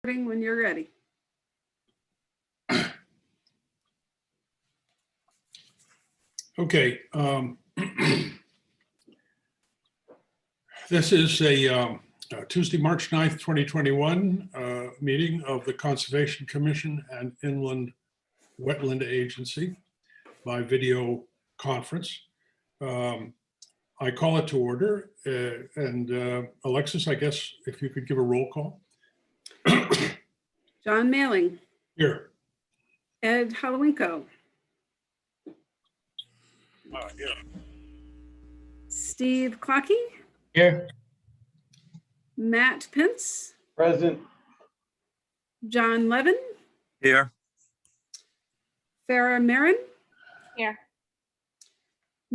When you're ready. Okay. This is a Tuesday, March 9th, 2021 meeting of the Conservation Commission and Inland Wetland Agency by video conference. I call it to order and Alexis, I guess if you could give a roll call. John Mailing. Here. Ed Halowinko. Yeah. Steve Clockey. Here. Matt Pence. Present. John Levin. Here. Farah Marin. Here.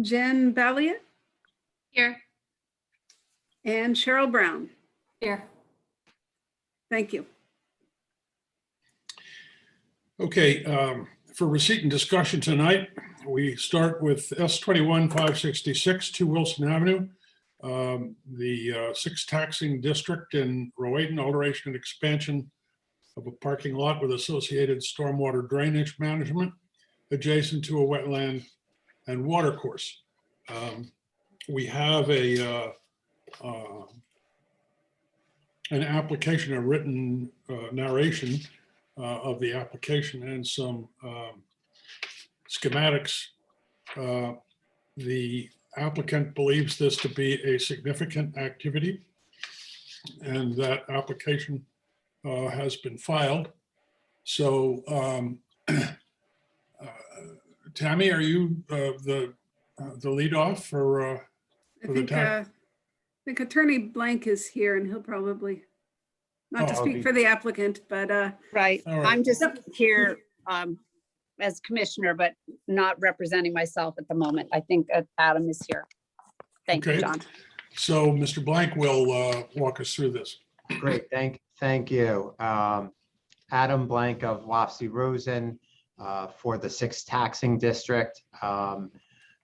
Jen Balliet. Here. And Cheryl Brown. Here. Thank you. Okay, for receipt and discussion tonight, we start with S21-566 2 Wilson Avenue, the 6th taxing district in Rowayton, alteration and expansion of a parking lot with associated stormwater drainage management adjacent to a wetland and water course. We have an application, a written narration of the application and some schematics. The applicant believes this to be a significant activity, and that application has been filed. So Tammy, are you the lead off for the I think Attorney Blank is here and he'll probably, not to Oh, speak for the applicant, but Right. All right. I'm just here as commissioner, but not representing myself at the moment. I think Adam is here. Thank you, Okay. John. So Mr. Blank will walk us through this. Great, thank you. Adam Blank of Wapsie Rosen for the 6th taxing district.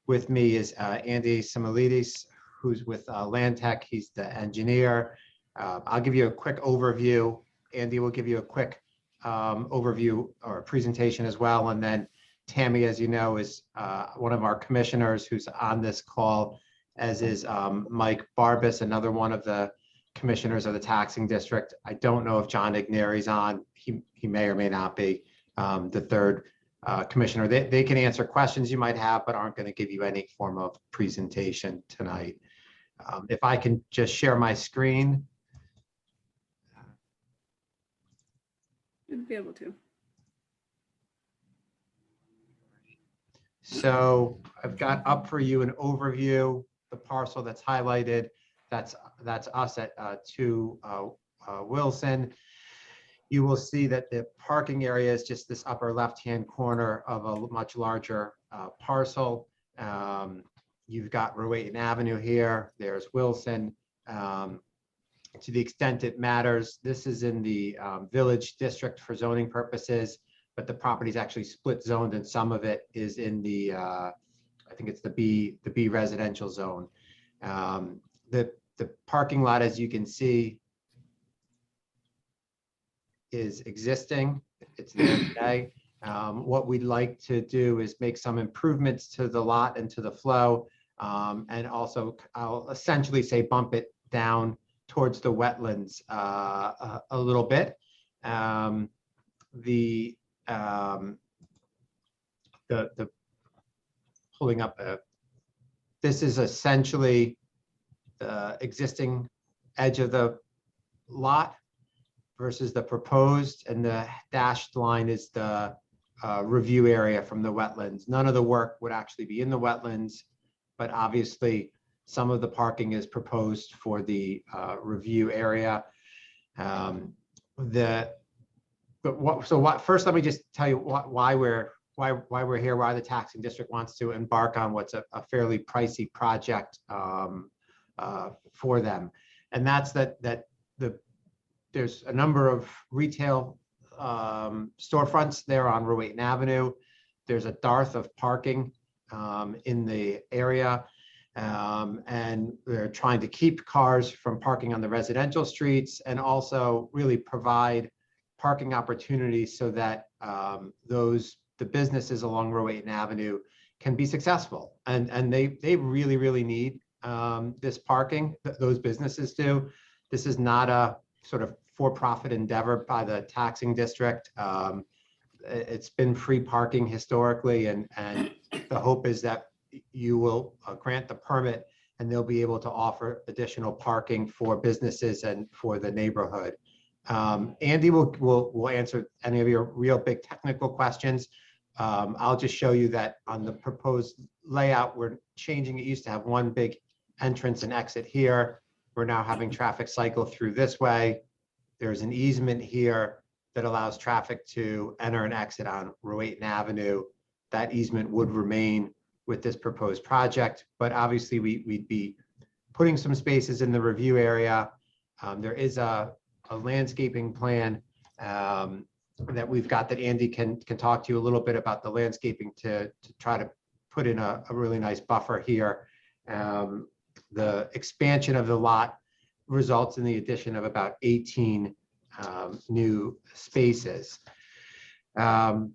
With me is Andy Similidis, who's with Land Tech. He's the engineer. I'll give you a quick overview. Andy will give you a quick overview or presentation as well. And then Tammy, as you know, is one of our commissioners who's on this call, as is Mike Barbas, another one of the commissioners of the taxing district. I don't know if John Igneri's on. He may or may not be the third commissioner. They can answer questions you might have, but aren't going to give you any form of presentation tonight. If I can just share my screen. should be able to. So I've got up for you an overview, the parcel that's highlighted. That's us at 2 Wilson. You will see that the parking area is just this upper left-hand corner of a much larger parcel. You've got Rowayton Avenue here. There's Wilson. To the extent it matters, this is in the village district for zoning purposes, but the property is actually split zoned, and some of it is in the I think it's the B residential zone. The parking lot, as you can see, is existing. It's there today. What we'd like to do is make some improvements to the lot and to the flow, and also I'll essentially say bump it down towards the wetlands a little bit. The pulling up this is essentially the existing edge of the lot versus the proposed, and the dashed line is the review area from the wetlands. None of the work would actually be in the wetlands, but obviously some of the parking is proposed for the review area. First, let me just tell you why we're here, why the taxing district wants to embark on what's a fairly pricey project for them, and that's that there's a number of retail storefronts there on Rowayton Avenue. There's a dearth of parking in the area. And we're trying to keep cars from parking on the residential streets and also really provide parking opportunities so that the businesses along Rowayton Avenue can be successful. And they really, really need this parking, those businesses do. This is not a sort of for-profit endeavor by the taxing district. It's been free parking historically, and the hope is that you will grant the permit and they'll be able to offer additional parking for businesses and for the neighborhood. Andy will answer any of your real big technical questions. I'll just show you that on the proposed layout, we're changing. It used to have one big entrance and exit here. We're now having traffic cycle through this way. There's an easement here that allows traffic to enter and exit on Rowayton Avenue. That easement would remain with this proposed project, but obviously we'd be putting some spaces in the review area. There is a landscaping plan that we've got that Andy can talk to you a little bit about the landscaping to try to put in a really nice buffer here. The expansion of the lot results in the addition of about 18 new spaces. Let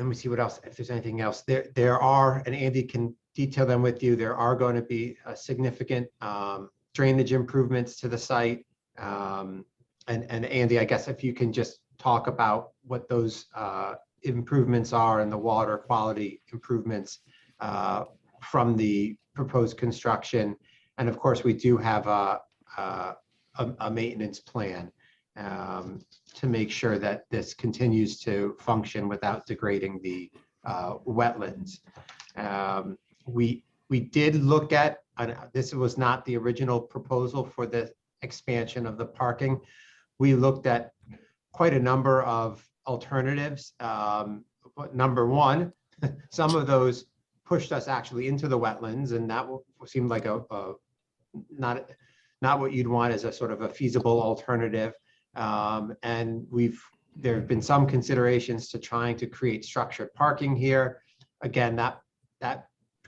me see what else, if there's anything else. There are, and Andy can detail them with you, there are going to be a significant drainage improvements to the site. And Andy, I guess if you can just talk about what those improvements are and the water quality improvements from the proposed construction. And of course, we do have a maintenance plan to make sure that this continues to function without degrading the wetlands. We did look at, this was not the original proposal for the expansion of the parking. We looked at quite a number of alternatives. Number one, some of those pushed us actually into the wetlands, and that seemed like not what you'd want as a sort of a feasible alternative. And there have been some considerations to trying to create structured parking here. Again, that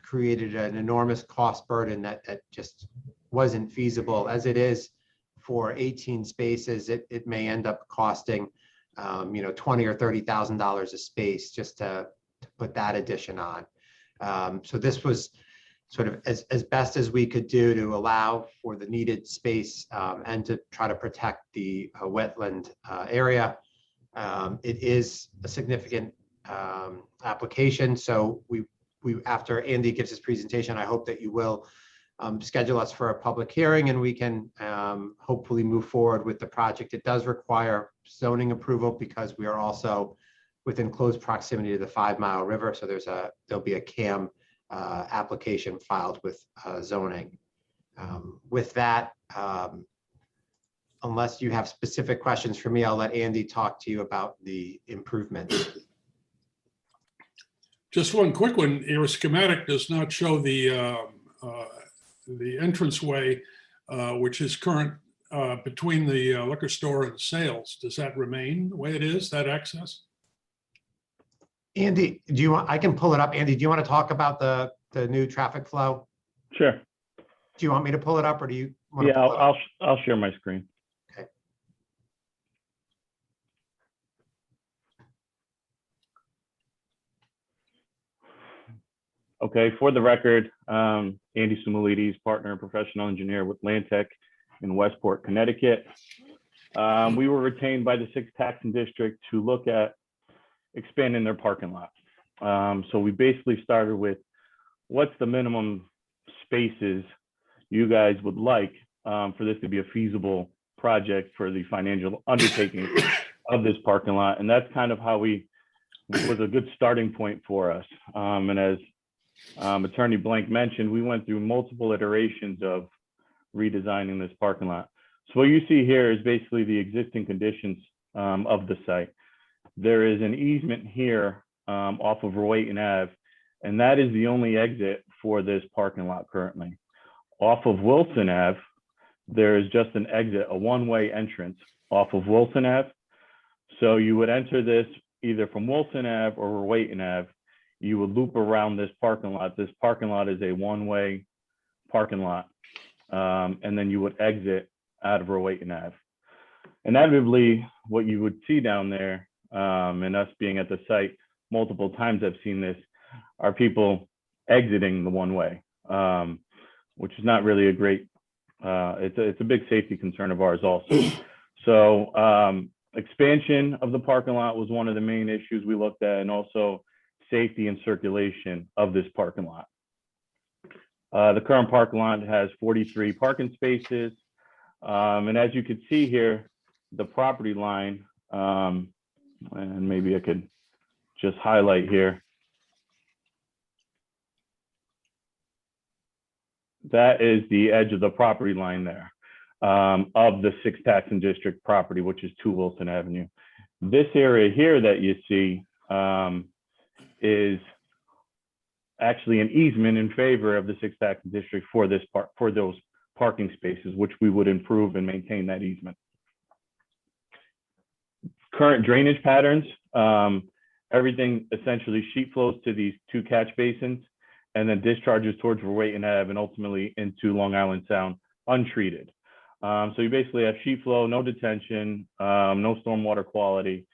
created an enormous cost burden that just wasn't feasible. As it is for 18 spaces, it may end up costing $20,000 or $30,000 a space just to put that addition on. So this was sort of as best as we could do to allow for the needed space and to try to protect the wetland area. It is a significant application. So we after Andy gives his presentation, I hope that you will schedule us for a public hearing and we can hopefully move forward with the project. It does require zoning approval because we are also within close proximity to the 5 Mile River. So there'll be a CAM application filed with zoning. With that, unless you have specific questions for me, I'll let Andy talk to you about the improvements. Just one quick one. Your schematic does not show the entranceway, which is current between the liquor store and sales. Does that remain the way it is, that access? Andy, I can pull it up. Andy, do you want to talk about the new traffic flow? Sure. Do you want me to pull it up or do you want to Yeah, pull it up? I'll share my screen. Okay. Okay, for the record, Andy Sumalides, partner and professional engineer with Landtech in Westport, Connecticut. We were retained by the 6th Taxing District to look at expanding their parking lot. So we basically started with what's the minimum spaces you guys would like for this to be a feasible project for the financial undertaking of this parking lot. And that's kind of how was a good starting point for us. And as Attorney Blank mentioned, we went through multiple iterations of redesigning this parking lot. So what you see here is basically the existing conditions of the site. There is an easement here off of Rowayton Ave, and that is the only exit for this parking lot currently. Off of Wilson Ave, there is just an exit, a one-way entrance off of Wilson Ave. So you would enter this either from Wilson Ave or Rowayton Ave. You would loop around this parking lot. This parking lot is a one-way parking lot. And then you would exit out of Rowayton Ave. Inevitably, what you would see down there, and us being at the site multiple times, I've seen this, are people exiting the one way, which is not really a great, it's a big safety concern of ours also. So expansion of the parking lot was one of the main issues we looked at, and also safety and circulation of this parking lot. The current parking lot has 43 parking spaces. And as you can see here, the property line, and maybe I could just highlight here. That is the edge of the property line there, of the 6th taxing district property, which is 2 Wilson Avenue. This area here that you see is actually an easement in favor of the 6th taxing district for this part, for those parking spaces, which we would improve and maintain that easement. Current drainage patterns, everything essentially sheet flows to these 2 catch basins and then discharges towards Wetland Ave and ultimately into Long Island Sound untreated. So you basically have sheet flow, no detention, no stormwater quality,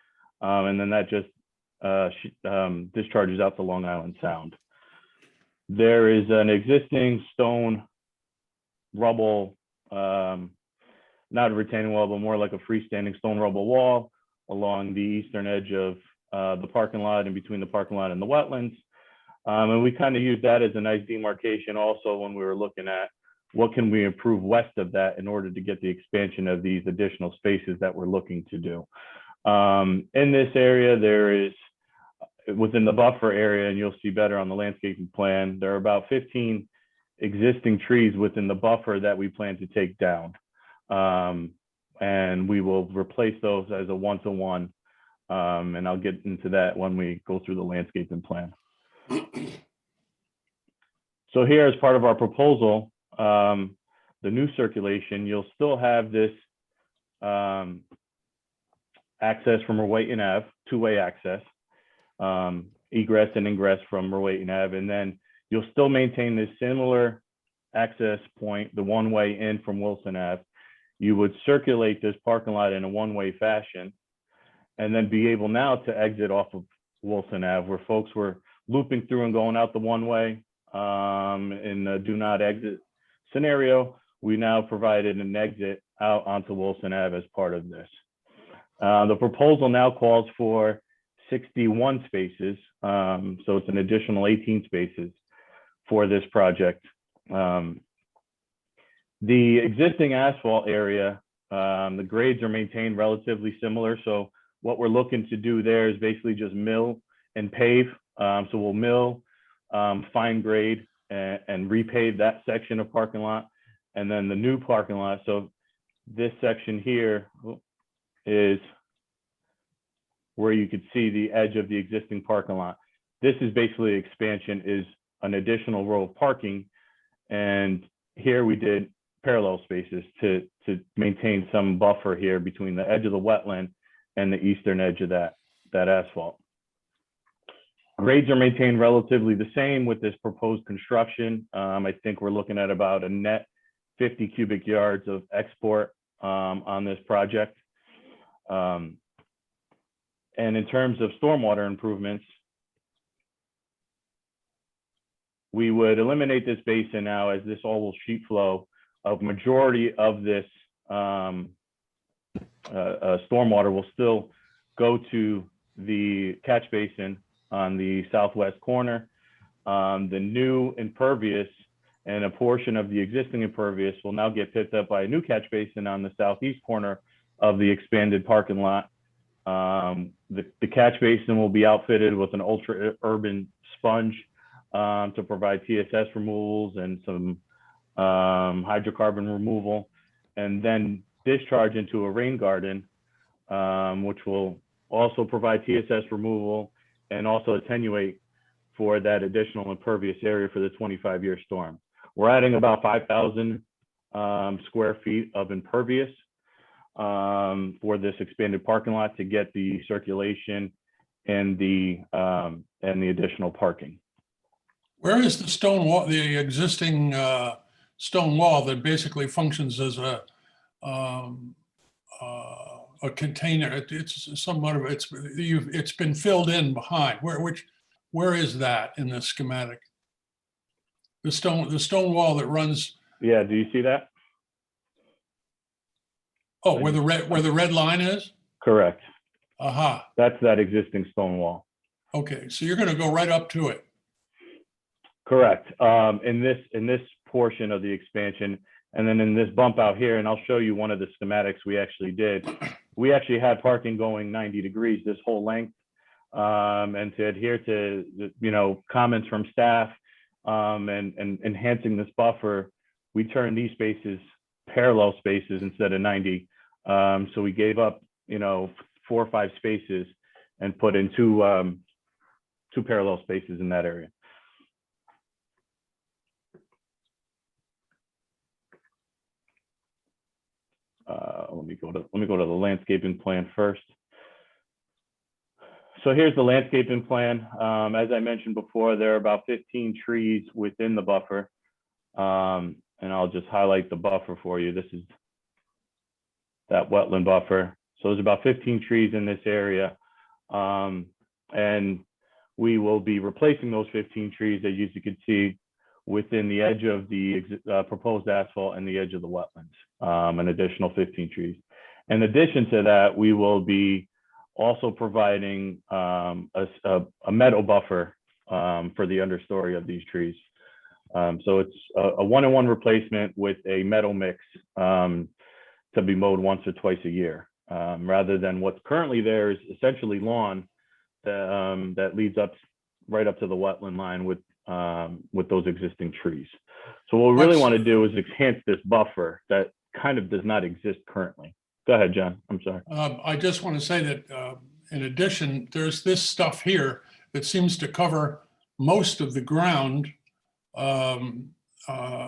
and then that just discharges out to Long Island Sound. There is an existing stone rubble, not a retaining wall, but more like a freestanding stone rubble wall along the eastern edge of the parking lot and between the parking lot and the wetlands. And we kind of use that as a nice demarcation also when we were looking at what can we improve west of that in order to get the expansion of these additional spaces that we're looking to do. In this area, there is, within the buffer area, and you'll see better on the landscaping plan, there are about 15 existing trees within the buffer that we plan to take down. And we will replace those as a one-to-one. And I'll get into that when we go through the landscaping plan. So here, as part of our proposal, the new circulation, you'll still have this access from Wetland Ave, 2-way access, egress and ingress from Wetland Ave, and then you'll still maintain this similar access point, the one-way in from Wilson Ave. You would circulate this parking lot in a one-way fashion, and then be able now to exit off of Wilson Ave, where folks were looping through and going out the one-way in a do not exit scenario. We now provided an exit out onto Wilson Ave as part of this. The proposal now calls for 61 spaces, so it's an additional 18 spaces for this project. The existing asphalt area, the grades are maintained relatively similar. So what we're looking to do there is basically just mill and pave. So we'll mill, fine grade, and repave that section of parking lot. And then the new parking lot. So this section here is where you could see the edge of the existing parking lot. This is basically expansion, is an additional row of parking. And here we did parallel spaces to maintain some buffer here between the edge of the wetland and the eastern edge of that asphalt. Grades are maintained relatively the same with this proposed construction. I think we're looking at about a net 50 cubic yards of export on this project. And in terms of stormwater improvements, we would eliminate this basin now, as this all will sheet flow. A majority of this stormwater will still go to the catch basin on the southwest corner. The new impervious and a portion of the existing impervious will now get picked up by a new catch basin on the southeast corner of the expanded parking lot. The catch basin will be outfitted with an ultra urban sponge to provide TSS removals and some hydrocarbon removal, and then discharge into a rain garden, which will also provide TSS removal and also attenuate for that additional impervious area for the 25-year storm. We're adding about 5,000 square feet of impervious for this expanded parking lot to get the circulation and the additional parking. Where is the stone wall, the existing stone wall that basically functions as a a container. It's somewhat of, it's been filled in behind. Where is that in the schematic? The stone wall that runs, Yeah, do you see that? oh, where the red line is? Correct. Aha, That's that existing stone wall. okay, so you're gonna go right up to it. Correct. In this portion of the expansion, and then in this bump out here, and I'll show you one of the schematics we actually did. We actually had parking going 90 degrees this whole length. And to adhere to the, comments from staff and enhancing this buffer, we turned these spaces parallel spaces instead of 90. So we gave up 4 or 5 spaces and put in two parallel spaces in that area. Let me go to the landscaping plan first. So here's the landscaping plan. As I mentioned before, there are about 15 trees within the buffer. And I'll just highlight the buffer for you. This is that wetland buffer. So there's about 15 trees in this area. And we will be replacing those 15 trees, as you can see, within the edge of the proposed asphalt and the edge of the wetlands, an additional 15 trees. In addition to that, we will be also providing a meadow buffer for the understory of these trees. So it's a 1-in-1 replacement with a meadow mix to be mowed once or twice a year, rather than what's currently there is essentially lawn that leads up right up to the wetland line with those existing trees. So what we really want to do is enhance this buffer that kind of does not exist currently. Go ahead, John. I'm sorry. I just want to say that in addition, there's this stuff here that seems to cover most of the ground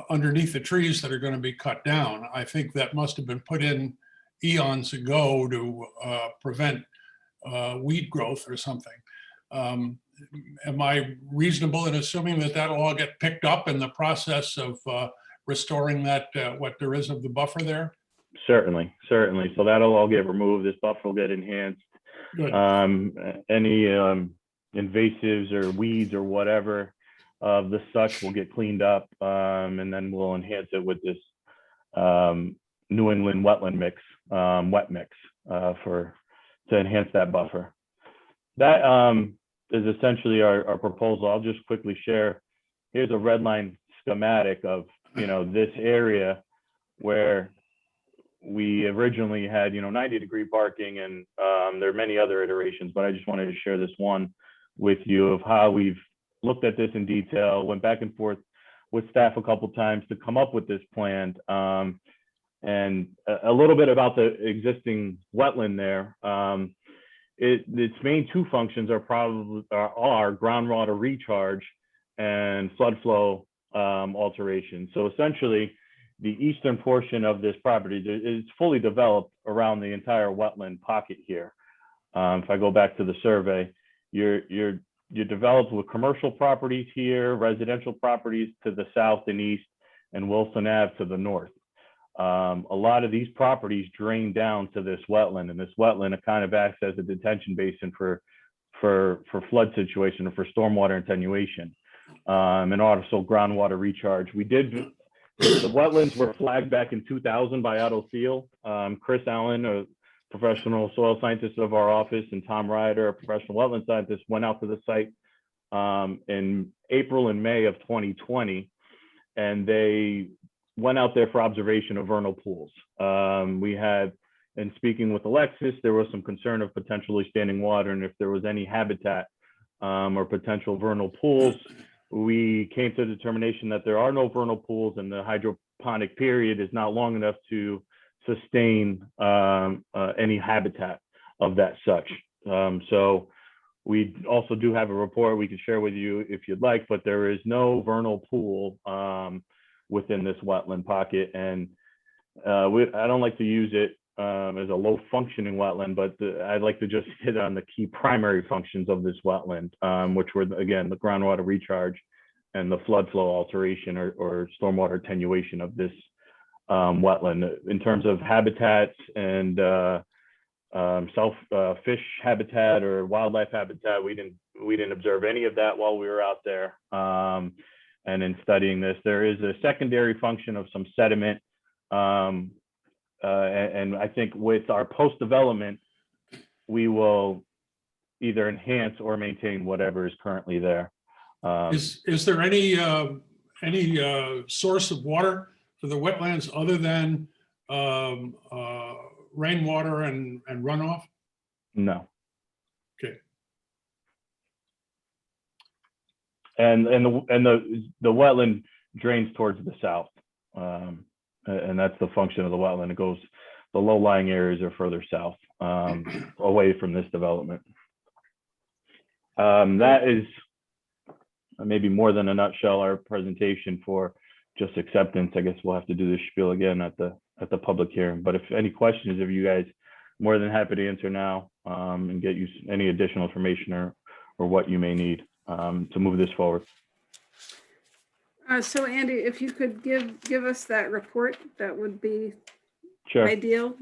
underneath the trees that are going to be cut down. I think that must have been put in eons ago to prevent weed growth or something. Am I reasonable in assuming that that'll all get picked up in the process of restoring that, what there is of the buffer there? Certainly. So that'll all get removed. This buffer will get enhanced. Good. Any invasives or weeds or whatever of the such will get cleaned up, and then we'll enhance it with this New England wetland mix, wet mix, to enhance that buffer. That is essentially our proposal. I'll just quickly share. Here's a red line schematic of this area where we originally had 90-degree parking, and there are many other iterations, but I just wanted to share this one with you of how we've looked at this in detail, went back and forth with staff a couple times to come up with this plan, and a little bit about the existing wetland there. Its main 2 functions are groundwater recharge and flood flow alteration. So essentially, the eastern portion of this property is fully developed around the entire wetland pocket here. If I go back to the survey, you're developed with commercial properties here, residential properties to the south and east, and Wilson Ave to the north. A lot of these properties drain down to this wetland, and this wetland kind of acts as a detention basin for flood situation or for stormwater attenuation, and also groundwater recharge. The wetlands were flagged back in 2000 by Otto Thiel. Chris Allen, a professional soil scientist of our office, and Tom Ryder, a professional wetland scientist, went out to the site in April and May of 2020, and they went out there for observation of vernal pools. In speaking with Alexis, there was some concern of potentially standing water, and if there was any habitat or potential vernal pools. We came to the determination that there are no vernal pools, and the hydroponic period is not long enough to sustain any habitat of that such. So we also do have a report we can share with you if you'd like, but there is no vernal pool within this wetland pocket. And I don't like to use it as a low functioning wetland, but I'd like to just hit on the key primary functions of this wetland, which were, again, the groundwater recharge and the flood flow alteration or stormwater attenuation of this wetland. In terms of habitats and fish habitat or wildlife habitat, we didn't observe any of that while we were out there. And in studying this, there is a secondary function of some sediment. And I think with our post-development, we will either enhance or maintain whatever is currently there. Is there any source of water for the wetlands other than rainwater and runoff? No. Okay. And the wetland drains towards the south, and that's the function of the wetland. It goes, the low-lying areas are further south, away from this development. That is maybe more than a nutshell our presentation for just acceptance. I guess we'll have to do this spiel again at the public hearing. But if any questions of you guys, more than happy to answer now, and get you any additional information or what you may need to move this forward. So Andy, if you could give us that report, that would be Sure. ideal.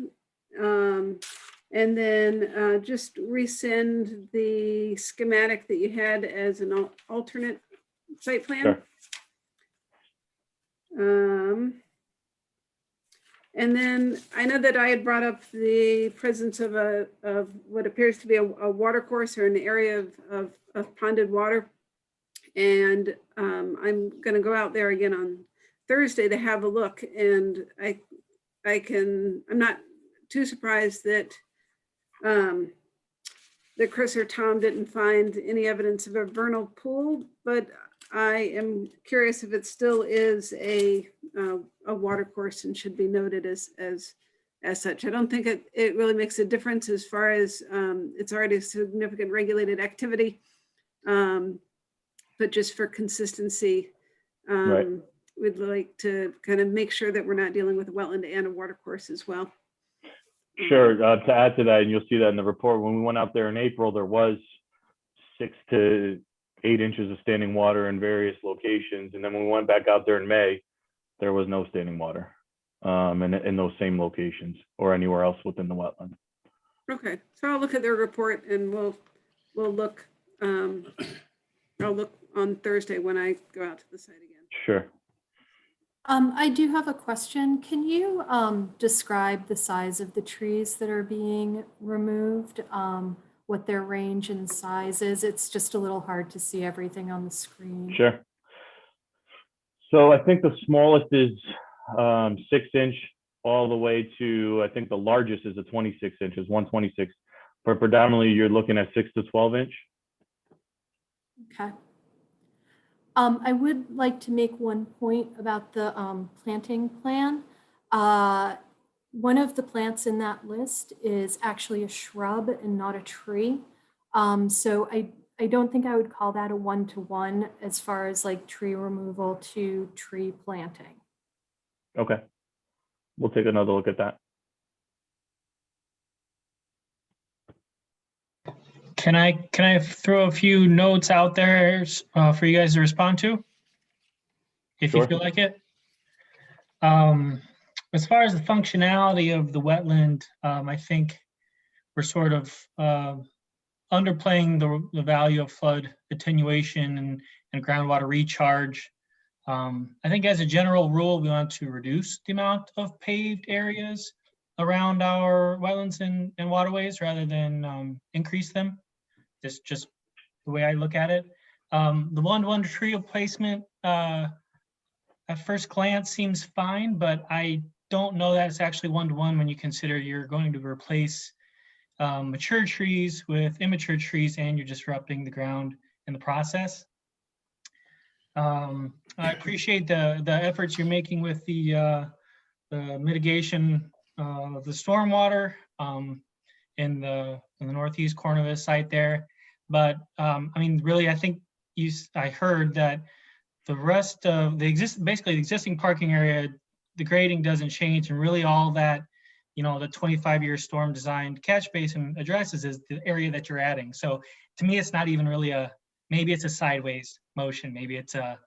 And then just resend the schematic that you had as an alternate site plan. Sure. And then I know that I had brought up the presence of what appears to be a water course or an area of ponded water. And I'm going to go out there again on Thursday to have a look. And I'm not too surprised that that Chris or Tom didn't find any evidence of a vernal pool, but I am curious if it still is a water course and should be noted as such. I don't think it really makes a difference as far as it's already a significant regulated activity, but just for consistency, Right. we'd like to kind of make sure that we're not dealing with a wetland and a water course as well. Sure. To add to that, and you'll see that in the report, when we went out there in April, there was 6 to 8 inches of standing water in various locations. And then when we went back out there in May, there was no standing water in those same locations or anywhere else within the wetland. Okay, so I'll look at their report and we'll look. I'll look on Thursday when I go out to the site again. Sure. I do have a question. Can you describe the size of the trees that are being removed? What their range and size is? It's just a little hard to see everything on the screen. Sure. So I think the smallest is 6-inch all the way to, I think the largest is a 26 inches, 126. But predominantly you're looking at 6 to 12 inch. Okay. I would like to make one point about the planting plan. One of the plants in that list is actually a shrub and not a tree. So I don't think I would call that a 1-to-1 as far as like tree removal to tree planting. Okay. We'll take another look at that. Can I throw a few notes out there for you guys to respond to, if Sure. you feel like it? As far as the functionality of the wetland, I think we're sort of underplaying the value of flood attenuation and groundwater recharge. I think as a general rule, we want to reduce the amount of paved areas around our wetlands and waterways rather than increase them. This just the way I look at it. The 1-to-1 tree replacement at first glance seems fine, but I don't know that it's actually 1-to-1 when you consider you're going to replace mature trees with immature trees and you're disrupting the ground in the process. I appreciate the efforts you're making with the mitigation of the stormwater in the northeast corner of the site there. But I mean, really, I think I heard that the rest of the existing parking area, the grading doesn't change, and really all that, the 25-year storm designed catch basin addresses is the area that you're adding. So to me, it's not even really maybe it's a sideways motion. Maybe it's the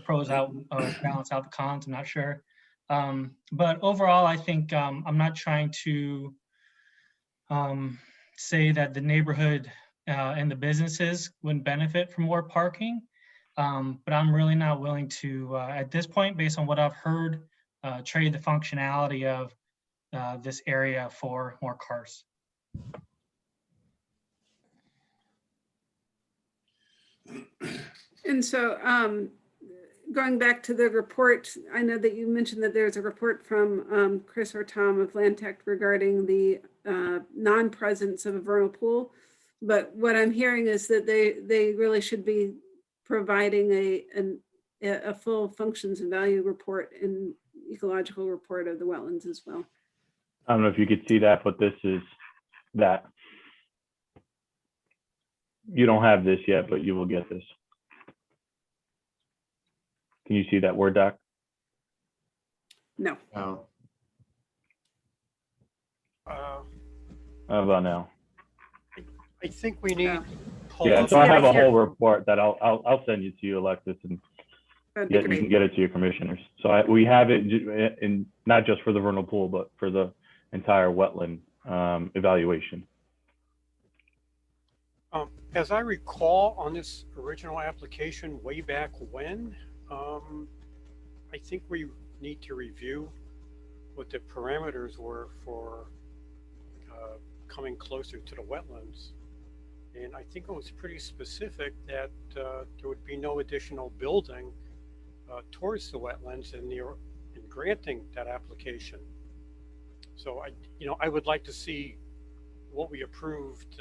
pros balance out the cons. I'm not sure. But overall, I think I'm not trying to say that the neighborhood and the businesses wouldn't benefit from more parking. But I'm really not willing to, at this point, based on what I've heard, trade the functionality of this area for more cars. And so going back to the report, I know that you mentioned that there's a report from Chris or Tom of Land Tech regarding the non-presence of a vernal pool. But what I'm hearing is that they really should be providing a full functions and value report and ecological report of the wetlands as well. I don't know if you could see that, but this is that. You don't have this yet, but you will get this. Can you see that Word doc? No. No. How about now? I think we need. Yeah. hold Yeah, on. so I have a Here. whole report that I'll send you to you, Alexis, and That'd be you can great. get it to your commissioners. So we have it in not just for the vernal pool, but for the entire wetland evaluation. As I recall on this original application way back when, I think we need to review what the parameters were for coming closer to the wetlands. And I think it was pretty specific that there would be no additional building towards the wetlands in granting that application. So I would like to see what we approved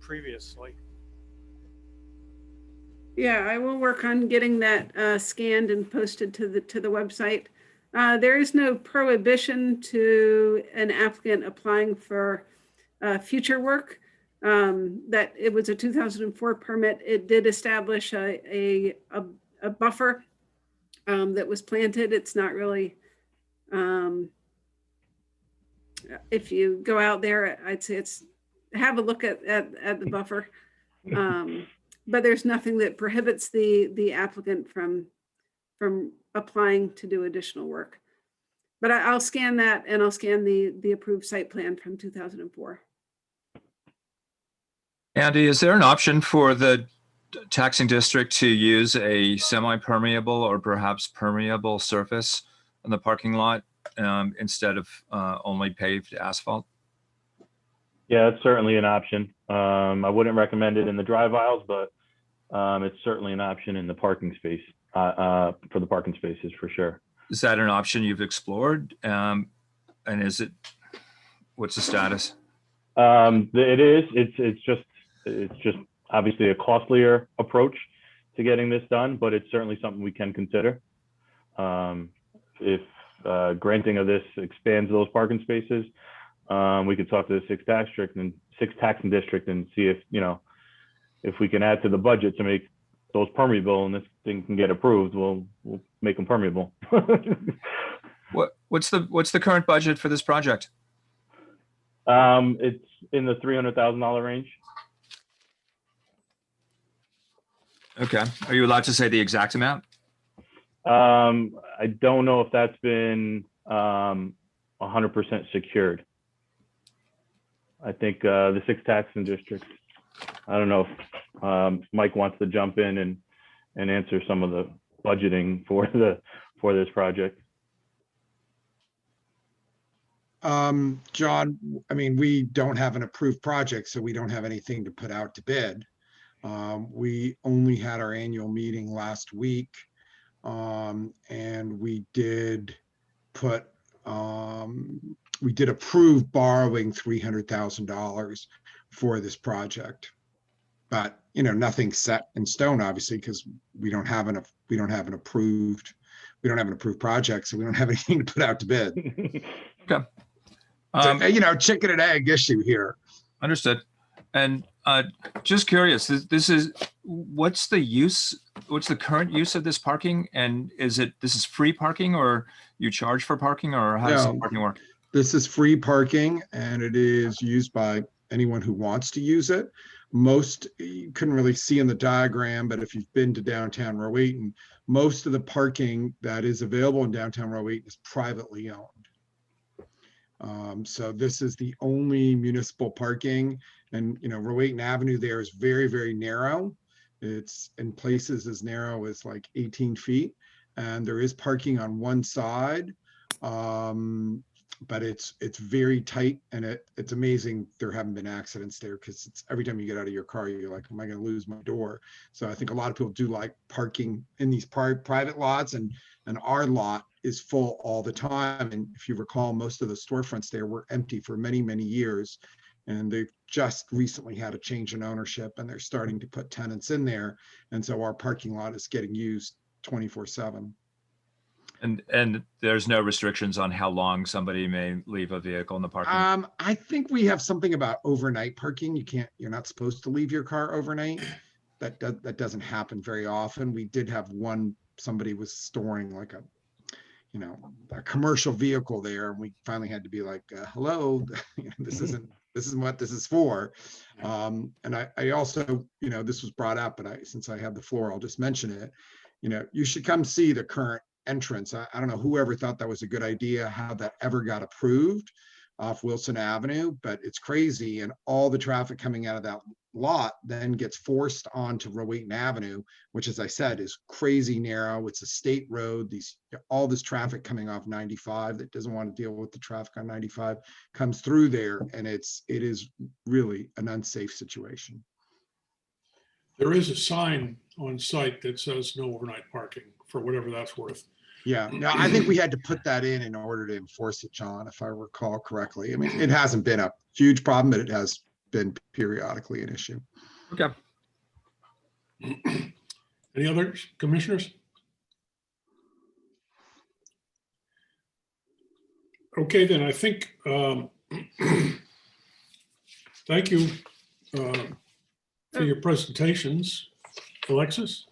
previously. Yeah, I will work on getting that scanned and posted to the website. There is no prohibition to an applicant applying for future work. That it was a 2004 permit. It did establish a buffer that was planted. It's not really, if you go out there, I'd say have a look at the buffer. But there's nothing that prohibits the applicant from applying to do additional work. But I'll scan that, and I'll scan the approved site plan from 2004. Andy, is there an option for the taxing district to use a semi-permeable or perhaps permeable surface on the parking lot instead of only paved asphalt? Yeah, it's certainly an option. I wouldn't recommend it in the drive aisles, but it's certainly an option in the parking space for the parking spaces for sure. Is that an option you've explored? And what's the status? It is. It's just obviously a costlier approach to getting this done, but it's certainly something we can consider. If granting of this expands those parking spaces, we could talk to the sixth taxing district and see if we can add to the budget to make those permeable and this thing can get approved, we'll make them permeable. What's the current budget for this project? It's in the $300,000 range. Okay. Are you allowed to say the exact amount? I don't know if that's been 100% secured. I think the sixth taxing district, I don't know if Mike wants to jump in and answer some of the budgeting for this project. John, I mean, we don't have an approved project, so we don't have anything to put out to bid. We only had our annual meeting last week, and we did approve borrowing $300,000 for this project. But, nothing's set in stone, obviously, because we don't have an approved project, so we don't have anything to put out to bid. Okay. So, chicken and egg issue here. Understood. And just curious, what's the current use of this parking? And this is free parking, or you charge for parking, or how does the No. parking work? This is free parking, and it is used by anyone who wants to use it. Most, you couldn't really see in the diagram, but if you've been to downtown Rowayton, most of the parking that is available in downtown Rowayton is privately owned. So this is the only municipal parking, and Rowayton Avenue there is very, very narrow. It's in places as narrow as like 18 feet, and there is parking on one side. But it's very tight, and it's amazing there haven't been accidents there, because it's every time you get out of your car, you're like, am I going to lose my door? So I think a lot of people do like parking in these private lots, and our lot is full all the time. And if you recall, most of the storefronts there were empty for many, many years, and they've just recently had a change in ownership, and they're starting to put tenants in there. And so our parking lot is getting used 24/7. And there's no restrictions on how long somebody may leave a vehicle in the parking lot? I think we have something about overnight parking. You're not supposed to leave your car overnight. That doesn't happen very often. We did have one, somebody was storing like a commercial vehicle there, and we finally had to be like, hello, this isn't what this is for. And I also, this was brought up, but since I have the floor, I'll just mention it. You should come see the current entrance. I don't know whoever thought that was a good idea, how that ever got approved off Wilson Avenue, but it's crazy. And all the traffic coming out of that lot then gets forced onto Rowayton Avenue, which, as I said, is crazy narrow. It's a state road. All this traffic coming off 95 that doesn't want to deal with the traffic on 95 comes through there, and it is really an unsafe situation. There is a sign on site that says no overnight parking, for whatever that's worth. Yeah, now I think we had to put that in order to enforce it, John, if I recall correctly. I mean, it hasn't been a huge problem, but it has been periodically an issue. Okay. Any other commissioners? Okay, then I think, thank you for your presentations. Alexis?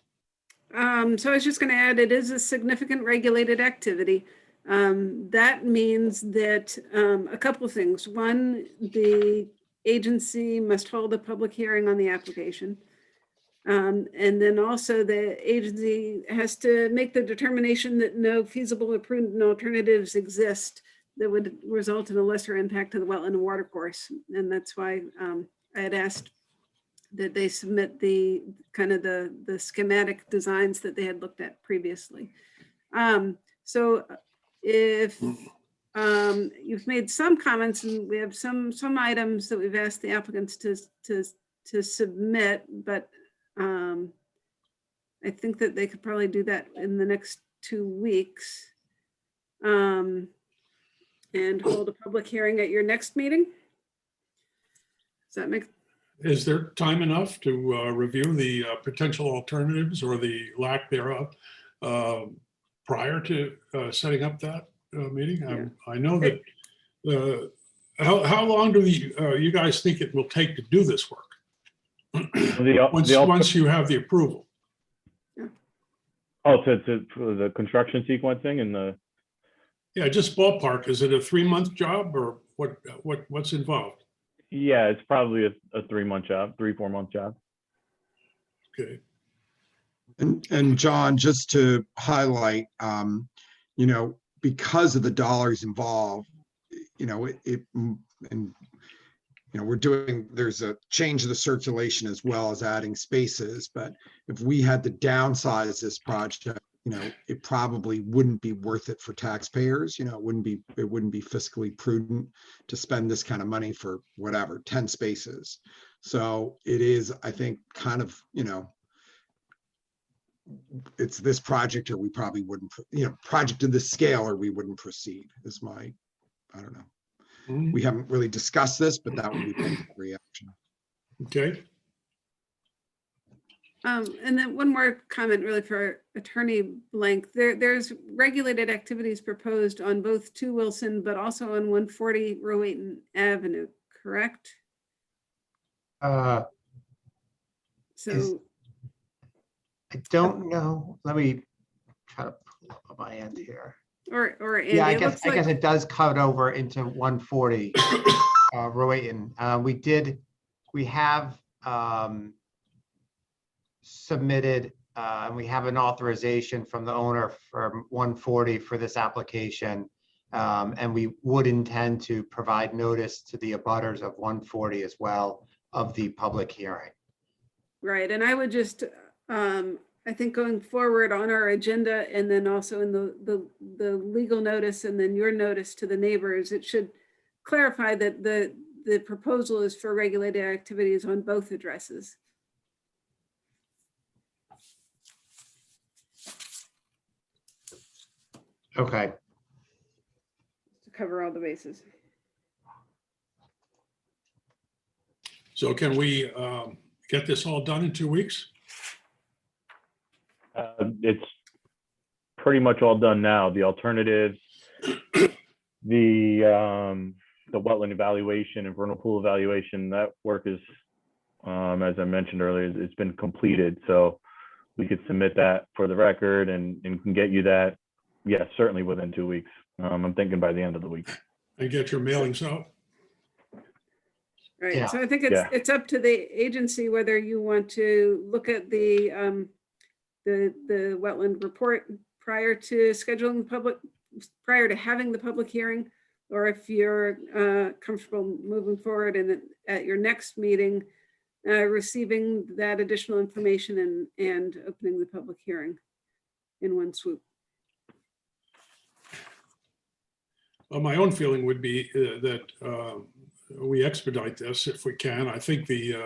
So I was just going to add, it is a significant regulated activity. That means that a couple of things. One, the agency must hold a public hearing on the application. And then also the agency has to make the determination that no feasible or prudent alternatives exist that would result in a lesser impact to the wetland and watercourse. And that's why I had asked that they submit the kind of the schematic designs that they had looked at previously. So if you've made some comments, and we have some items that we've asked the applicants to submit, but I think that they could probably do that in the next 2 weeks, and hold a public hearing at your next meeting. Does that make? Is there time enough to review the potential alternatives or the lack thereof prior to setting up that meeting? Yeah. I know that, how long do you guys think it will take to do this work? Once you have the approval? Oh, for the construction sequencing and the. Yeah, just ballpark. Is it a 3-month job, or what's involved? Yeah, it's probably a 3-month job, 3-4 month job. Okay. And John, just to highlight, because of the dollars involved, there's a change of the circulation as well as adding spaces. But if we had to downsize this project, it probably wouldn't be worth it for taxpayers. It wouldn't be fiscally prudent to spend this kind of money for whatever, 10 spaces. So it is, I think, kind of, it's this project, or we probably wouldn't, project of this scale, or we wouldn't proceed is my, I don't know. We haven't really discussed this, but that would be my reaction. Okay. And then one more comment really for Attorney Blank. There's regulated activities proposed on both 2 Wilson, but also on 140 Rowayton Avenue, correct? So I don't know. Let me try to pull up on my end here. or Andy, Yeah, I it guess looks like, it does cut over into 140. Rowan. We have submitted, and we have an authorization from the owner for 140 for this application. And we would intend to provide notice to the abutters of 140 as well of the public hearing. Right, and I would just, I think going forward on our agenda and then also in the legal notice and then your notice to the neighbors, it should clarify that the proposal is for regulated activities on both addresses. Okay. To cover all the bases. So can we get this all done in 2 weeks? It's pretty much all done now. The alternatives, the wetland evaluation and vernal pool evaluation, that work is, as I mentioned earlier, it's been completed. So we could submit that for the record and can get you that, yes, certainly within 2 weeks. I'm thinking by the end of the week. And get your mailings out? Right, Yeah. so I think Yeah. it's up to the agency whether you want to look at the wetland report prior to scheduling prior to having the public hearing, or if you're comfortable moving forward and at your next meeting, receiving that additional information and opening the public hearing in one swoop. Well, my own feeling would be that we expedite this if we can. I think the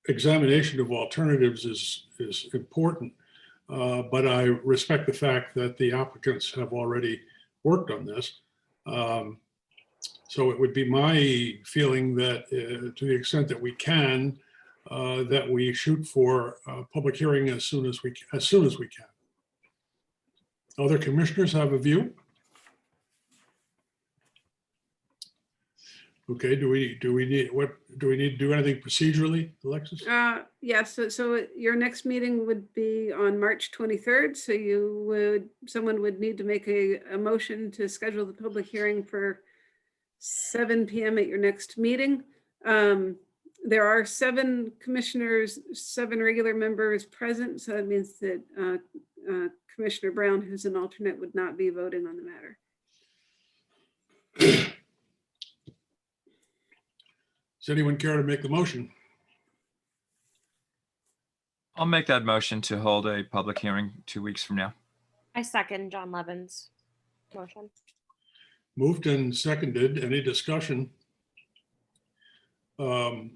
examination of alternatives is important, but I respect the fact that the applicants have already worked on this. So it would be my feeling that to the extent that we can, that we shoot for a public hearing as soon as we can. Other commissioners have a view? Okay, do we need to do anything procedurally, Alexis? Yes, so your next meeting would be on March 23rd. So someone would need to make a motion to schedule the public hearing for 7 p.m. at your next meeting. There are 7 commissioners, 7 regular members present. So that means that Commissioner Brown, who's an alternate, would not be voting on the matter. Does anyone care to make the motion? I'll make that motion to hold a public hearing 2 weeks from now. I second John Levin's motion. Moved and seconded. Any discussion? I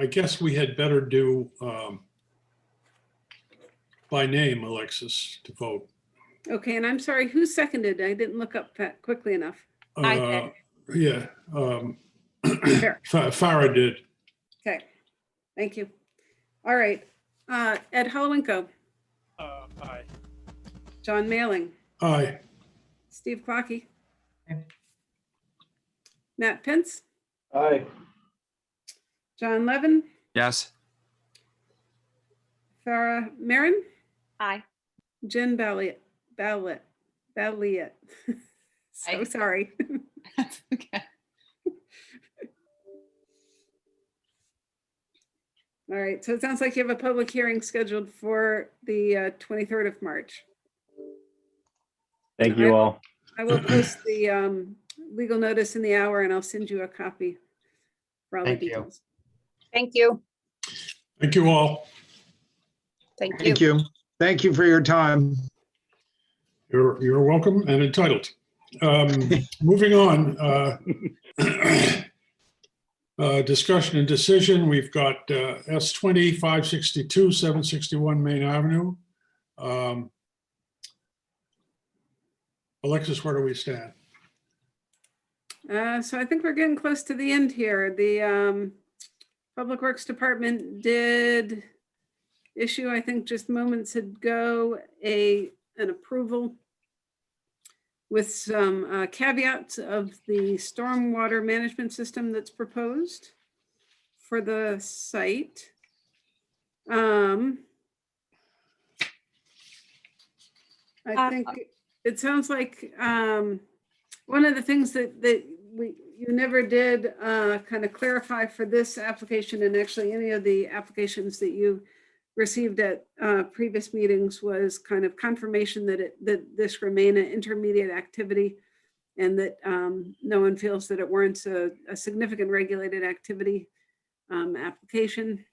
guess we had better do by name, Alexis, to vote. Okay, and I'm sorry, who seconded? I didn't look up that quickly enough. I did. Yeah. Fair. Farah did. Okay, thank you. All right, Ed Hollowinko, Aye. John Mailing, Aye. Steve Clocky. Aye. Matt Pence, Aye. John Levin, Yes. Farah Marin, Aye. Jen Balliet. So Aye. sorry. Okay. All right, so it sounds like you have a public hearing scheduled for the 23rd of March. Thank you all. I will post the legal notice in the hour and I'll send you a copy for all the Thank you. details. Thank you. Thank you all. Thank you. Thank you. Thank you for your time. You're welcome and entitled. Moving on. Discussion and decision. We've got S20 562 761 Main Avenue. Alexis, where do we stand? So I think we're getting close to the end here. The Public Works Department did issue, I think just moments ago, an approval with some caveats of the stormwater management system that's proposed for the site. I think it sounds like one of the things that you never did kind of clarify for this application, and actually any of the applications that you received at previous meetings, was kind of confirmation that this remain an intermediate activity, and that no one feels that it warrants a significant regulated activity application.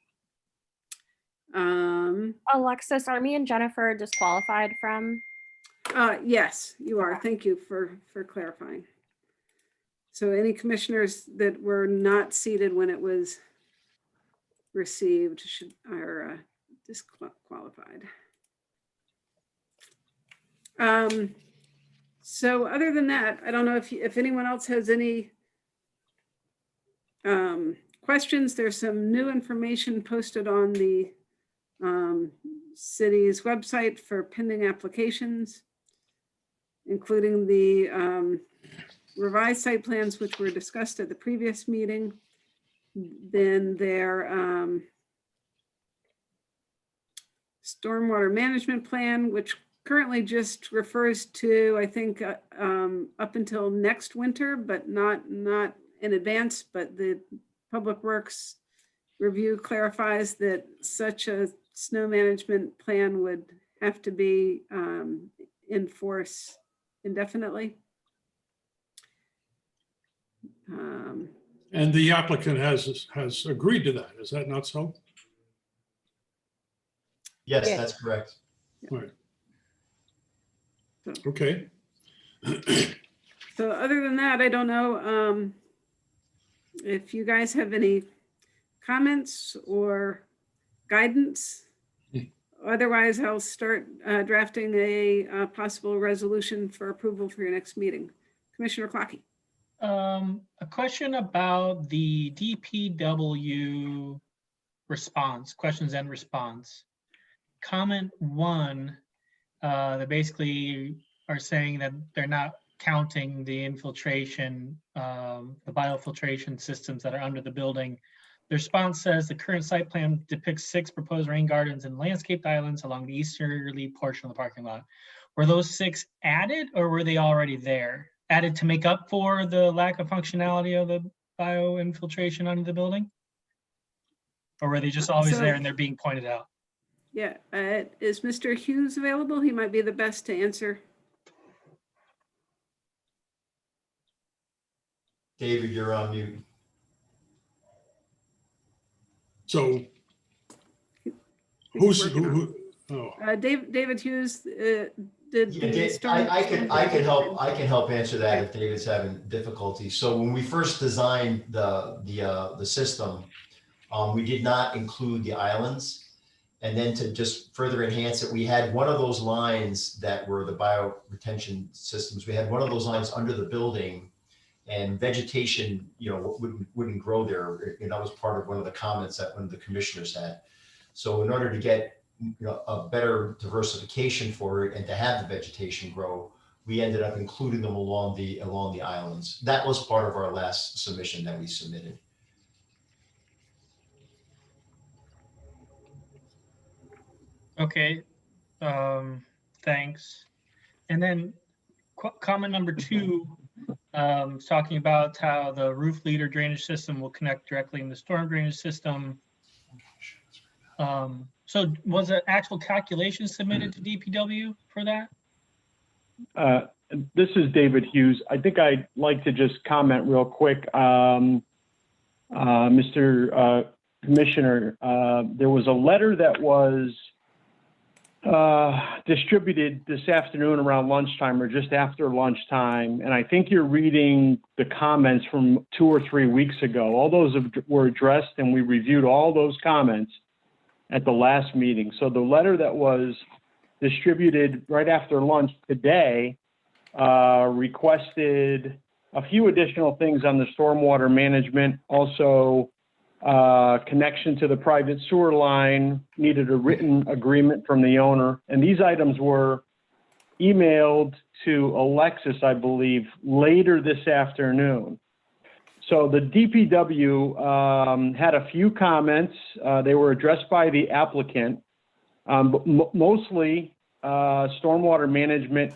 Alexis, are me and Jennifer disqualified from? Yes, you are. Thank you for clarifying. So any commissioners that were not seated when it was received are disqualified. So other than that, I don't know if anyone else has any questions. There's some new information posted on the city's website for pending applications, including the revised site plans, which were discussed at the previous meeting. Then their stormwater management plan, which currently just refers to, I think, up until next winter, but not in advance. But the Public Works review clarifies that such a snow management plan would have to be in force indefinitely. And the applicant has agreed to that. Is that not so? Yes, Yeah. that's correct. Right. Okay. So other than that, I don't know if you guys have any comments or guidance. Otherwise, I'll start drafting a possible resolution for approval for your next meeting. Commissioner Clockey. A question about the DPW response, questions and response. Comment 1, they basically are saying that they're not counting the infiltration, the biofiltration systems that are under the building. The response says the current site plan depicts 6 proposed rain gardens and landscaped islands along the easterly portion of the parking lot. Were those 6 added, or were they already there? Added to make up for the lack of functionality of the bioinfiltration under the building? Or were they just always there and they're being pointed out? Yeah, is Mr. Hughes available? He might be the best to answer. David, you're on mute. So who? Oh, David Hughes did Yeah, the storm. I can help answer that if David's having difficulty. So when we first designed the system, we did not include the islands. And then to just further enhance it, we had one of those lines that were the bio-retention systems. We had one of those lines under the building, and vegetation, wouldn't grow there. And that was part of one of the comments that one of the commissioners had. So in order to get a better diversification for it and to have the vegetation grow, we ended up including them along the islands. That was part of our last submission that we submitted. Okay, thanks. And then comment number 2, talking about how the roof leader drainage system will connect directly in the storm drainage system. So was an actual calculation submitted to DPW for that? This is David Hughes. I think I'd like to just comment real quick. Mr. Commissioner, there was a letter that was distributed this afternoon around lunchtime or just after lunchtime. And I think you're reading the comments from 2 or 3 weeks ago. All those were addressed and we reviewed all those comments at the last meeting. So the letter that was distributed right after lunch today requested a few additional things on the stormwater management, also connection to the private sewer line, needed a written agreement from the owner. And these items were emailed to Alexis, I believe, later this afternoon. So the DPW had a few comments. They were addressed by the applicant, but mostly stormwater management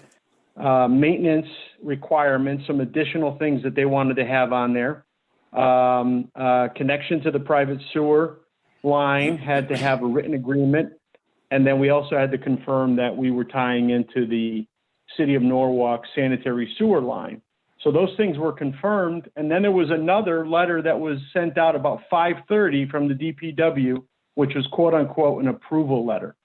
maintenance requirements, some additional things that they wanted to have on there. Connection to the private sewer line had to have a written agreement. And then we also had to confirm that we were tying into the City of Norwalk sanitary sewer line. So those things were confirmed. And then there was another letter that was sent out about 5:30 from the DPW, which was quote unquote an approval letter.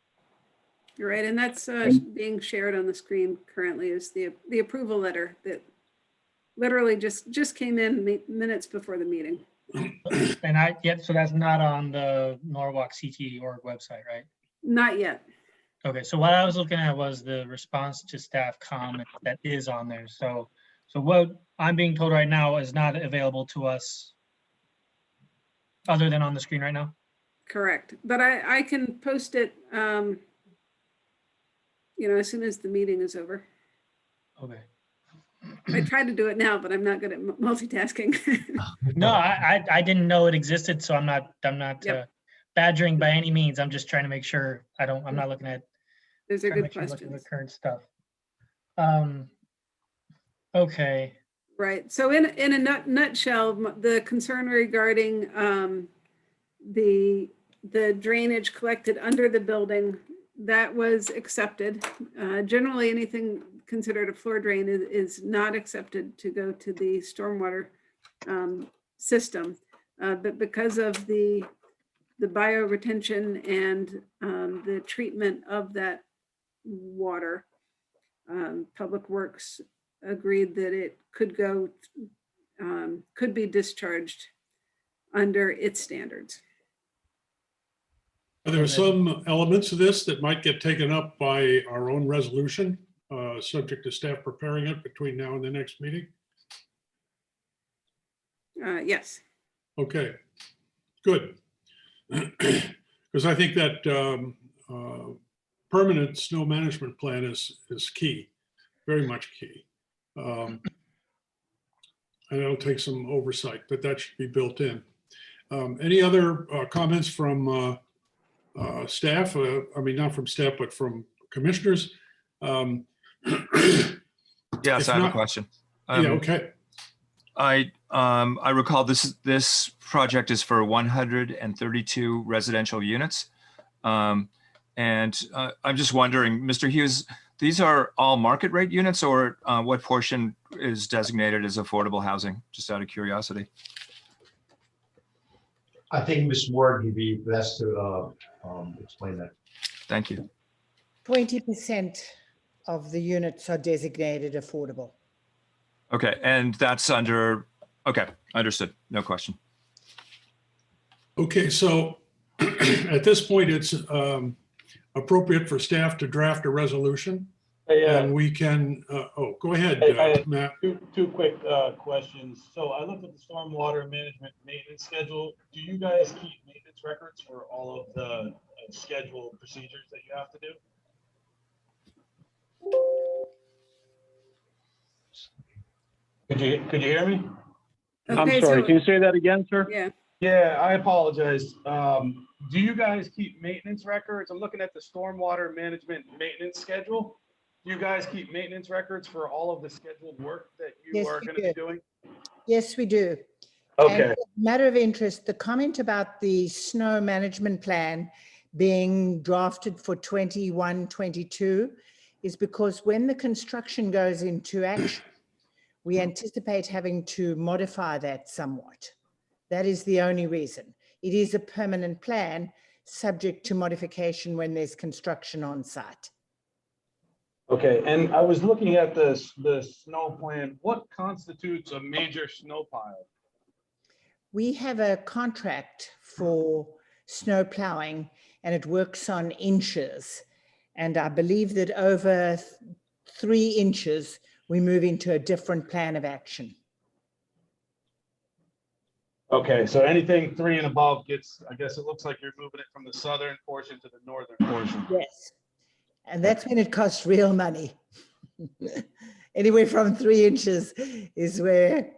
You're right, and that's being shared on the screen currently is the approval letter that literally just came in minutes before the meeting. And so that's not on the Norwalk CT.org website, right? Not yet. Okay, so what I was looking at was the response to staff comment that is on there. So what I'm being told right now is not available to us other than on the screen right now? Correct, but I can post it, as soon as the meeting is over. Okay. I try to do it now, but I'm not good at multitasking. No, I didn't know it existed, so I'm not Yep. badgering by any means. I'm just trying to make sure I'm not looking at. Those are trying to good make sure I'm looking questions. at the current stuff. Okay. Right. So in a nutshell, the concern regarding the drainage collected under the building, that was accepted. Generally, anything considered a floor drain is not accepted to go to the stormwater system. But because of the bioretention and the treatment of that water, Public Works agreed that it could be discharged under its standards. Are there some elements of this that might get taken up by our own resolution, subject to staff preparing it between now and the next meeting? Yes. Okay, good. Because I think that permanent snow management plan is key, very much key. And it'll take some oversight, but that should be built in. Any other comments from staff? I mean, not from staff, but from commissioners? Yes, I have a question. Yeah, okay. I recall this project is for 132 residential units. And I'm just wondering, Mr. Hughes, these are all market rate units, or what portion is designated as affordable housing? Just out of curiosity. I think Ms. Ward would be best to explain that. Thank you. 20% of the units are designated affordable. Okay, and that's under, okay, understood. No question. Okay, so at this point, it's appropriate for staff to draft a resolution. And we can, go ahead, Matt. Two quick questions. So I looked at the stormwater management maintenance schedule. Do you guys keep maintenance records for all of the scheduled procedures that you have to do? Could you hear me? I'm sorry, can you say that again, sir? Yeah. Yeah, I apologize. Do you guys keep maintenance records? I'm looking at the stormwater management maintenance schedule. Do you guys keep maintenance records for all of the scheduled work that you are going to be doing? Yes, we do. Okay. And matter of interest, the comment about the snow management plan being drafted for 21-22 is because when the construction goes into action, we anticipate having to modify that somewhat. That is the only reason. It is a permanent plan subject to modification when there's construction on site. Okay, and I was looking at the snow plan. What constitutes a major snow pile? We have a contract for snow plowing and it works on inches. And I believe that over 3 inches, we move into a different plan of action. Okay, so anything 3 and above gets, I guess it looks like you're moving it from the southern portion to the northern portion. Yes. And that's when it costs real money. Anywhere from 3 inches is where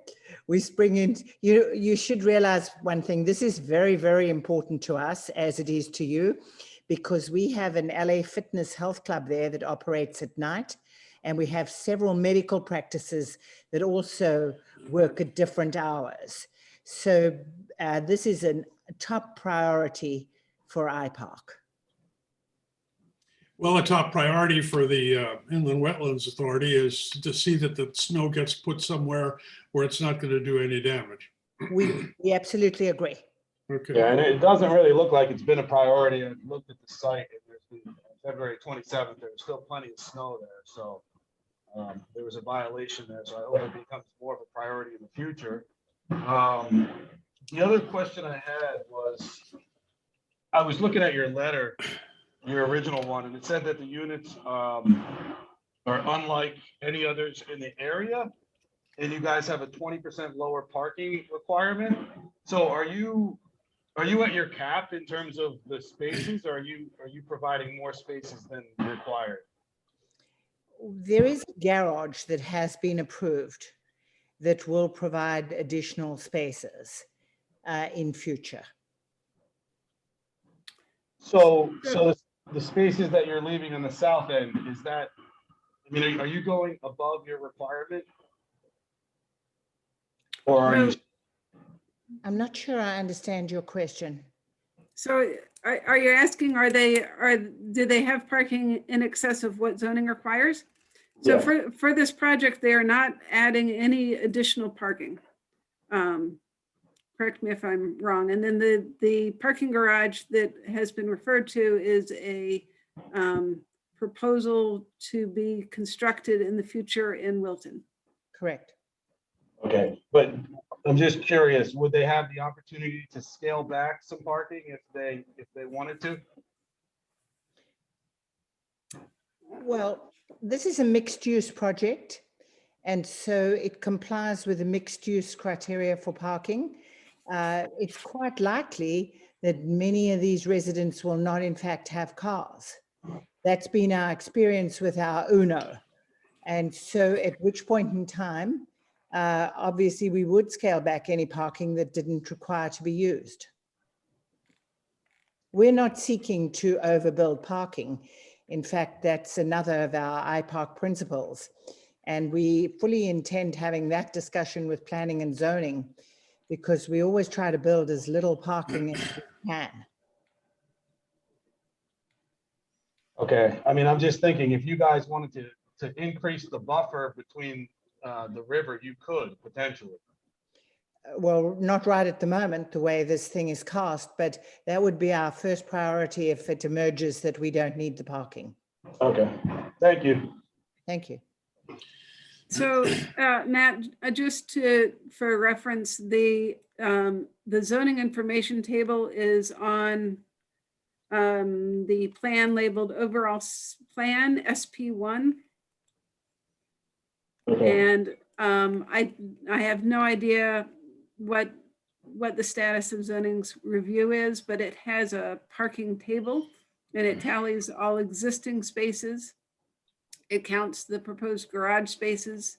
we spring in. You should realize one thing. This is very, very important to us as it is to you, because we have an LA Fitness Health Club there that operates at night. And we have several medical practices that also work at different hours. So this is a top priority for IPARC. Well, a top priority for the Inland Wetlands Authority is to see that the snow gets put somewhere where it's not going to do any damage. We absolutely agree. Okay. Yeah, and it doesn't really look like it's been a priority. I looked at the site and there's been February 27th, there was still plenty of snow there. So there was a violation there. So I hope it becomes more of a priority in the future. The other question I had was, I was looking at your letter, your original one, and it said that the units are unlike any others in the area, and you guys have a 20% lower parking requirement. So are you at your cap in terms of the spaces, or are you providing more spaces than required? There is a garage that has been approved that will provide additional spaces in future. So the spaces that you're leaving on the south end, is that, I mean, are you going above your requirement? Or are you? I'm not sure I understand your question. So are you asking, do they have parking in excess of what zoning requires? So Yeah. for this project, they are not adding any additional parking. Correct me if I'm wrong. And then the parking garage that has been referred to is a proposal to be constructed in the future in Wilton. Correct. Okay, but I'm just curious, would they have the opportunity to scale back some parking if they wanted to? Well, this is a mixed use project, and so it complies with the mixed use criteria for parking. It's quite likely that many of these residents will not in fact have cars. That's been our experience with our Uno. And so at which point in time, obviously we would scale back any parking that didn't require to be used. We're not seeking to overbuild parking. In fact, that's another of our IPARC principles. And we fully intend having that discussion with planning and zoning, because we always try to build as little parking as we can. Okay, I mean, I'm just thinking if you guys wanted to increase the buffer between the river, you could potentially. Well, not right at the moment, the way this thing is cast, but that would be our first priority if it emerges that we don't need the parking. Okay, thank you. Thank you. So Matt, just for reference, the zoning information table is on the plan labeled overall plan SP1. Okay. And I have no idea what the status of zoning's review is, but it has a parking table and it tallies all existing spaces. It counts the proposed garage spaces.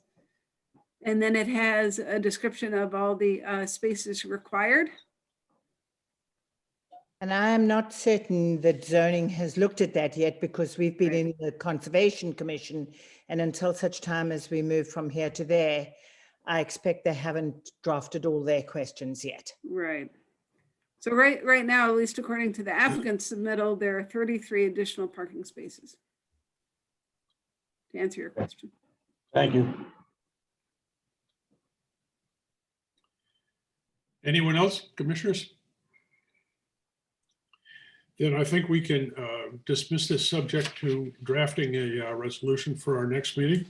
And then it has a description of all the spaces required. And I'm not certain that zoning has looked at that yet, because we've been in the Conservation Commission, and until such time as we move from here to there, I expect they haven't drafted all their questions yet. Right. So right now, at least according to the applicant's submittal, there are 33 additional parking spaces. To answer your question. Thank you. Anyone else, commissioners? Then I think we can dismiss this subject to drafting a resolution for our next meeting.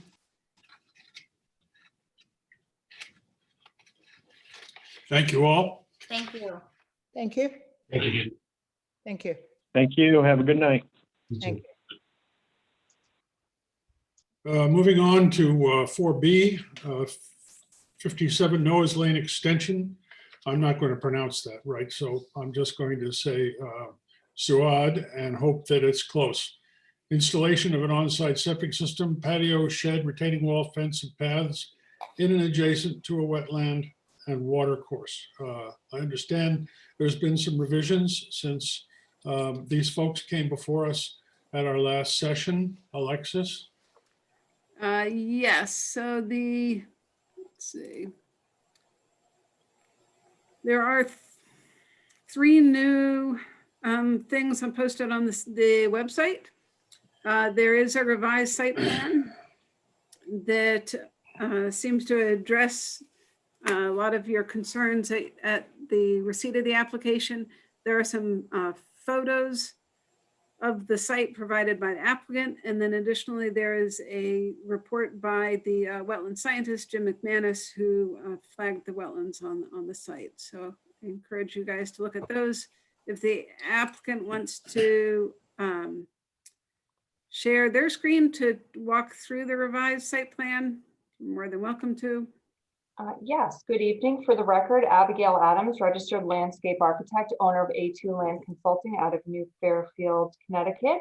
Thank you all. Thank you. Thank you. Thank you. Thank you. Thank you. Have a good night. Thank you. Moving on to 4B, 57 Noah's Lane Extension. I'm not going to pronounce that right, so I'm just going to say Suad and hope that it's close. Installation of an on-site septic system, patio, shed, retaining wall, fence, and paths in and adjacent to a wetland and water course. I understand there's been some revisions since these folks came before us at our last session. Alexis? Yes, so let's see. There are 3 new things posted on the website. There is a revised site plan that seems to address a lot of your concerns at the receipt of the application. There are some photos of the site provided by the applicant. And then additionally, there is a report by the wetland scientist, Jim McManus, who flagged the wetlands on the site. So I encourage you guys to look at those. If the applicant wants to share their screen to walk through the revised site plan, you're more than welcome to. Yes, good evening. For the record, Abigail Adams, registered landscape architect, owner of A2 Land Consulting out of New Fairfield, Connecticut.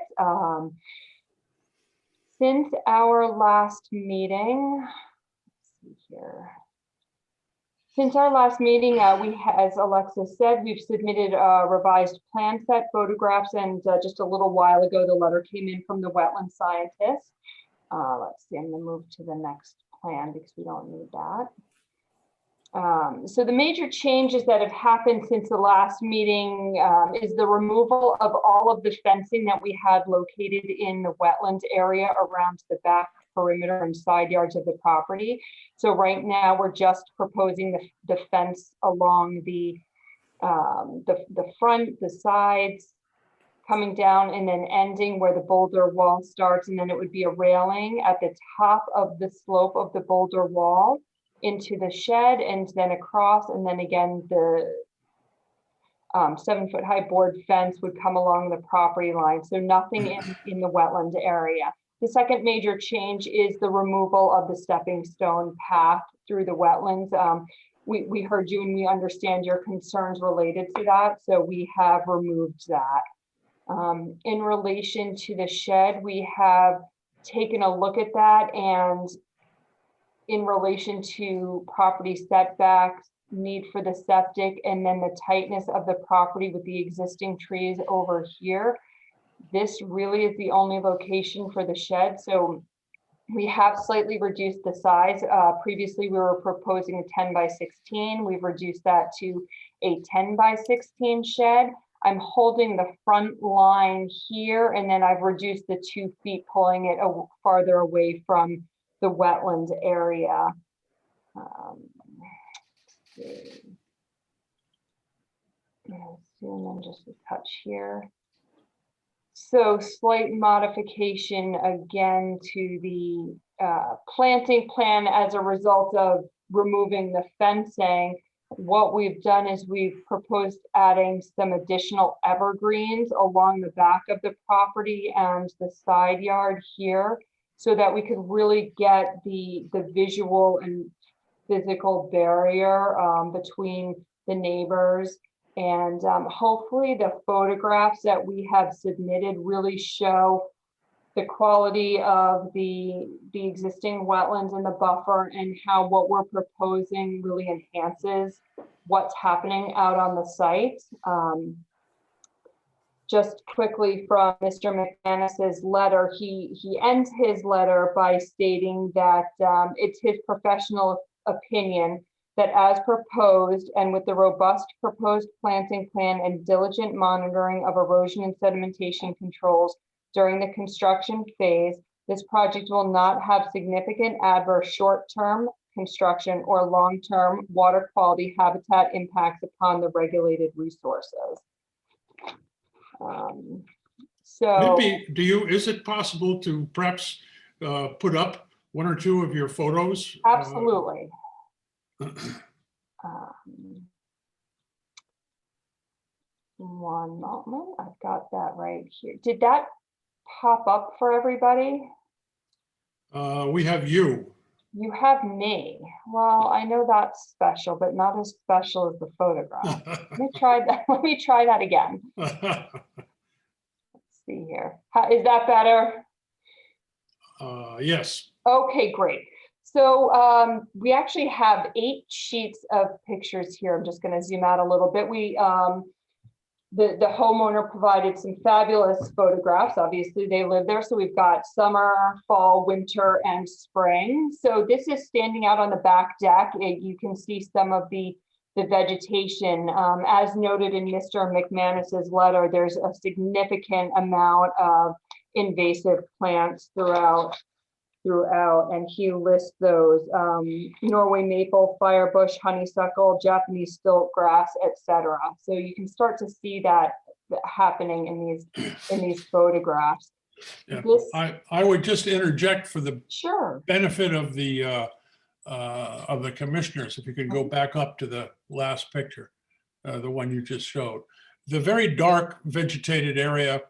Since our last meeting, let's see here. Since our last meeting, as Alexis said, we've submitted a revised plan set, photographs, and just a little while ago, the letter came in from the wetland scientist. Let's see, I'm gonna move to the next plan because we don't need that. So the major changes that have happened since the last meeting is the removal of all of the fencing that we had located in the wetland area around the back perimeter and side yards of the property. So right now we're just proposing the fence along the front, the sides, coming down and then ending where the boulder wall starts, and then it would be a railing at the top of the slope of the boulder wall into the shed and then across, and then again the 7-foot high board fence would come along the property line. So nothing in the wetland area. The second major change is the removal of the stepping stone path through the wetlands. We heard you and we understand your concerns related to that, so we have removed that. In relation to the shed, we have taken a look at that, and in relation to property setbacks, need for the septic, and then the tightness of the property with the existing trees over here, this really is the only location for the shed. So we have slightly reduced the size. Previously, we were proposing a 10 by 16. We've reduced that to a 10 by 16 shed. I'm holding the front line here, and then I've reduced the 2 feet, pulling it farther away from the wetland area. And then just a touch here. So slight modification again to the planting plan as a result of removing the fencing. What we've done is we've proposed adding some additional evergreens along the back of the property and the side yard here, so that we could really get the visual and physical barrier between the neighbors. And hopefully the photographs that we have submitted really show the quality of the existing wetlands and the buffer, and how what we're proposing really enhances what's happening out on the site. Just quickly from Mr. McManus's letter, he ends his letter by stating that it's his professional opinion that as proposed and with the robust proposed planting plan and diligent monitoring of erosion and sedimentation controls during the construction phase, this project will not have significant adverse short-term construction or long-term water quality habitat impacts upon the regulated resources. So Maybe, is it possible to perhaps put up 1 or 2 of your photos? Absolutely. One moment, I've got that right here. Did that pop up for everybody? We have you. You have me. Well, I know that's special, but not as special as the photograph. Let me try that. Let me try that again. Let's see here. Is that better? Yes. Okay, great. So we actually have 8 sheets of pictures here. I'm just going to zoom out a little bit. The homeowner provided some fabulous photographs. Obviously, they live there. So we've got summer, fall, winter, and spring. So this is standing out on the back deck. You can see some of the vegetation. As noted in Mr. McManus's letter, there's a significant amount of invasive plants throughout, and he lists those: Norway maple, firebush, honeysuckle, Japanese stilt grass, etc. So you can start to see that happening in these photographs. Yeah. This, I would just interject for the sure. benefit of the commissioners, if you could go back up to the last picture, the one you just showed. The very dark vegetated area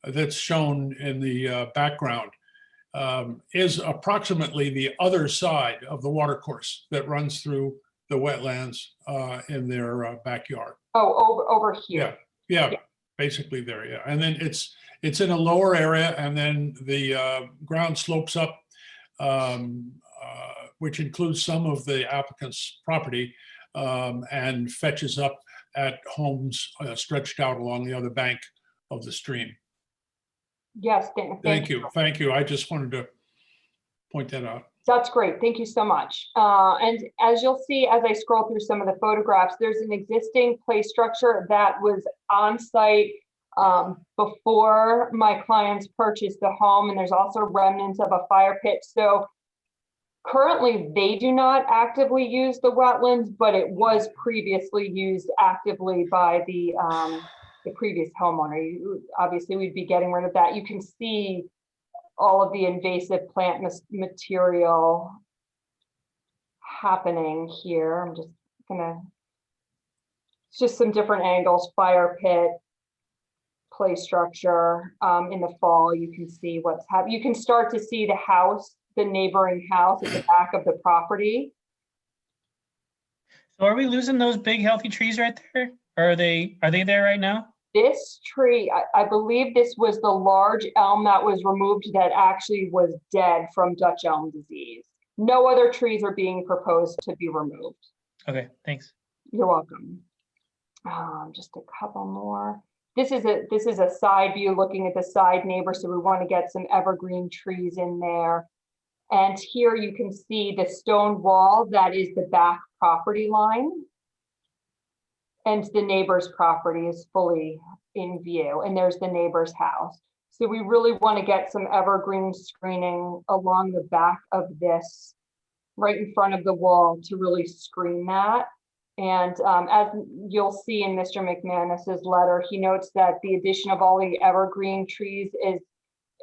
that's shown in the background is approximately the other side of the watercourse that runs through the wetlands in their backyard. Oh, over here. Yeah, basically there, yeah. And then it's in a lower area, and then the ground slopes up, which includes some of the applicant's property, and fetches up at homes stretched out along the other bank of the stream. Yes, Thank you. I just wanted to point that out. That's great. Thank you so much. And as you'll see, as I scroll through some of the photographs, there's an existing play structure that was on site before my clients purchased the home, and there's also remnants of a fire pit. So currently they do not actively use the wetlands, but it was previously used actively by the previous homeowner. Obviously, we'd be getting rid of that. You can see all of the invasive plant material happening here. I'm just gonna, it's just some different angles: fire pit, play structure. In the fall, you can see what's happening. You can start to see the house, the neighboring house at the back of the property. So are we losing those big healthy trees right there? Or are they there right now? This tree, I believe this was the large elm that was removed that actually was dead from Dutch elm disease. No other trees are being proposed to be removed. Okay, thanks. You're welcome. Just a couple more. This is a side view looking at the side neighbor, so we want to get some evergreen trees in there. And here you can see the stone wall that is the back property line. And the neighbor's property is fully in view, and there's the neighbor's house. So we really want to get some evergreen screening along the back of this, right in front of the wall, to really screen that. And as you'll see in Mr. McManus's letter, he notes that the addition of all the evergreen trees is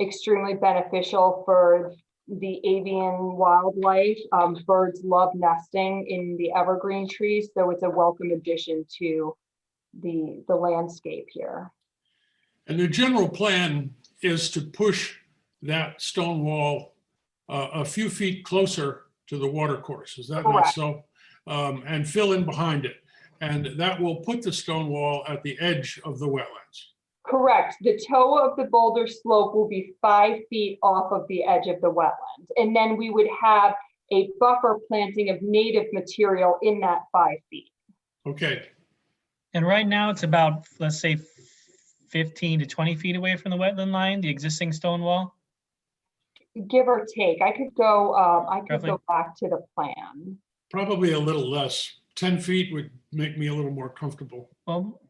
extremely beneficial for the avian wildlife. Birds love nesting in the evergreen trees, so it's a welcome addition to the landscape here. And the general plan is to push that stone wall a few feet closer to the watercourse. Is that not so? And fill in behind it. And that will put the stone wall at the edge of the wetlands. Correct. The toe of the boulder slope will be 5 feet off of the edge of the wetland. And then we would have a buffer planting of native material in that 5 feet. Okay. And right now it's about, let's say, 15 to 20 feet away from the wetland line, the existing stone wall? Give or take. I could go Roughly. go back to the plan. Probably a little less. 10 feet would make me a little more comfortable. Well,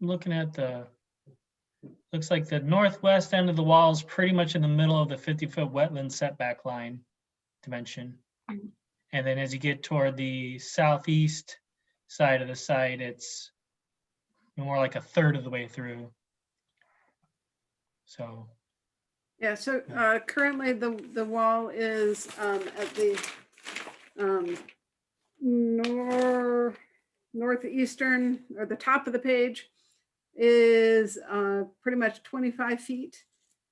looking at looks like the northwest end of the wall is pretty much in the middle of the 50-foot wetland setback line dimension. And then as you get toward the southeast side of the site, it's more like a third of the way through. So. Yeah, so currently the wall is at the northeastern, or the top of the page, is pretty much 25 feet.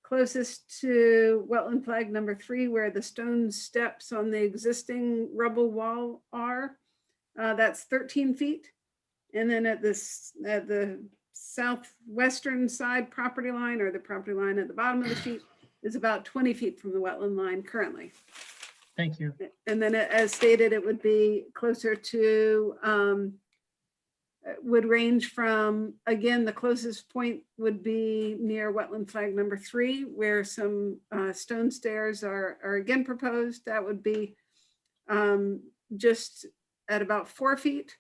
Closest to wetland flag number 3, where the stone steps on the existing rubble wall are, that's 13 feet. And then at the southwestern side property line, or the property line at the bottom of the sheet, is about 20 feet from the wetland line currently. Thank you. And then as stated, it would be closer to would range from, again, the closest point would be near wetland flag number 3, where some stone stairs are again proposed. That would be just at about 4 feet.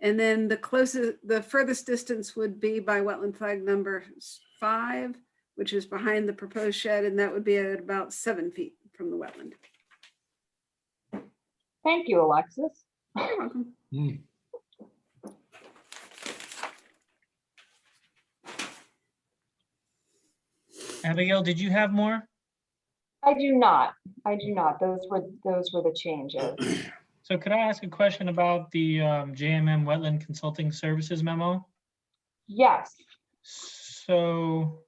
And then the furthest distance would be by wetland flag number 5, which is behind the proposed shed, and that would be at about 7 feet from the wetland. Thank you, Alexis. You're welcome. Abigail, did you have more? I do not. I do not. Those were the changes. So could I ask a question about the JMM Wetland Consulting Services memo? Yes. So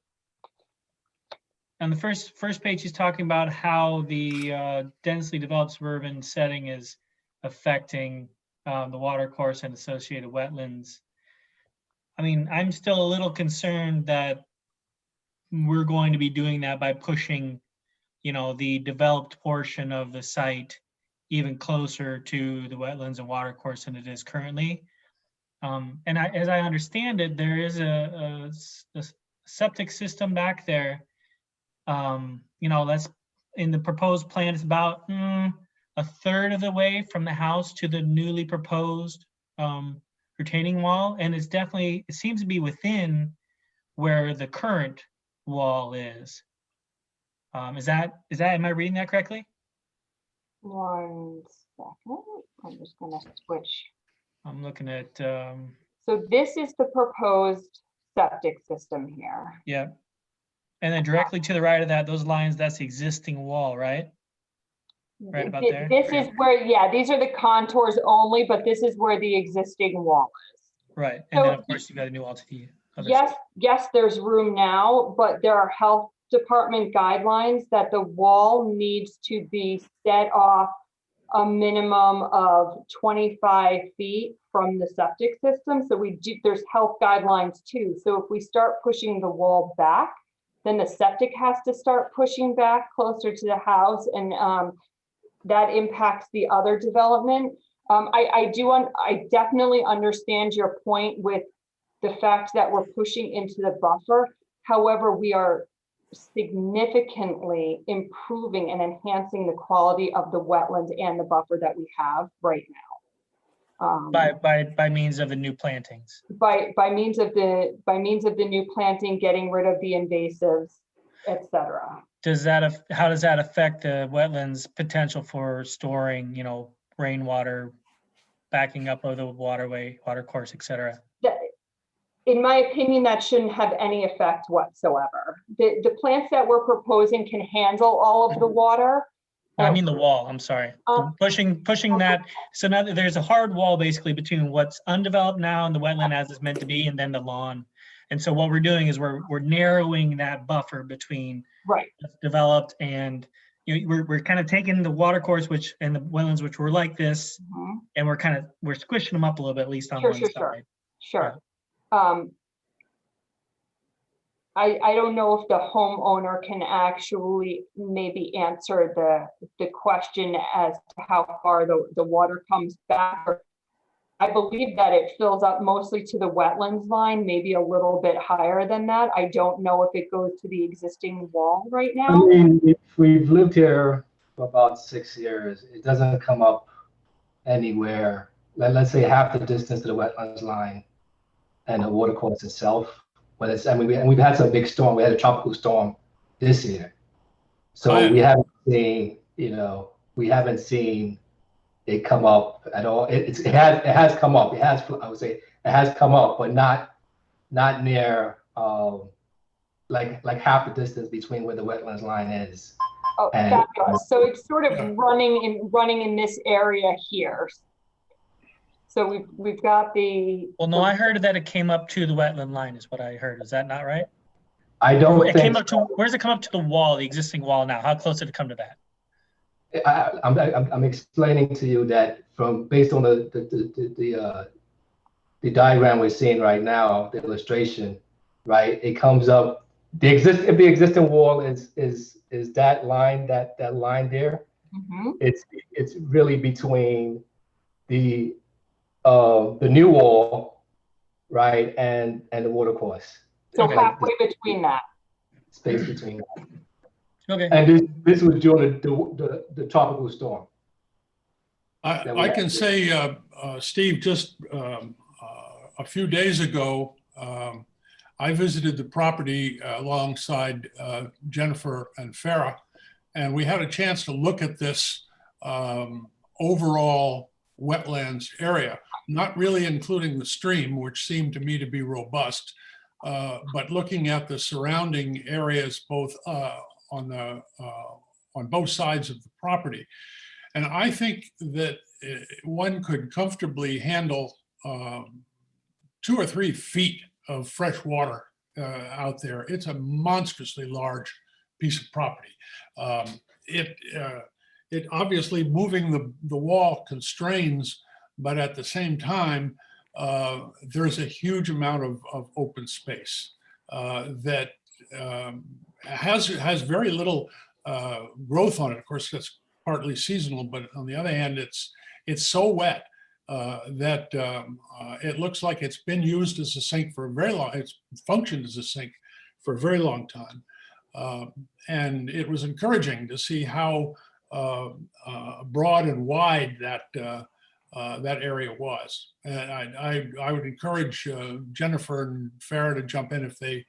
on the first page, he's talking about how the densely developed suburban setting is affecting the watercourse and associated wetlands. I mean, I'm still a little concerned that we're going to be doing that by pushing, you know, the developed portion of the site even closer to the wetlands and watercourse than it is currently. And as I understand it, there is a septic system back there. You know, that's in the proposed plan. It's about a third of the way from the house to the newly proposed retaining wall, and it seems to be within where the current wall is. Am I reading that correctly? 1 second. I'm just going to switch. I'm looking at. So this is the proposed septic system here. Yeah. And then directly to the right of that, those lines, that's the existing wall, right? Right about there. This is where, yeah, these are the contours only, but this is where the existing wall is. Right. And then of course you got a new wall to the other Yes, side. yes, there's room now, but there are health department guidelines that the wall needs to be set off a minimum of 25 feet from the septic system. So there's health guidelines too. So if we start pushing the wall back, then the septic has to start pushing back closer to the house, and that impacts the other development. I definitely understand your point with the fact that we're pushing into the buffer. However, we are significantly improving and enhancing the quality of the wetland and the buffer that we have right now. By means of the new plantings. By means of the new planting, getting rid of the invasives, etc. How does that affect the wetlands potential for storing, you know, rainwater, backing up of the waterway, watercourse, etc.? In my opinion, that shouldn't have any effect whatsoever. The plants that we're proposing can handle all of the water. I mean the wall, I'm sorry. Pushing that. So now there's a hard wall basically between what's undeveloped now and the wetland as it's meant to be, and then the lawn. And so what we're doing is we're narrowing that buffer between what's developed and, you know, we're kind of taking the watercourse and the wetlands which were like this, and we're squishing them up a little bit, at least on one side. Sure. I don't know if the homeowner can actually maybe answer the question as to how far the water comes back. I believe that it fills up mostly to the wetlands line, maybe a little bit higher than that. I don't know if it goes to the existing wall right now. I mean, if we've lived here for about 6 years, it doesn't come up anywhere. Let's say half the distance to the wetlands line and the watercourse itself. But we've had some big storm. We had a tropical storm this year, so we haven't seen it come up at all. It has come up. I would say it has come up, but not near like half the distance between where the wetlands line is. Oh, fabulous. So it's sort of running in this area here. So we've got the. Well, no, I heard that it came up to the wetland line is what I heard. Is that not right? I don't think. Came up to, where does it come up to the wall, the existing wall now? How close did it come to that? I'm explaining to you that based on the diagram we're seeing right now, the illustration, right? It comes up. If the existing wall is that line there, it's really between the the new wall, right, and the water course. So Okay. halfway between that. Space between that. Okay. And this was during the tropical storm. I can say, Steve, just a few days ago, I visited the property alongside Jennifer and Farah, and we had a chance to look at this overall wetlands area, not really including the stream, which seemed to me to be robust, but looking at the surrounding areas both on both sides of the property. And I think that one could comfortably handle 2 or 3 feet of fresh water out there. It's a monstrously large piece of property. It obviously moving the wall constrains, but at the same time, there's a huge amount of open space that has very little growth on it. Of course, that's partly seasonal, but on the other hand, it's so wet that it looks like it's been used as a sink for a very long. It's functioned as a sink for a very long time, and it was encouraging to see how broad and wide that area was. And I would encourage Jennifer and Farah to jump in if they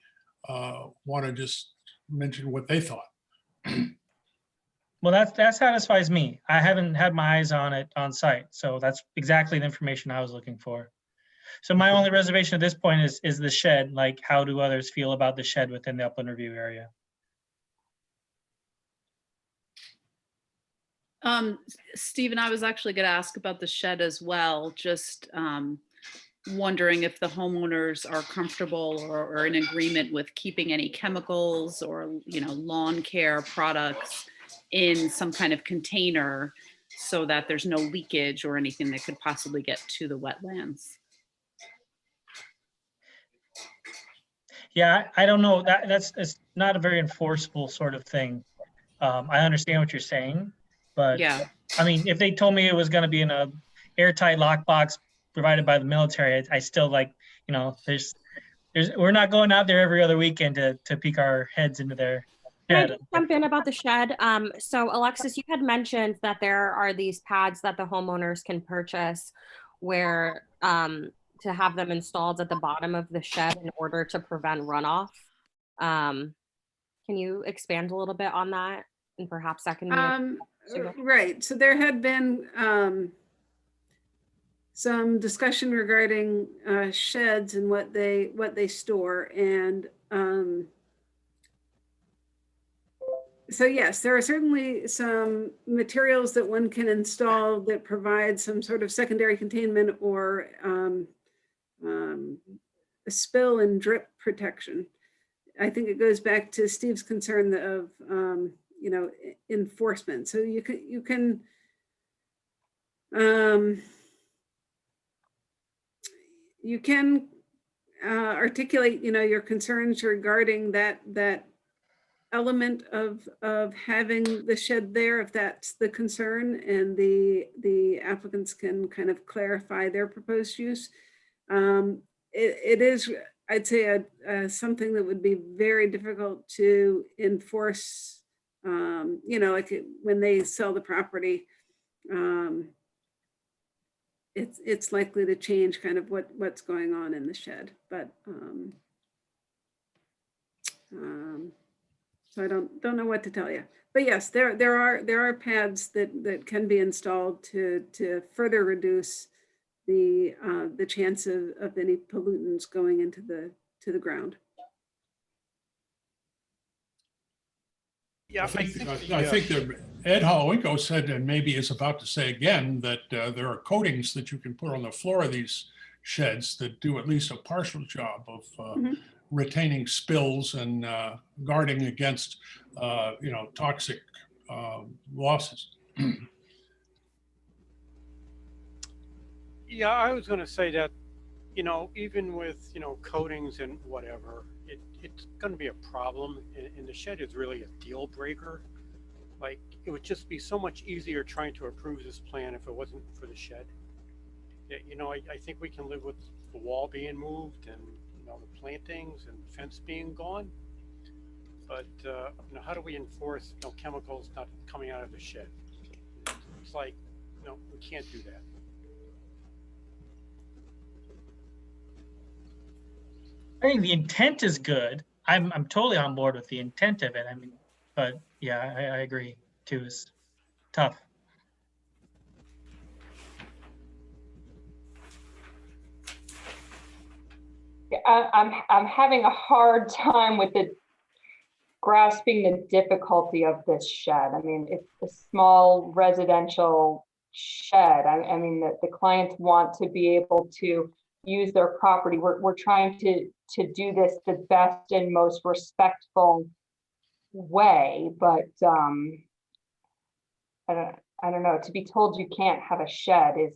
want to just mention what they thought. Well, that satisfies me. I haven't had my eyes on it on site, so that's exactly the information I was looking for. So my only reservation at this point is the shed. Like, how do others feel about the shed within the upland review area? Stephen, I was actually going to ask about the shed as well. Just wondering if the homeowners are comfortable or in agreement with keeping any chemicals or, lawn care products in some kind of container so that there's no leakage or anything that could possibly get to the wetlands. Yeah, I don't know. It's not a very enforceable sort of thing. I understand what you're saying, but yeah, I mean, if they told me it was going to be in a airtight lockbox provided by the military, I still we're not going out there every other weekend to peek our heads into their. Can I just jump in about the shed? So Alexis, you had mentioned that there are these pads that the homeowners can purchase where to have them installed at the bottom of the shed in order to prevent runoff. Can you expand a little bit on that? And perhaps that can right. So there had been some discussion regarding sheds and what they store, and so yes, there are certainly some materials that one can install that provide some sort of secondary containment or a spill and drip protection. I think it goes back to Steve's concern of enforcement. So you can articulate your concerns regarding that element of having the shed there, if that's the concern, and the applicants can kind of clarify their proposed use. It is, I'd say, something that would be very difficult to enforce, like when they sell the property. It's likely to change kind of what's going on in the shed, but so I don't know what to tell you. But yes, there are pads that can be installed to further reduce the chance of any pollutants going into the ground. Yeah, I think that Ed Holowinko said, and maybe is about to say again, that there are coatings that you can put on the floor of these sheds that do at least a partial job of retaining spills and guarding against, toxic losses. Yeah, I was going to say that, even with, coatings and whatever, it's going to be a problem. And the shed is really a deal breaker. Like, it would just be so much easier trying to approve this plan if it wasn't for the shed. you know, I think we can live with the wall being moved and, you know, the plantings and the fence being gone. But, you know, how do we enforce, you know, chemicals not coming out of the shed? It's like, no, we can't do that. I think the intent is good. I'm totally on board with the intent of it. I mean, but yeah, I agree too. It's tough. I'm having a hard time with grasping the difficulty of this shed. I mean, it's a small residential shed. I mean, the clients want to be able to use their property. We're trying to do this the best and most respectful way, but I don't know, to be told you can't have a shed is,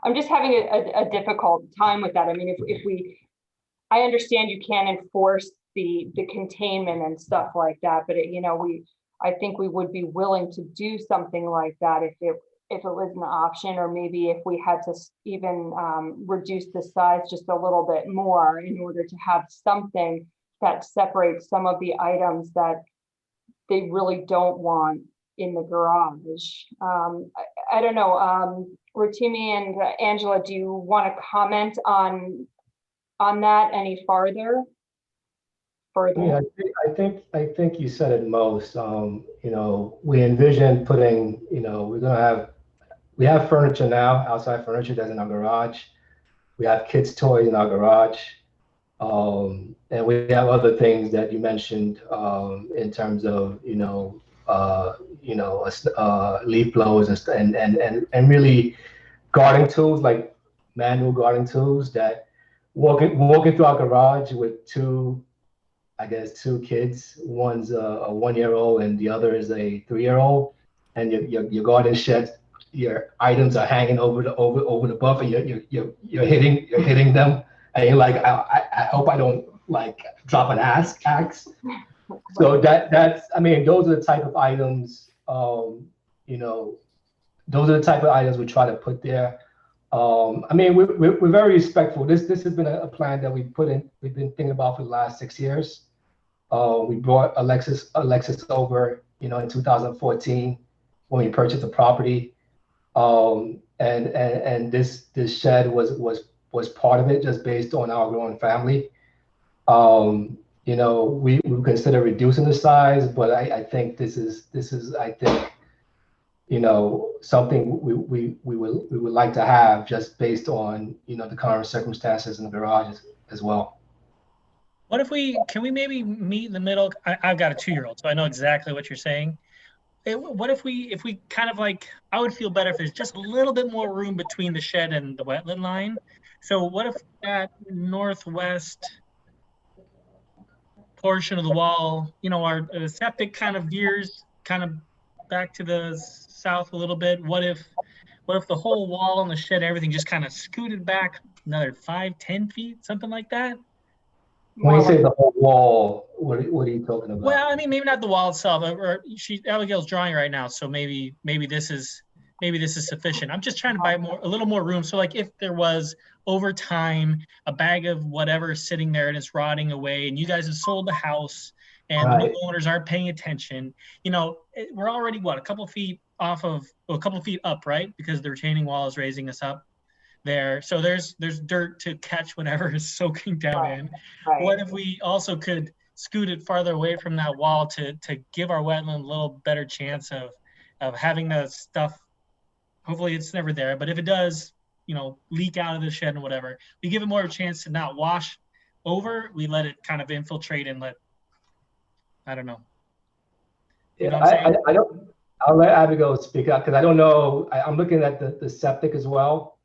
I'm just having a difficult time with that. I mean, I understand you can't enforce the containment and stuff like that, but you know, I think we would be willing to do something like that if it was an option, or maybe if we had to even reduce the size just a little bit more in order to have something that separates some of the items that they really don't want in the garage. I don't know, Rotimi and Angela, do you want to comment on that any further? Yeah, I think you said it most. You know, we envision putting, you know, we have furniture now, outside furniture that's in our garage. We have kids' toys in our garage. And we have other things that you mentioned in terms of, leaf blowers and really gardening tools, like manual gardening tools, that walking through our garage with two kids. One's a 1-year-old and the other is a 3-year-old, and your garden shed, your items are hanging over the buffer. You're hitting them, and you're like, I hope I don't like drop an axe. So that's, I mean, those are the type of items, those are the type of items we try to put there. I mean, we're very respectful. This has been a plan that we've been thinking about for the last 6 years. We brought Alexis over, in 2014 when we purchased the property. And this shed was part of it, just based on our growing family. We consider reducing the size, but I think this is something we would like to have, just based on the current circumstances in the garage as well. What if can we maybe meet in the middle? I've got a 2-year-old, so I know exactly what you're saying. What if we kind of like, I would feel better if there's just a little bit more room between the shed and the wetland line. So what if that northwest portion of the wall, our septic kind of veers kind of back to the south a little bit? What if the whole wall and the shed, everything just kind of scooted back another 5-10 feet, something like that? When you say the whole wall, what are you talking about? Well, I mean, maybe not the wall itself. Abigail's drawing right now, so maybe this is sufficient. I'm just trying to buy a little more room. So, like, if there was over time a bag of whatever sitting there and it's rotting away, and you guys have sold the house, and the new owners aren't paying attention, we're already a couple feet up, right? Because the retaining wall is raising us up there. So there's dirt to catch whatever is soaking down in. Right. What if we also could scoot it farther away from that wall to give our wetland a little better chance of having the stuff? Hopefully it's never there, but if it does, leak out of the shed and whatever, we give it more of a chance to not wash over. We let it kind of infiltrate and I don't know. I don't. I'll let Abigail speak up, because I don't know. I'm looking at the septic as well.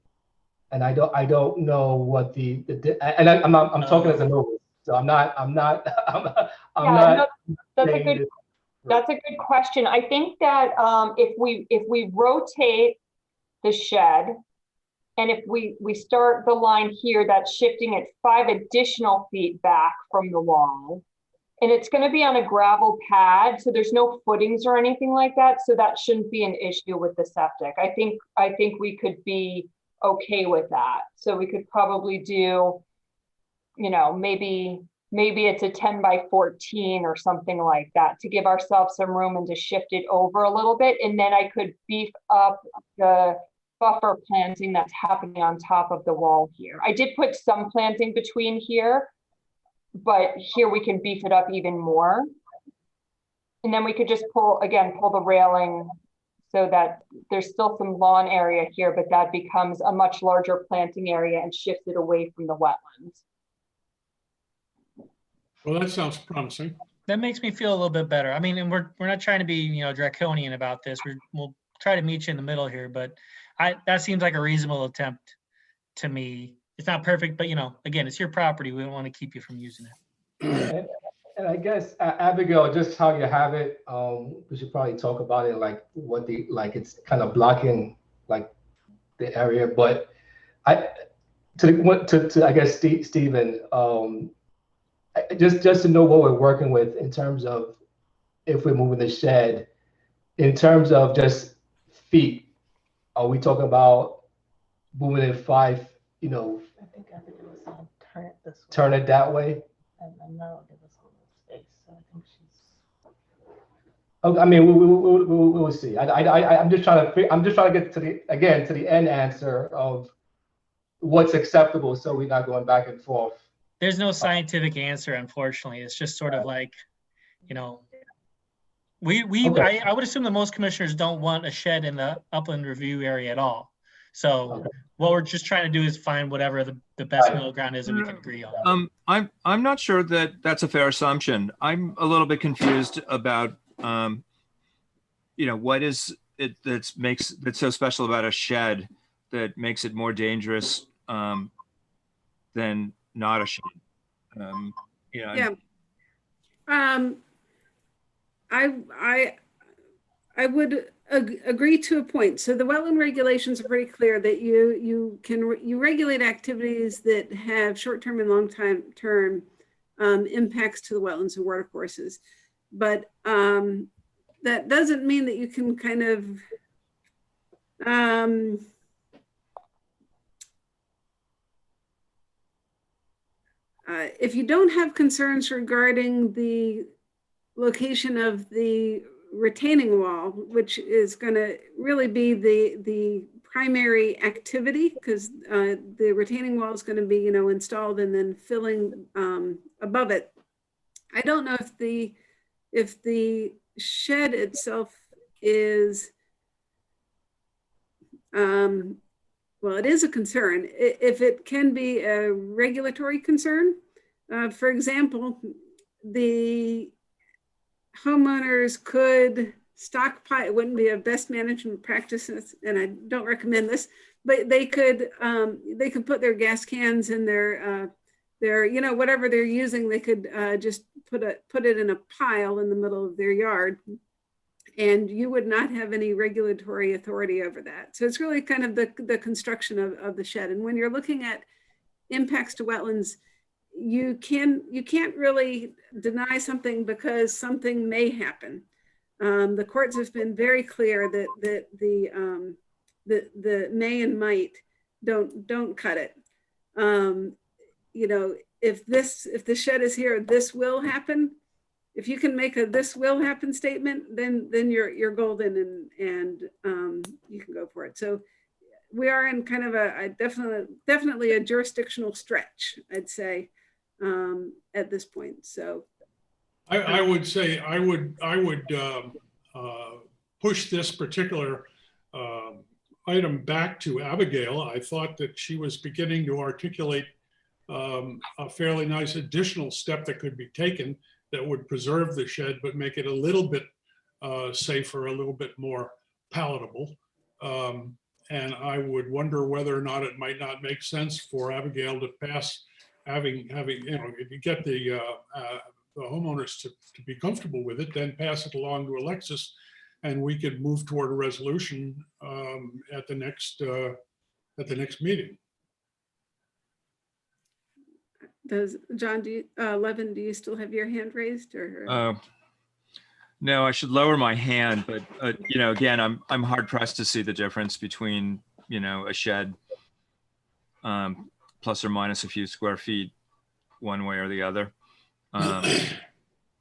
And I don't know what and I'm talking as a novice, so I'm not. That's a good question. I think that if we rotate the shed, and if we start the line here, that's shifting it 5 additional feet back from the wall, and it's going to be on a gravel pad, so there's no footings or anything like that, so that shouldn't be an issue with the septic. I think we could be okay with that. So we could probably do, you know, maybe it's a 10 by 14 or something like that to give ourselves some room and to shift it over a little bit. And then I could beef up the buffer planting that's happening on top of the wall here. I did put some planting between here, but here we can beef it up even more. And then we could just pull the railing so that there's still some lawn area here, but that becomes a much larger planting area and shifts it away from the wetlands. Well, that sounds promising. That makes me feel a little bit better. I mean, and we're not trying to be, you know, draconian about this. We'll try to meet you in the middle here, but that seems like a reasonable attempt to me. It's not perfect, but you know, again, it's your property. We don't want to keep you from using it. And I guess Abigail, just how you have it, we should probably talk about it, like what it's kind of blocking like the area. But I guess Stephen, just to know what we're working with in terms of if we're moving the shed, in terms of just feet, are we talking about moving it 5, you know, I think I think it was turn it this way. turn it that way? And no, there was a little space, so I think she's. Oh, I mean, we'll see. I'm just trying to get to the end answer of what's acceptable, so we're not going back and forth. There's no scientific answer, unfortunately. It's just sort of like, you know, I would assume that most commissioners don't want a shed in the upland review area at all. So what we're just trying to do is find whatever the best middle ground is that we can agree on. I'm not sure that that's a fair assumption. I'm a little bit confused about, you know, what is it that's so special about a shed that makes it more dangerous than not a shed. You know, Yeah. I would agree to a point. So the wetland regulations are pretty clear that you regulate activities that have short-term and long-term impacts to the wetlands and watercourses. But that doesn't mean that you can kind of if you don't have concerns regarding the location of the retaining wall, which is going to really be the primary activity, because the retaining wall is going to be, you know, installed and then filling above it. I don't know if the shed itself is well, it is a concern. If it can be a regulatory concern, for example, the homeowners could stockpile, it wouldn't be a best management practices, and I don't recommend this, but they could put their gas cans in their you know, whatever they're using, they could just put it in a pile in the middle of their yard, and you would not have any regulatory authority over that. So it's really kind of the construction of the shed. And when you're looking at impacts to wetlands, you can't really deny something because something may happen. The courts have been very clear that the may and might don't cut it. You know, if the shed is here, this will happen. If you can make a "this will happen" statement, then you're golden, and you can go for it. So we are in kind of a definitely a jurisdictional stretch, I'd say, at this point. So I would say I would push this particular item back to Abigail. I thought that she was beginning to articulate a fairly nice additional step that could be taken that would preserve the shed, but make it a little bit safer, a little bit more palatable. And I would wonder whether or not it might not make sense for Abigail to pass, having you know, if you get the homeowners to be comfortable with it, then pass it along to Alexis, and we could move toward a resolution at the next meeting. does John, Levin, do you still have your hand raised, or? No, I should lower my hand, but you know, again, I'm hard pressed to see the difference between, you know, a shed plus or minus a few square feet one way or the other.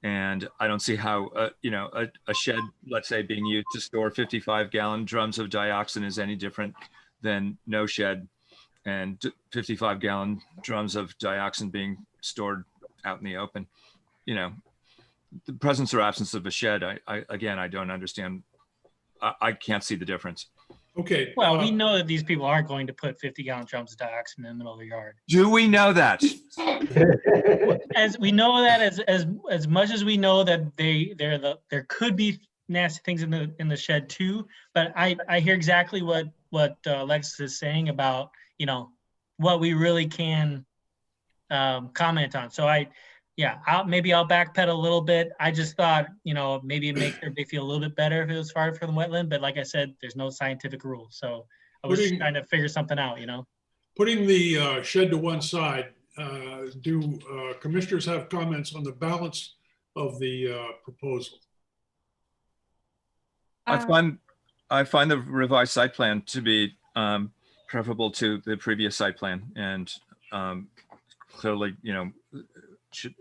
And I don't see how, a shed, let's say, being used to store 55-gallon drums of dioxin is any different than no shed and 55-gallon drums of dioxin being stored out in the open. The presence or absence of a shed, I don't understand. I can't see the difference. Okay. Well, we know that these people aren't going to put 50-gallon drums of dioxin in the middle of the yard. Do we know that? As we know that, as much as we know that there could be nasty things in the shed too. But I hear exactly what Alexis is saying about what we really can comment on. So maybe I'll backpedal a little bit. I just thought, maybe it makes everybody feel a little bit better if it was far from the wetland. But like I said, there's no scientific rule. So I was just trying to figure something out, Putting the shed to one side, do commissioners have comments on the balance of the proposal? I find the revised site plan to be preferable to the previous site plan, and clearly,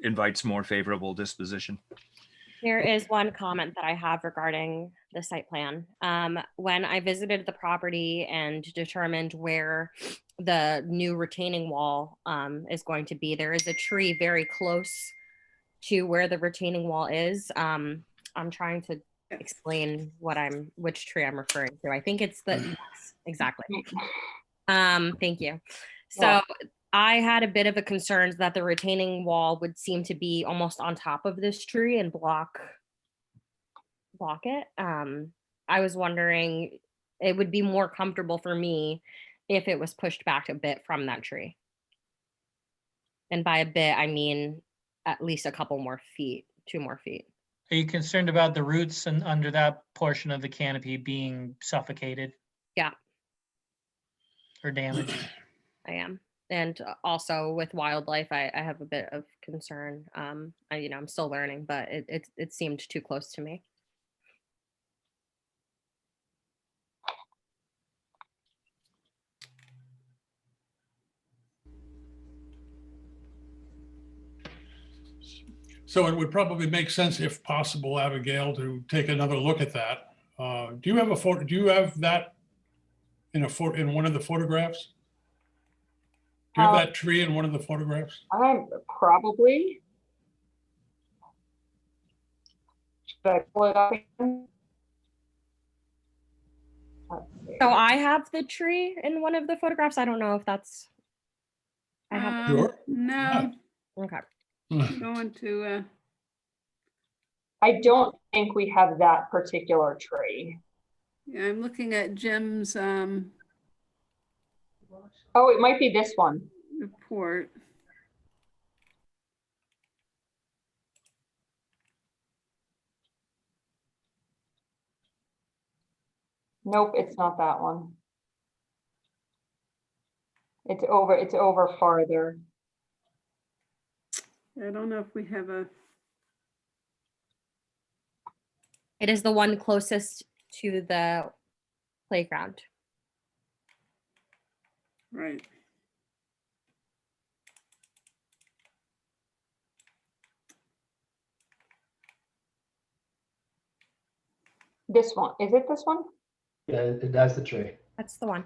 invites more favorable disposition. There is one comment that I have regarding the site plan. When I visited the property and determined where the new retaining wall is going to be, there is a tree very close to where the retaining wall is. I'm trying to explain which tree I'm referring to. I think it's yes, exactly. Thank you. So yeah. I had a bit of a concern that the retaining wall would seem to be almost on top of this tree and block it. I was wondering, it would be more comfortable for me if it was pushed back a bit from that tree. And by a bit, I mean at least a couple more feet, 2 more feet. Are you concerned about the roots and under that portion of the canopy being suffocated? Yeah. Or damaged? I am. And also with wildlife, I have a bit of concern. I'm still learning, but it seemed too close to me. So it would probably make sense, if possible, Abigail, to take another look at that. Do you have a photo? Do you have that in one of the photographs? Do you have that tree in one of the photographs? Probably. Should I pull it up again? So I have the tree in one of the photographs. I don't know if that's. I have. Sure. No. Okay. I'm going to. I don't think we have that particular tree. Yeah, I'm looking at Jim's. Oh, it might be this one. Report. Nope, it's not that one. It's over farther. I don't know if we have a. It is the one closest to the playground. Right. This one, is it this one? Yeah, that's the tree. That's the one.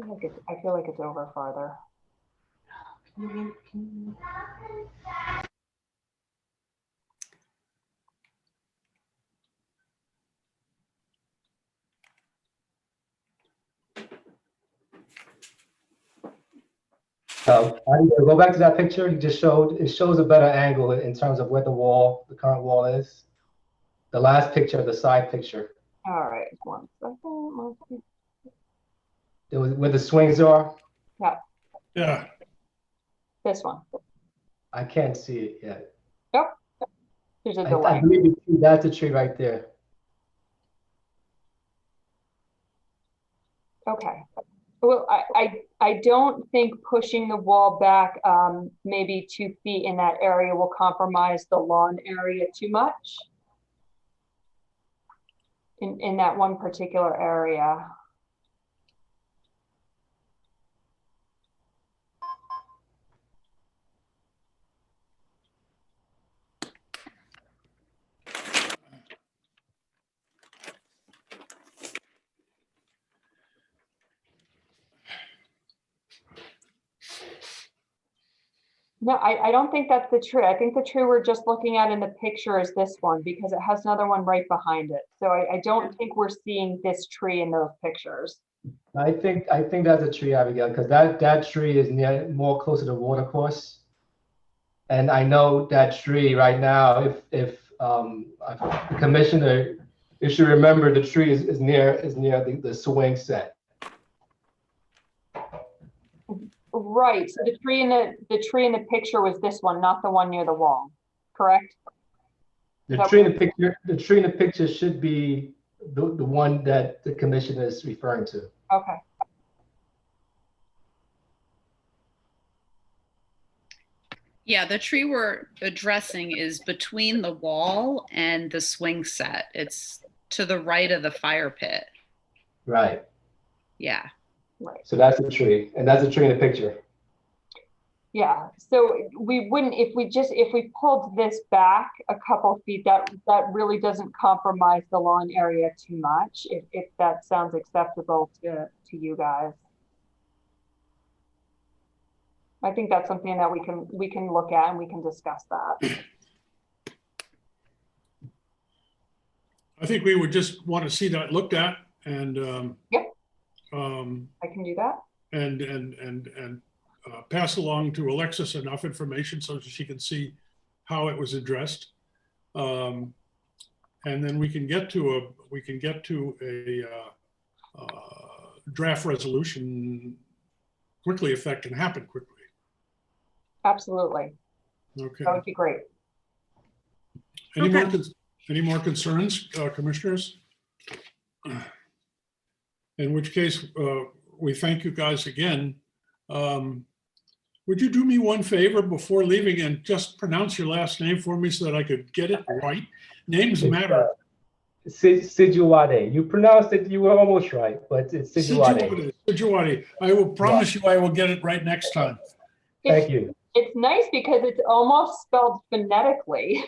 I feel like it's over farther. Go back to that picture you just showed. It shows a better angle in terms of where the current wall is. The last picture, the side picture. All right, 1 second. Where the swings are. Yeah. Yeah. This one. I can't see it yet. Yep. There's a delay. I believe that's the tree right there. Okay. Well, I don't think pushing the wall back maybe 2 feet in that area will compromise the lawn area too much. In that one particular area. No, I don't think that's the tree. I think the tree we're just looking at in the picture is this one because it has another one right behind it. So I don't think we're seeing this tree in those pictures. I think that's a tree, Abigail, because that tree is near more closer to the water course. And I know that tree right now, if the commissioner, you should remember the tree is near the swing set. Right. So the tree in the picture was this one, not the one near the wall, correct? The tree in the picture should be the one that the commissioner is referring to. Okay. Yeah, the tree we're addressing is between the wall and the swing set. It's to the right of the fire pit. Right. Yeah. Right. So that's the tree, and that's the tree in the picture. Yeah, so we wouldn't, if we pulled this back a couple feet, that really doesn't compromise the lawn area too much, if that sounds acceptable to you guys. I think that's something that we can look at and we can discuss that. I think we would just want to see that looked at and yep. I can do that. And pass along to Alexis enough information so that she can see how it was addressed. And then we can get to a draft resolution quickly if that can happen quickly. Absolutely. Okay. That would be great. Any more concerns, commissioners? In which case, we thank you guys again. Would you do me one favor before leaving and just pronounce your last name for me so that I could get it right? Names matter. Sijuwade. You pronounced it, you were almost right, but it's Sijuwade. Sijuwade. I will promise you I will get it right next time. Thank you. It's nice because it's almost spelled phonetically.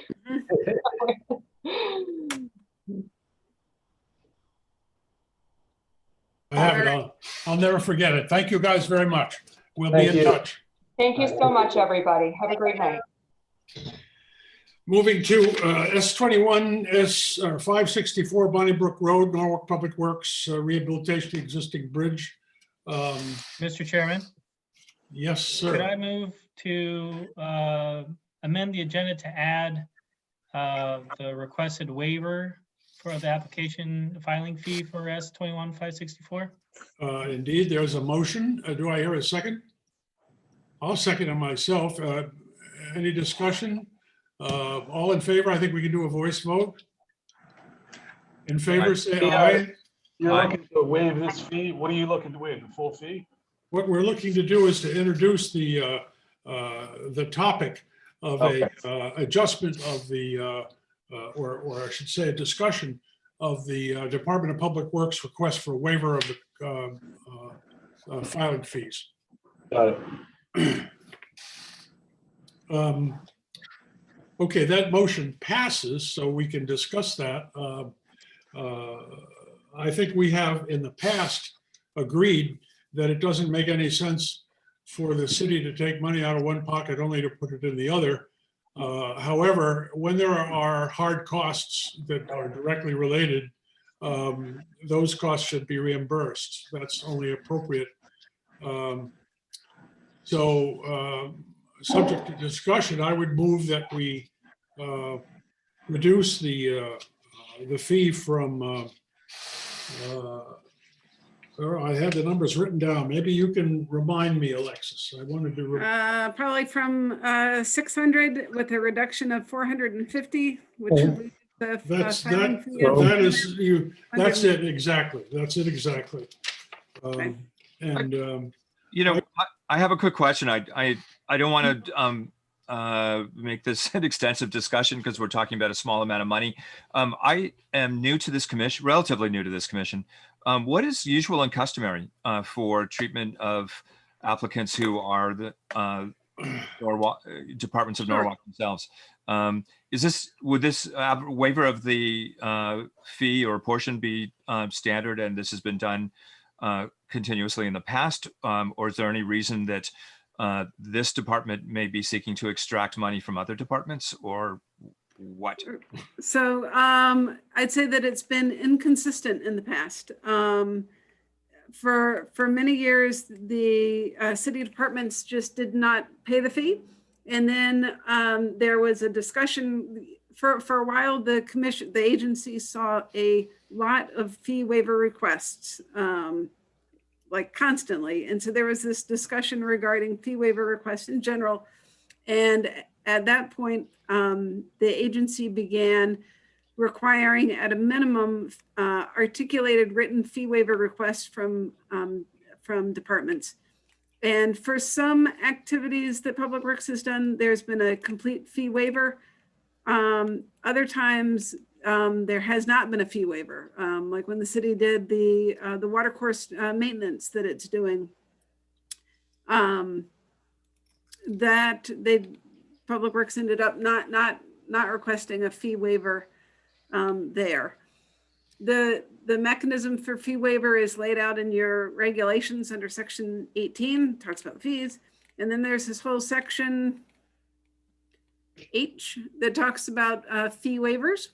I have it on. I'll never forget it. Thank you guys very much. We'll be in touch. Thank you so much, everybody. Have a great night. Moving to S21 564 Bonnybrook Road, Norwalk Public Works, rehabilitation of the existing bridge. Mr. Chairman? Yes, sir. Could I move to amend the agenda to add the requested waiver for the application filing fee for S21 564? Indeed, there's a motion. Do I hear a second? I'll second it myself. Any discussion? All in favor? I think we can do a voice vote. In favor, say aye. You're looking to waive this fee. What are you looking to waive? The full fee? What we're looking to do is to introduce the topic of a adjustment of the, or I should say, a discussion of the Department of Public Works request for a waiver of the filing fees. Got it. Okay, that motion passes, so we can discuss that. I think we have in the past agreed that it doesn't make any sense for the city to take money out of one pocket only to put it in the other. However, when there are hard costs that are directly related, those costs should be reimbursed. That's only appropriate. Subject to discussion, I would move that we reduce the fee from, I had the numbers written down. Maybe you can remind me, Alexis. I wanted to. Probably from 600 with a reduction of 450, which would be the filing fee of that's it exactly. That's it exactly. You know, I have a quick question. I don't want to make this an extensive discussion because we're talking about a small amount of money. I am new to this commission, relatively new to this commission. What is usual and customary for treatment of applicants who are the departments of Norwalk themselves? Would this waiver of the fee or portion be standard, and this has been done continuously in the past, or is there any reason that this department may be seeking to extract money from other departments, or what? So I'd say that it's been inconsistent in the past. For many years, the city departments just did not pay the fee. And then there was a discussion for a while. The agency saw a lot of fee waiver requests, like constantly. And so there was this discussion regarding fee waiver requests in general. And at that point, the agency began requiring at a minimum articulated written fee waiver requests from departments. And for some activities that Public Works has done, there's been a complete fee waiver. Other times there has not been a fee waiver, like when the city did the water course maintenance that it's doing. That Public Works ended up not requesting a fee waiver there. The mechanism for fee waiver is laid out in your regulations under section 18, talks about fees. And then there's this whole section H that talks about fee waivers.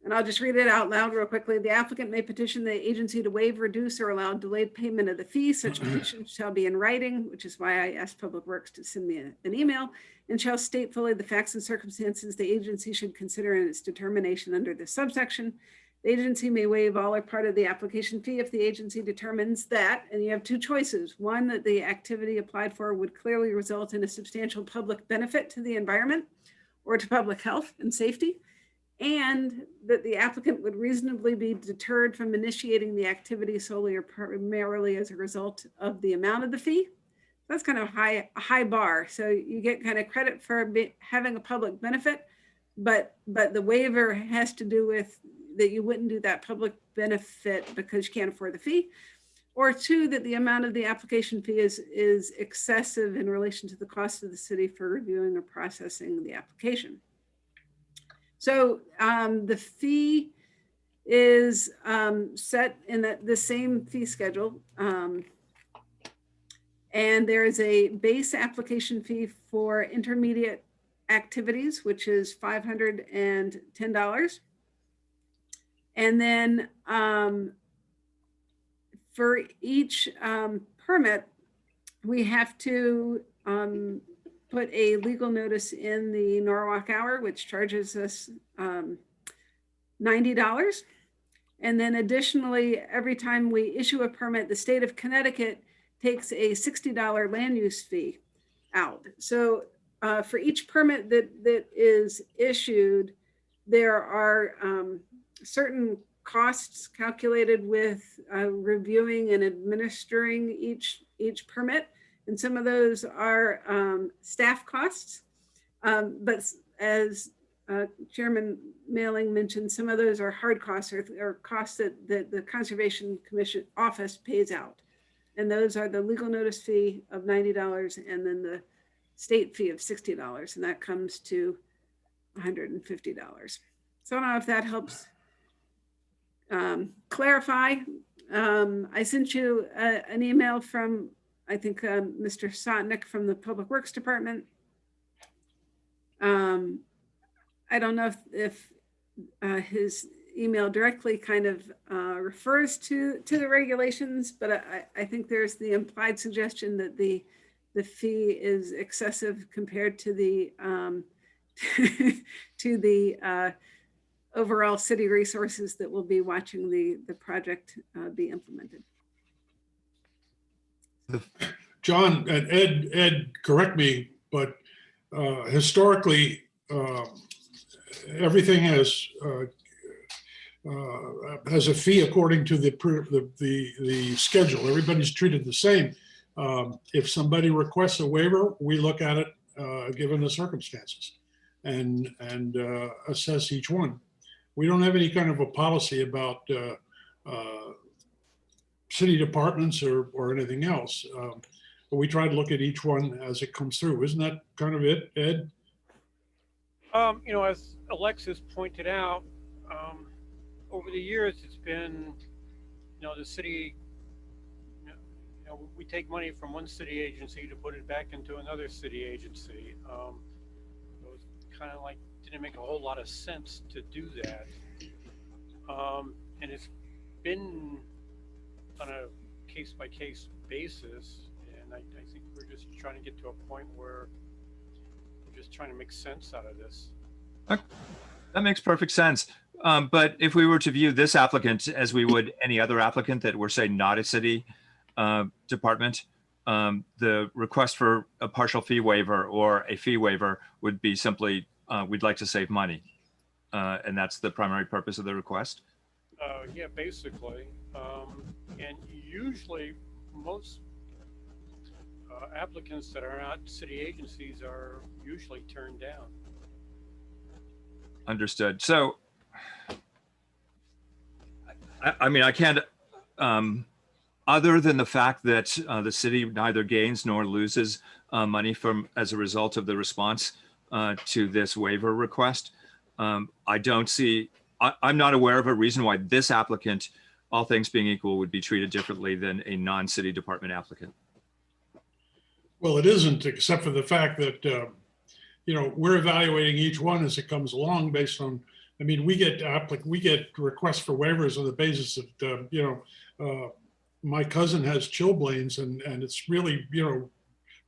And I'll just read it out loud real quickly. The applicant may petition the agency to waive, reduce, or allow delayed payment of the fee. Such petition shall be in writing, which is why I asked Public Works to send me an email, and shall state fully the facts and circumstances the agency should consider in its determination under this subsection. The agency may waive all or part of the application fee if the agency determines that, and you have two choices. One, that the activity applied for would clearly result in a substantial public benefit to the environment or to public health and safety, and that the applicant would reasonably be deterred from initiating the activity solely or primarily as a result of the amount of the fee. That's kind of a high bar. So you get kind of credit for having a public benefit, but the waiver has to do with that you wouldn't do that public benefit because you can't afford the fee. Or two, that the amount of the application fee is excessive in relation to the cost of the city for reviewing or processing the application. So the fee is set in the same fee schedule. And there is a base application fee for intermediate activities, which is $510. And then for each permit, we have to put a legal notice in the Norwalk Hour, which charges us $90. And then additionally, every time we issue a permit, the state of Connecticut takes a $60 land use fee out. So for each permit that is issued, there are certain costs calculated with reviewing and administering each permit. And some of those are staff costs. But as Chairman Mailing mentioned, some of those are hard costs or costs that the Conservation Commission office pays out. And those are the legal notice fee of $90 and then the state fee of $60. And that comes to $150. So I don't know if that helps clarify. I sent you an email from, I think, Mr. Sotnick from the Public Works Department. I don't know if his email directly kind of refers to the regulations, but I think there's the implied suggestion that the fee is excessive compared to the to the overall city resources that will be watching the project be implemented. John and Ed, correct me, but historically, everything has a fee according to the schedule. Everybody's treated the same. If somebody requests a waiver, we look at it given the circumstances and assess each one. We don't have any kind of a policy about city departments or anything else. But we try to look at each one as it comes through. Isn't that kind of it, Ed? You know, as Alexis pointed out, over the years, it's been, you know, the city know, we take money from one city agency to put it back into another city agency. It was kind of like, didn't make a whole lot of sense to do that. And it's been on a case-by-case basis, and I think we're just trying to get to a point where we're just trying to make sense out of this. That makes perfect sense. But if we were to view this applicant as we would any other applicant that were, say, not a city department, the request for a partial fee waiver or a fee waiver would be simply, we'd like to save money. And that's the primary purpose of the request? Yeah, basically. And usually most applicants that are not city agencies are usually turned down. Understood. So, I mean, I can't, other than the fact that the city neither gains nor loses money from as a result of the response to this waiver request, I don't see, I'm not aware of a reason why this applicant, all things being equal, would be treated differently than a non-city department applicant. Well, it isn't, except for the fact that, you know, we're evaluating each one as it comes along based on, I mean, we get requests for waivers on the basis of, you know, my cousin has chilblains and it's really, you know,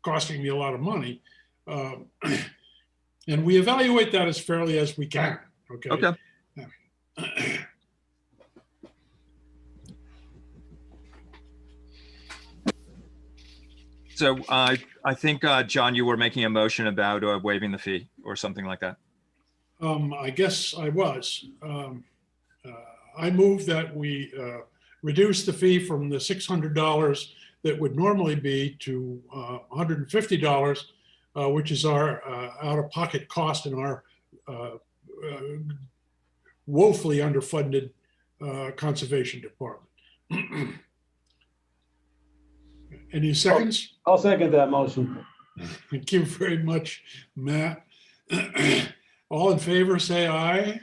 costing me a lot of money. And we evaluate that as fairly as we can. Okay. Okay. So I think, John, you were making a motion about waiving the fee or something like that. I guess I was. I move that we reduce the fee from the $600 that would normally be to $150, which is our out-of-pocket cost in our woefully underfunded conservation department. Any seconds? I'll second that motion. Thank you very much, Matt. All in favor, say aye.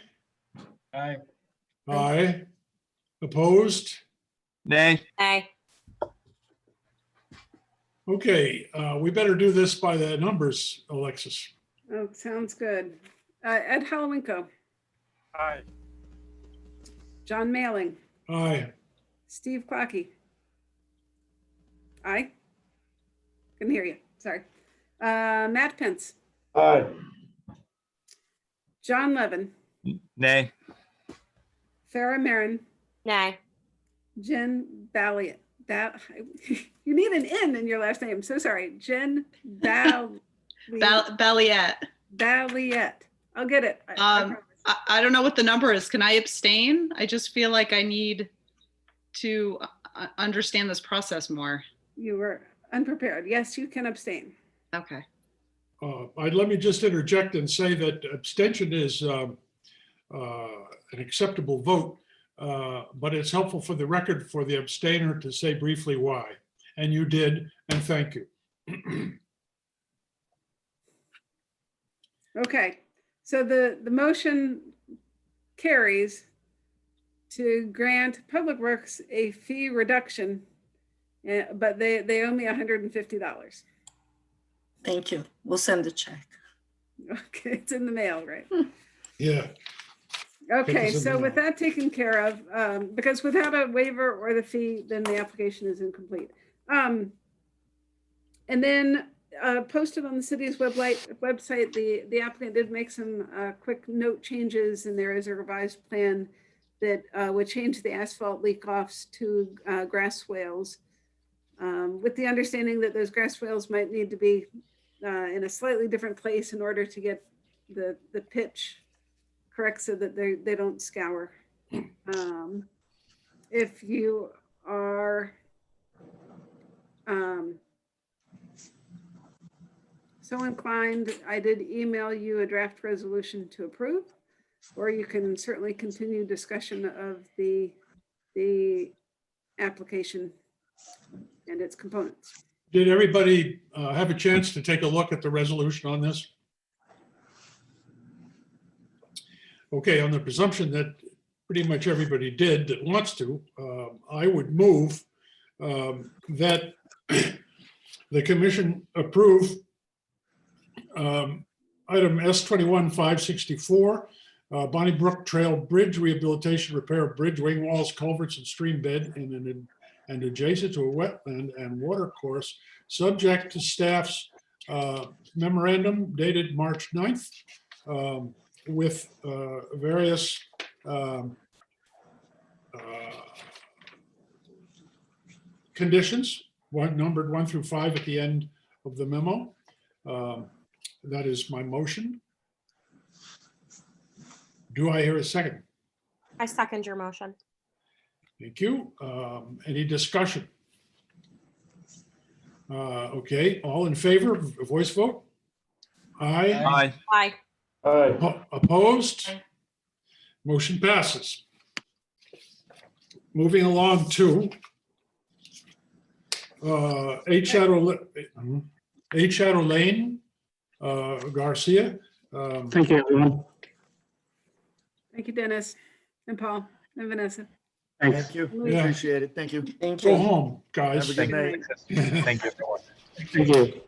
Aye. Aye. Opposed? Nay. Aye. Okay, we better do this by the numbers, Alexis. Oh, sounds good. Ed Halowinko, Aye. John Mailing, Aye. Steve Clocky. Aye. Couldn't hear you, sorry. Matt Pence, Aye. John Levin, Nay. Farah Marin, Nay. Jen Balliet. You need an N in your last name. So sorry. Jen Balliet. Balliet. I'll get it. I don't know what the number is. Can I abstain? I just feel like I need to understand this process more. You were unprepared. Yes, you can abstain. Okay. Let me just interject and say that abstention is an acceptable vote, but it's helpful for the record for the abstainer to say briefly why. And you did, and thank you. Okay, so the motion carries to grant Public Works a fee reduction, but they owe me $150. Thank you. We'll send a check. Okay, it's in the mail, right? Yeah. Okay, so with that taken care of, because without a waiver or the fee, then the application is incomplete. And then posted on the city's website, the applicant did make some quick note changes, and there is a revised plan that would change the asphalt leak-offs to grass swales, with the understanding that those grass swales might need to be in a slightly different place in order to get the pitch correct so that they don't scour. If you are so inclined, I did email you a draft resolution to approve, or you can certainly continue discussion of the application and its components. Did everybody have a chance to take a look at the resolution on this? Okay, on the presumption that pretty much everybody did that wants to, I would move that The commission approve item S21-564, Bonnie Brook Trail Bridge Rehabilitation, Repair of Bridge, Wing Walls, Culverts, and Stream Bed and adjacent to a wetland and water course, subject to staff's memorandum dated March 9th, with various conditions, numbered 1 through 5 at the end of the memo. That is my motion. Do I hear a second? I second your motion. Thank you. Any discussion? Okay, all in favor, a voice vote? Aye. Aye. Aye. Opposed? Motion passes. Moving along to 8 Shadow Lane, Garcia. Thank you, everyone. Thank you, Dennis and Paul and Vanessa. Thanks. you. We Yeah. appreciate it. Thank you. Go home, guys. Have a good night. Thank you, everyone. Thank you.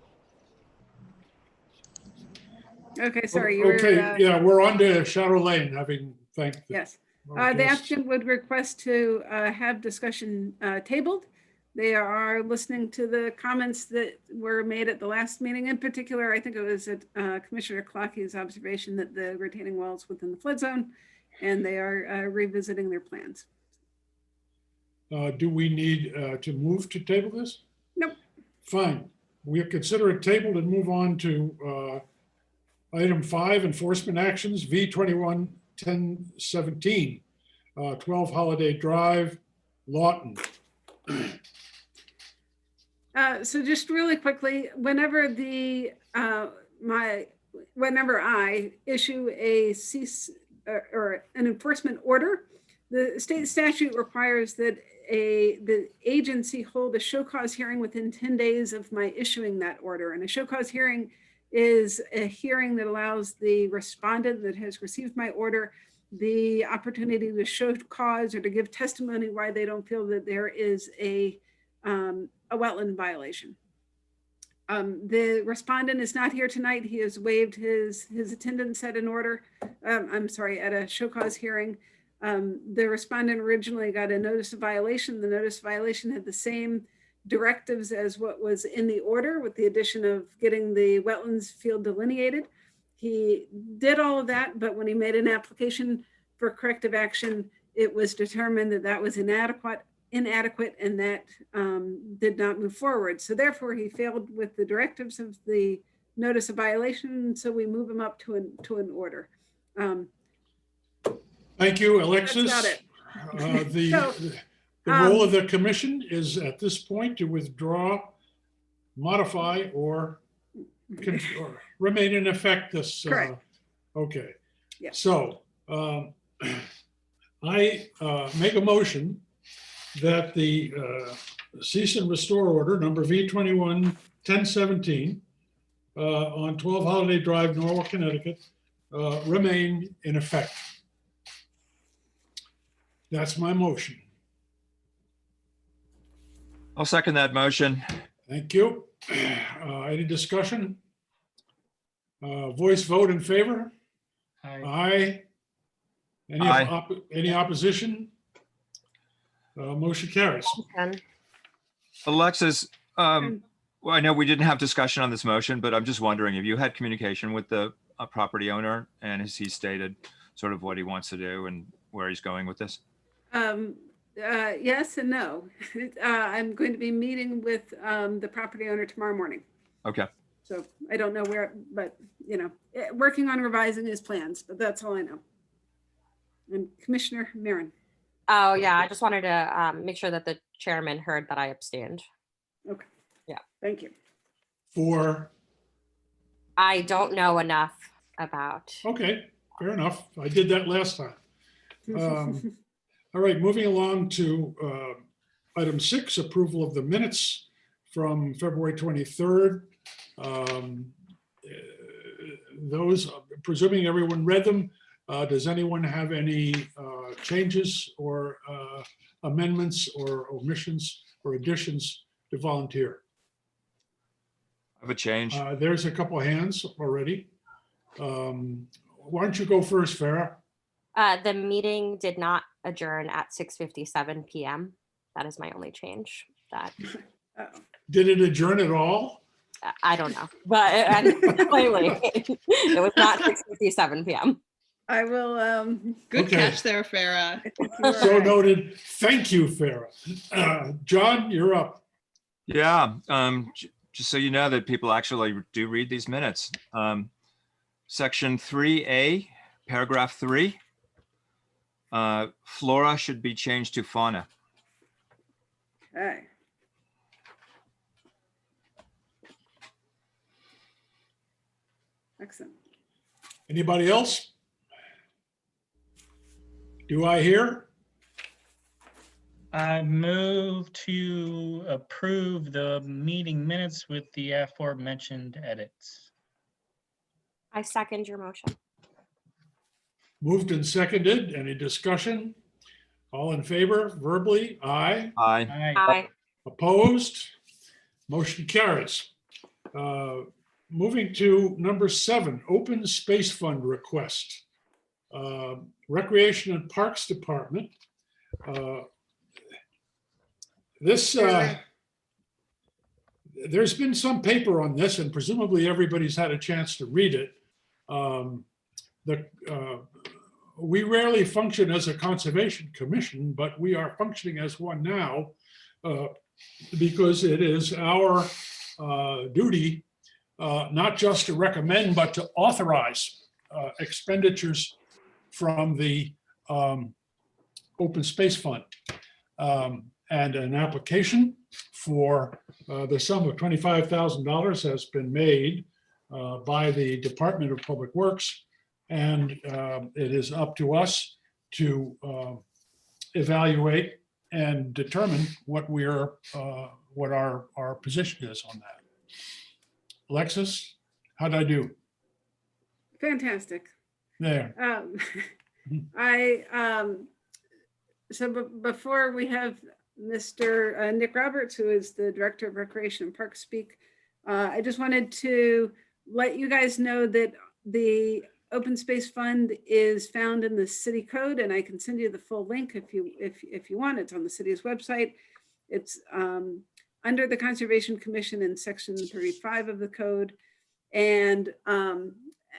Okay, sorry. You were, Okay, yeah, we're on to Shadow Lane, having thanked. Yes. our The guests. applicant would request to have discussion tabled. They are listening to the comments that were made at the last meeting. In particular, I think it was at Commissioner Clockey's observation that the retaining walls within the flood zone, and they are revisiting their plans. Do we need to move to table this? Nope. Fine. We'll consider it tabled and move on to item 5, enforcement actions, V21-1017, 12 Holiday Drive, Lawton. So just really quickly, whenever whenever I issue a cease or an enforcement order, the state statute requires that the agency hold a show cause hearing within 10 days of my issuing that order. And a show cause hearing is a hearing that allows the respondent that has received my order the opportunity to show cause or to give testimony why they don't feel that there is a wetland violation. The respondent is not here tonight. He has waived his attendance at an order. I'm sorry, at a show cause hearing. The respondent originally got a notice of violation. The notice of violation had the same directives as what was in the order, with the addition of getting the wetlands field delineated. He did all of that, but when he made an application for corrective action, it was determined that that was inadequate, and that did not move forward. So therefore, he failed with the directives of the notice of violation. So we move him up to an order. Thank you, Alexis. That's about it. The role of the commission is at this point to withdraw, modify, or remain in effect this. Correct. Okay. Yeah. So I make a motion that the cease and restore order number V21-1017 on 12 Holiday Drive, Norwalk, Connecticut, remain in effect. That's my motion. I'll second that motion. Thank you. Any discussion? Voice vote in favor? Aye. Aye. Any opposition? Motion carries. Alexis, well, I know we didn't have discussion on this motion, but I'm just wondering, have you had communication with the property owner, and has he stated sort of what he wants to do and where he's going with this? Yes and no. I'm going to be meeting with the property owner tomorrow morning. Okay. So I don't know where, but working on revising his plans, but that's all I know. And Commissioner Marin. Oh, yeah, I just wanted to make sure that the chairman heard that I abstained. Okay. Yeah. Thank you. For? I don't know enough about. Okay, fair enough. I did that last time. All right, moving along to item 6, approval of the minutes from February 23rd. Those, presuming everyone read them, does anyone have any changes or amendments or omissions or additions to volunteer? I have a change. There's a couple hands already. Why don't you go first, Farah? The meeting did not adjourn at 6:57 p.m. That is my only change. That Did it adjourn at all? I don't know, but clearly it was not 6:57 p.m. I will. Good Okay. catch there, Farah. So noted. Thank you, Farah. John, you're up. Yeah, just so you know that people actually do read these minutes. Section 3A, paragraph 3. Flora should be changed to fauna. Okay. Excellent. Anybody else? Do I hear? I move to approve the meeting minutes with the aforementioned edits. I second your motion. Moved and seconded. Any discussion? All in favor, verbally? Aye. Aye. Aye. Opposed? Motion carries. Moving to number 7, Open Space Fund request. Recreation and Parks Department. There's been some paper on this, and presumably everybody's had a chance to read it. We rarely function as a conservation commission, but we are functioning as one now because it is our duty not just to recommend, but to authorize expenditures from the Open Space Fund. And an application for the sum of $25,000 has been made by the Department of Public Works. And it is up to us to evaluate and determine what our position is on that. Alexis, how'd I do? Fantastic. There. So before we have Mr. Nick Roberts, who is the Director of Recreation and Parks, speak, I just wanted to let you guys know that the Open Space Fund is found in the city code, and I can send you the full link if you want. It's on the city's website. It's under the Conservation Commission in section 35 of the code. And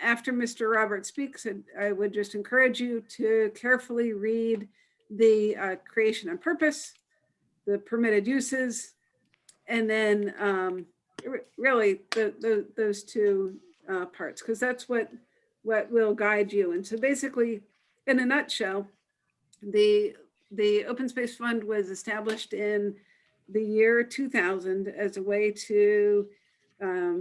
after Mr. Roberts speaks, I would just encourage you to carefully read the creation and purpose, the permitted uses, and then really those two parts, because that's what will guide you. And so basically, in a nutshell, the Open Space Fund was established in the year 2000 as a way to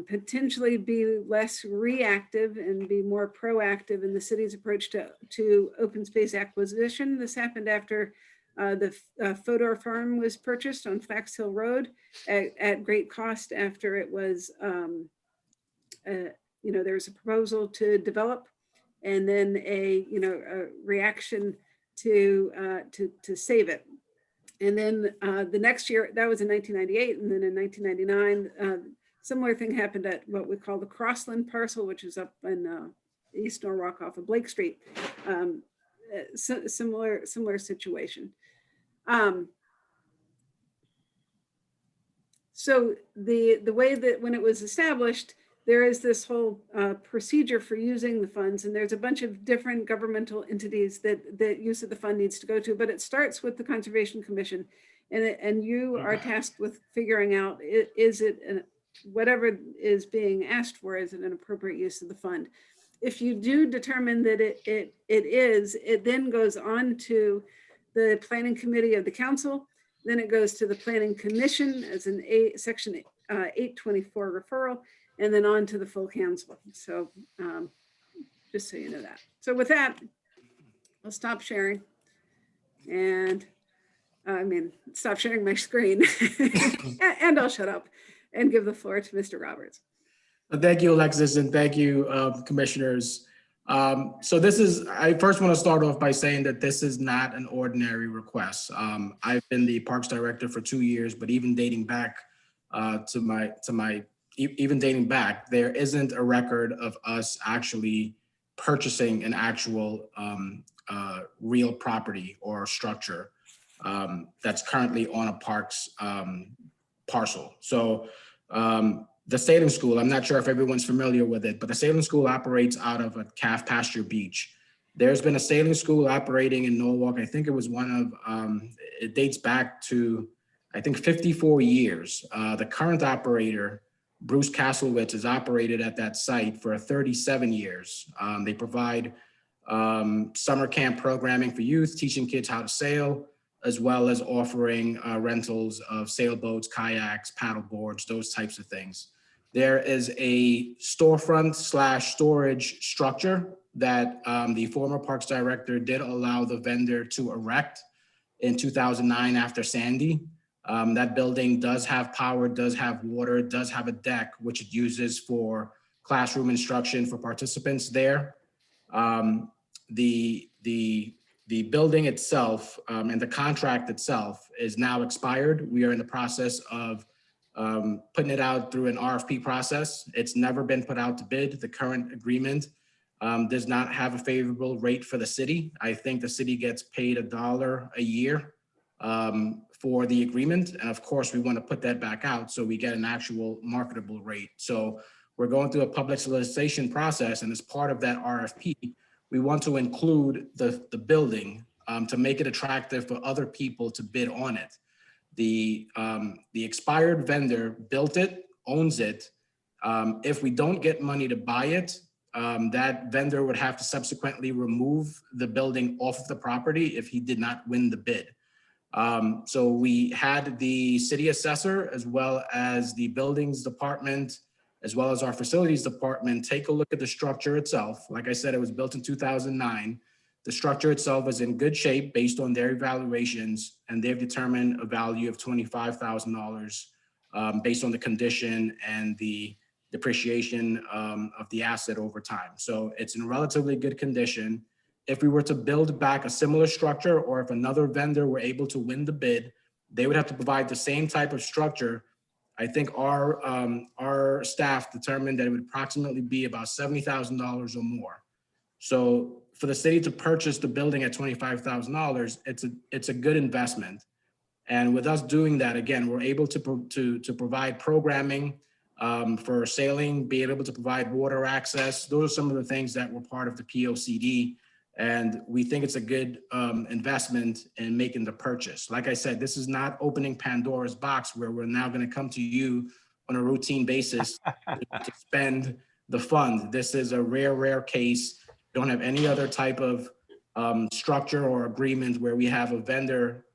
potentially be less reactive and be more proactive in the city's approach to open space acquisition. This happened after the Fodor Farm was purchased on Flax Hill Road at great cost after it was, there was a proposal to develop and then a reaction to save it. And then the next year, that was in 1998, and then in 1999, similar thing happened at what we call the Crossland parcel, which is up in East Norwalk off of Blake Street. Similar situation. So the way that when it was established, there is this whole procedure for using the funds, and there's a bunch of different governmental entities that use of the fund needs to go to, but it starts with the Conservation Commission, and you are tasked with figuring out, is it whatever is being asked for, is it an appropriate use of the fund? If you do determine that it is, it then goes on to the Planning Committee of the Council, then it goes to the Planning Commission as an section 824 referral, and then on to the full council. So just so you know that. So with that, I'll stop sharing and stop sharing my screen and I'll shut up and give the floor to Mr. Roberts. Thank you, Alexis, and thank you, commissioners. So I first want to start off by saying that this is not an ordinary request. I've been the Parks Director for 2 years, but even dating back to my even dating back, there isn't a record of us actually purchasing an actual real property or structure that's currently on a park's parcel. So the Salem School, I'm not sure if everyone's familiar with it, but the Salem School operates out of a calf pasture beach. There's been a sailing school operating in Norwalk. I think it was one of, it dates back to, I think 54 years. The current operator, Bruce Castlewitz, has operated at that site for 37 years. They provide summer camp programming for youth, teaching kids how to sail, as well as offering rentals of sailboats, kayaks, paddle boards, those types of things. There is a storefront / storage structure that the former Parks Director did allow the vendor to erect in 2009 after Sandy. That building does have power, does have water, does have a deck, which it uses for classroom instruction for participants there. The building itself and the contract itself is now expired. We are in the process of putting it out through an RFP process. It's never been put out to bid. The current agreement does not have a favorable rate for the city. I think the city gets paid $1 a year for the agreement. And of course, we want to put that back out so we get an actual marketable rate. So we're going through a public solicitation process, and as part of that RFP, we want to include the building to make it attractive for other people to bid on it. The expired vendor built it, owns it. If we don't get money to buy it, that vendor would have to subsequently remove the building off of the property if he did not win the bid. So we had the city assessor, as well as the buildings department, as well as our facilities department, take a look at the structure itself. Like I said, it was built in 2009. The structure itself is in good shape based on their evaluations, and they've determined a value of $25,000 based on the condition and the depreciation of the asset over time. So it's in relatively good condition. If we were to build back a similar structure, or if another vendor were able to win the bid, they would have to provide the same type of structure. I think our staff determined that it would approximately be about $70,000 or more. So for the city to purchase the building at $25,000, it's a good investment. And with us doing that, again, we're able to provide programming for sailing, be able to provide water access. Those are some of the things that were part of the POCD. And we think it's a good investment in making the purchase. Like I said, this is not opening Pandora's box where we're now going to come to you on a routine basis to spend the fund. This is a rare case. Don't have any other type of structure or agreement where we have a vendor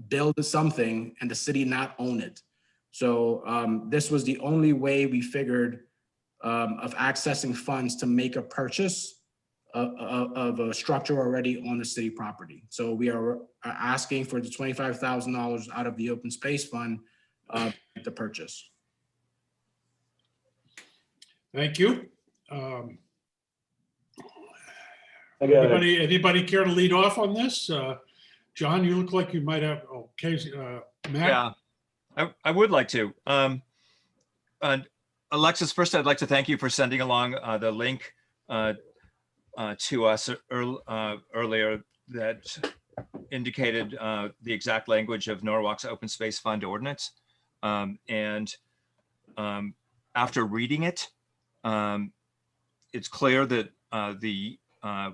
build something and the city not own it. So this was the only way we figured of accessing funds to make a purchase of a structure already on the city property. So we are asking for the $25,000 out of the open space fund to purchase. Thank you. Anybody care to lead off on this? John, you look like you might have, okay, Matt? Yeah, I would like to. Alexis, first I'd like to thank you for sending along the link to us earlier that indicated the exact language of Norwalk's Open Space Fund ordinance. And after reading it, it's clear that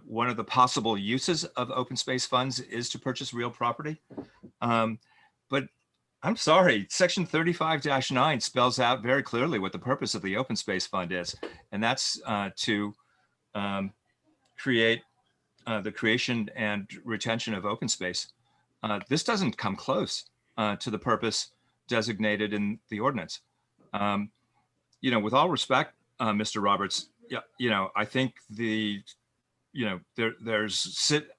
one of the possible uses of open space funds is to purchase real property. But I'm sorry, section 35-9 spells out very clearly what the purpose of the open space fund is. And that's to create the creation and retention of open space. This doesn't come close to the purpose designated in the ordinance. You know, with all respect, Mr. Roberts, I think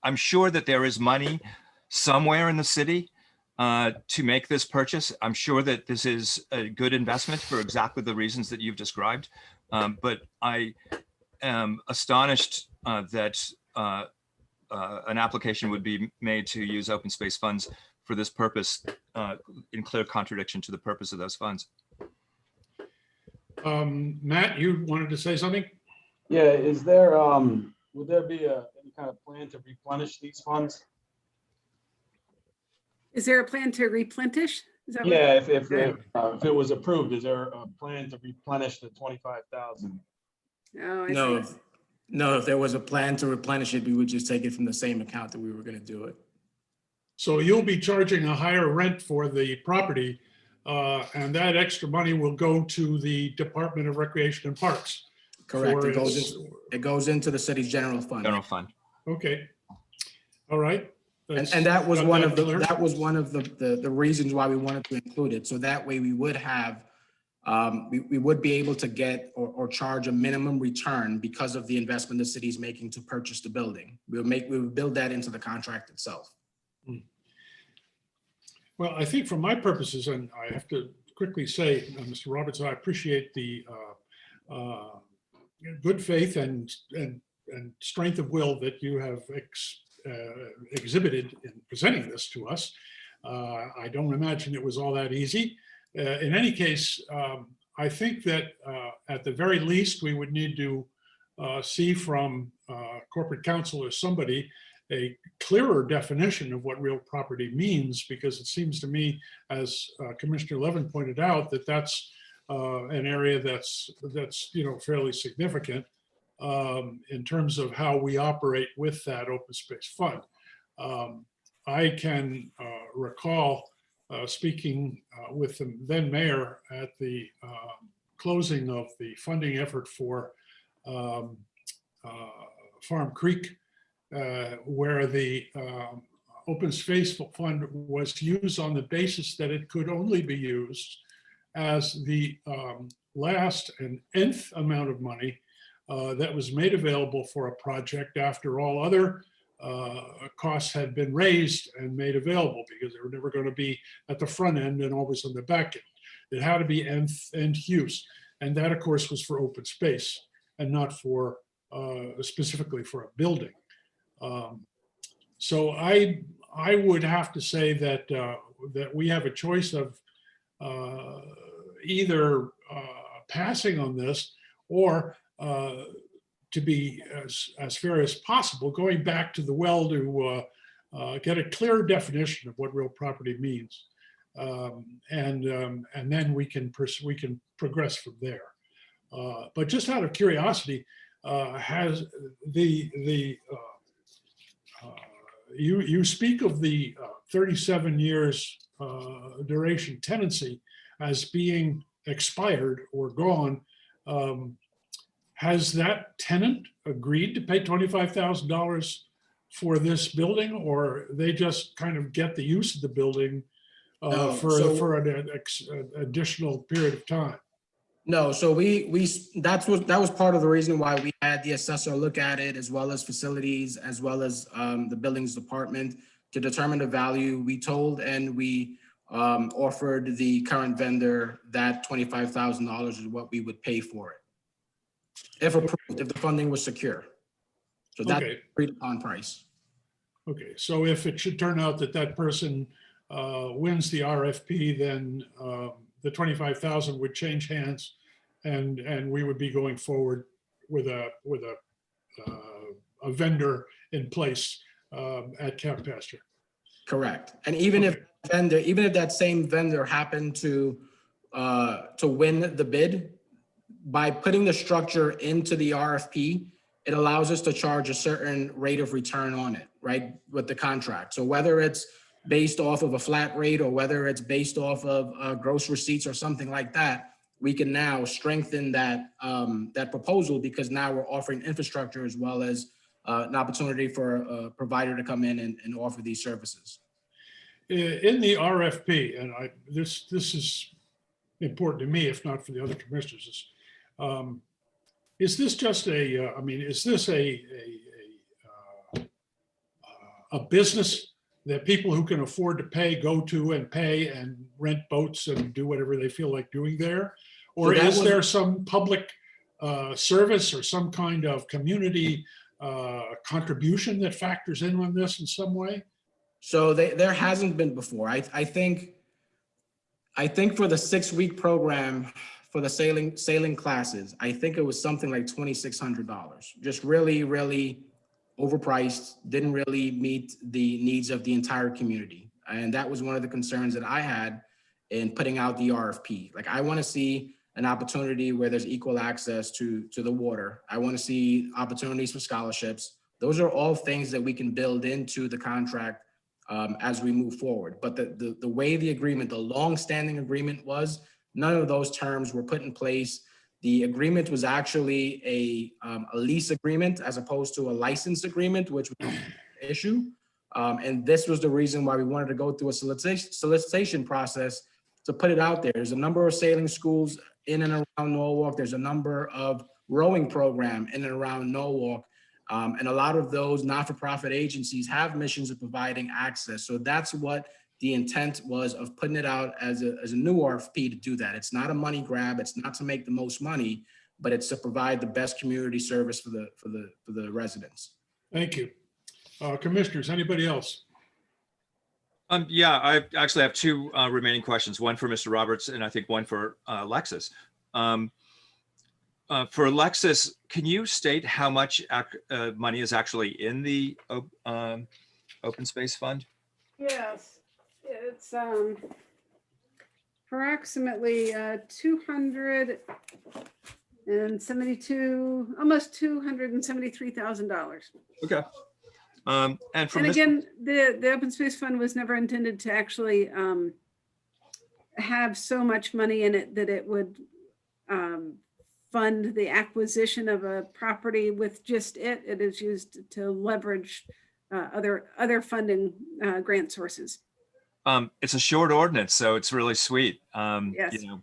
I'm sure that there is money somewhere in the city to make this purchase. I'm sure that this is a good investment for exactly the reasons that you've described. But I am astonished that an application would be made to use open space funds for this purpose in clear contradiction to the purpose of those funds. Matt, you wanted to say something? Yeah, is there, would there be any kind of plan to replenish these funds? Is there a plan to replenish? Is that what- Yeah, if it was approved, is there a plan to replenish the 25,000? Oh, I No, see. no, if there was a plan to replenish it, we would just take it from the same account that we were gonna do it. So you'll be charging a higher rent for the property, and that extra money will go to the Department of Recreation and Parks. Correct. for It goes into the city's general fund. General fund. Okay. All right. And that was Got one that of the, clear? that was one of the reasons why we wanted to include it. So that way we would have, we would be able to get or charge a minimum return because of the investment the city's making to purchase the building. We would build that into the contract itself. Well, I think for my purposes, and I have to quickly say, Mr. Roberts, I appreciate the good faith and strength of will that you have exhibited in presenting this to us. I don't imagine it was all that easy. In any case, I think that at the very least, we would need to see from corporate counsel or somebody a clearer definition of what real property means, because it seems to me, as Commissioner Levin pointed out, that that's an area that's fairly significant in terms of how we operate with that open space fund. I can recall speaking with the then mayor at the closing of the funding effort for Farm Creek, where the open space fund was used on the basis that it could only be used as the last and nth amount of money that was made available for a project after all other costs had been raised and made available, because they were never going to be at the front end and always on the back end. It had to be end use. And that, of course, was for open space and not for specifically for a building. So I would have to say that that we have a choice of either passing on this or to be as fair as possible, going back to the well to get a clear definition of what real property means, and then we can progress from there. But just out of curiosity, has you speak of the 37 years duration tenancy as being expired or gone. Has that tenant agreed to pay $25,000 for this building, or they just kind of get the use of the building for an additional period of time? No, so that was part of the reason why we had the assessor look at it, as well as facilities, as well as the buildings department, to determine the value. We told and we offered the current vendor that $25,000 is what we would pay for it, if approved, if the funding was secure. So that's Okay. agreed upon price. Okay, so if it should turn out that that person wins the RFP, then the 25,000 would change hands, and we would be going forward with a vendor in place at Camp Pasture. Correct. And even if that same vendor happened to win the bid, by putting the structure into the RFP, it allows us to charge a certain rate of return on it, right, with the contract. So whether it's based off of a flat rate or whether it's based off of gross receipts or something like that, we can now strengthen that that proposal, because now we're offering infrastructure as well as an opportunity for a provider to come in and offer these services. In the RFP, and this is important to me, if not for the other commissioners, is this just is this a business that people who can afford to pay go to and pay and rent boats and do whatever they feel like doing there? Or is there some public service or some kind of community contribution that factors in on this in some way? So there hasn't been before. I think for the 6-week program, for the sailing classes, I think it was something like $2,600. Just really, really overpriced, didn't really meet the needs of the entire community. And that was one of the concerns that I had in putting out the RFP. Like, I want to see an opportunity where there's equal access to the water. I want to see opportunities for scholarships. Those are all things that we can build into the contract as we move forward. But the way the agreement, the long-standing agreement was, none of those terms were put in place. The agreement was actually a lease agreement as opposed to a license agreement, which was an issue. And this was the reason why we wanted to go through a solicitation process to put it out there. There's a number of sailing schools in and around Norwalk. There's a number of rowing program in and around Norwalk. And a lot of those not-for-profit agencies have missions of providing access. So that's what the intent was of putting it out as a new RFP to do that. It's not a money grab. It's not to make the most money, but it's to provide the best community service for the residents. Thank you. Commissioners, anybody else? Yeah, I actually have two remaining questions, one for Mr. Roberts and I think one for Alexis. For Alexis, can you state how much money is actually in the open space fund? Yes, it's approximately 272, almost $273,000. Okay. And again, the open space fund was never intended to actually have so much money in it that it would fund the acquisition of a property with just it. It is used to leverage other funding grant sources. It's a short ordinance, so it's really sweet. Yes. You know,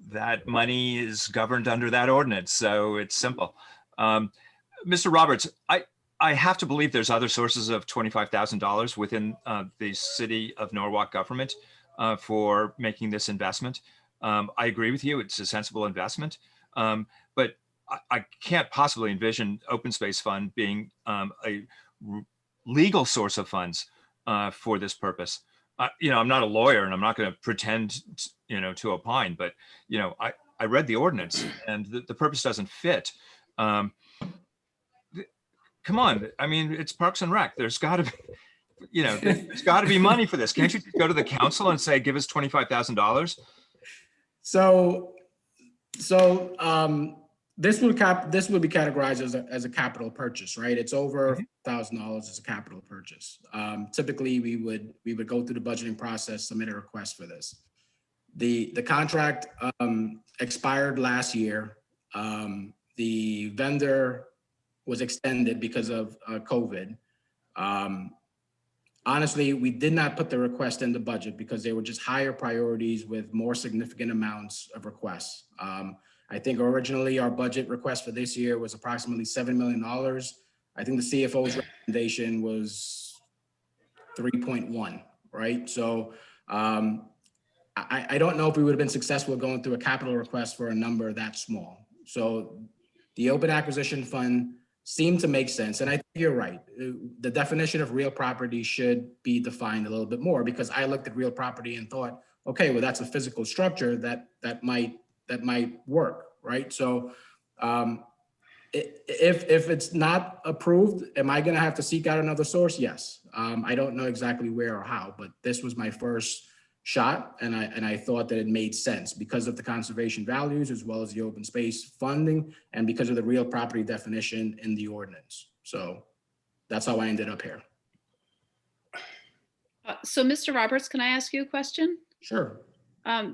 that money is governed under that ordinance, so it's simple. Mr. Roberts, I have to believe there's other sources of $25,000 within the city of Norwalk government for making this investment. I agree with you, it's a sensible investment, but I can't possibly envision open space fund being a legal source of funds for this purpose. You know, I'm not a lawyer and I'm not going to pretend, you know, to opine, but, you know, I read the ordinance and the purpose doesn't fit. Come on, I mean, it's Parks and Rec. There's got to be, you know, there's got to be money for this. Can't you go to the council and say, give us $25,000? So this would be categorized as a capital purchase, right? It's over $1,000 as a capital purchase. Typically, we would go through the budgeting process, submit a request for this. The contract expired last year. The vendor was extended because of COVID. Honestly, we did not put the request in the budget because they were just higher priorities with more significant amounts of requests. I think originally our budget request for this year was approximately $7 million. I think the CFO's recommendation was 3.1, right? So I don't know if we would have been successful going through a capital request for a number that small. So the open acquisition fund seemed to make sense. And I think you're right. The definition of real property should be defined a little bit more, because I looked at real property and thought, okay, well, that's a physical structure that might work, right? So if it's not approved, am I going to have to seek out another source? Yes. I don't know exactly where or how, but this was my first shot, and I thought that it made sense because of the conservation values as well as the open space funding and because of the real property definition in the ordinance. So that's how I ended up here. So Mr. Roberts, can I ask you a question? Sure.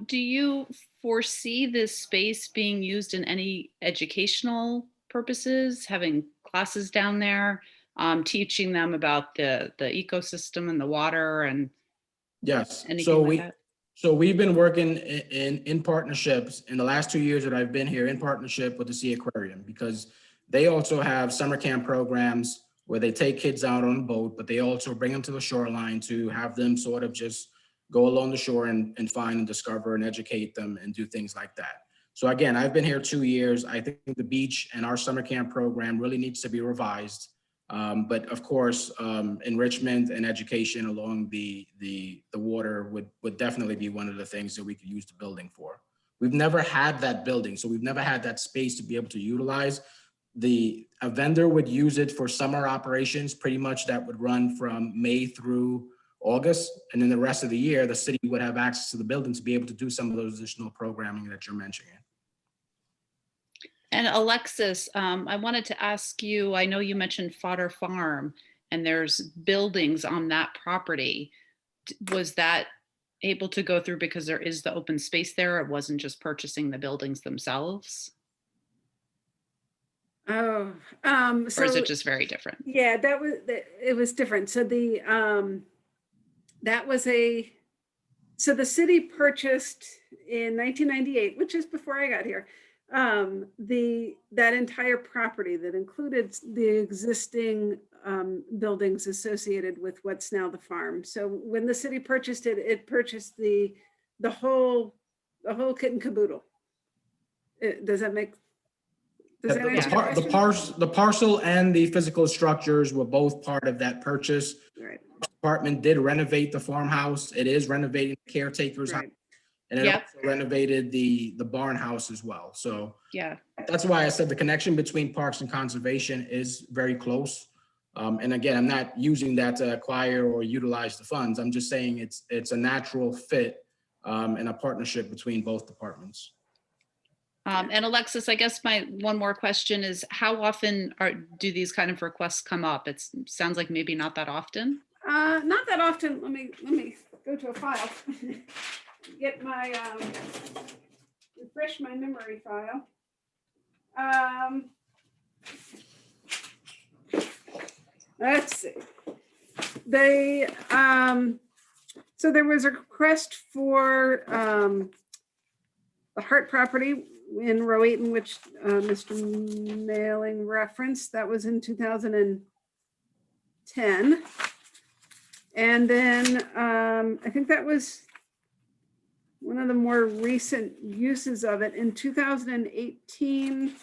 Do you foresee this space being used in any educational purposes, having classes down there, teaching them about the ecosystem and the water and Yes. anything So we've been working in partnerships in the last 2 years that I've been here, in partnership with the Sea Aquarium, because they also have summer camp programs where they take kids out on a boat, but they also bring them to the shoreline to have them sort of just go along the shore and find and discover and educate them and do things like that. So again, I've been here 2 years. I think the beach and our summer camp program really needs to be revised. But of course, enrichment and education along the water would definitely be one of the things that we could use the building for. We've never had that building, so we've never had that space to be able to utilize. A vendor would use it for summer operations, pretty much that would run from May through August. And then the rest of the year, the city would have access to the building to be able to do some of those additional programming that you're mentioning. And Alexis, I wanted to ask you, I know you mentioned Fodder Farm and there's buildings on that property. Was that able to go through because there is the open space there? It wasn't just purchasing the buildings themselves? Oh, Or so is it just very different? yeah, it was different. So so the city purchased in 1998, which is before I got here, that entire property that included the existing buildings associated with what's now the farm. So when the city purchased it, it purchased the whole kit and caboodle. Does that make? Does that answer your question? The parcel and the physical structures were both part of that purchase. Right. Department did renovate the farmhouse. It is renovating the caretaker's house. And it also renovated the barn house as well. So yeah, that's why I said the connection between parks and conservation is very close. And again, I'm not using that to acquire or utilize the funds. I'm just saying it's a natural fit and a partnership between both departments. And Alexis, I guess my one more question is, how often do these kind of requests come up? It sounds like maybe not that often. Not that often. Let me go to a file. Get my refresh my memory file. Let's see. They so there was a request for the Hart property in Row 8, in which Mr. Mailing referenced. That was in 2010. And then I think that was one of the more recent uses of it. In 2018,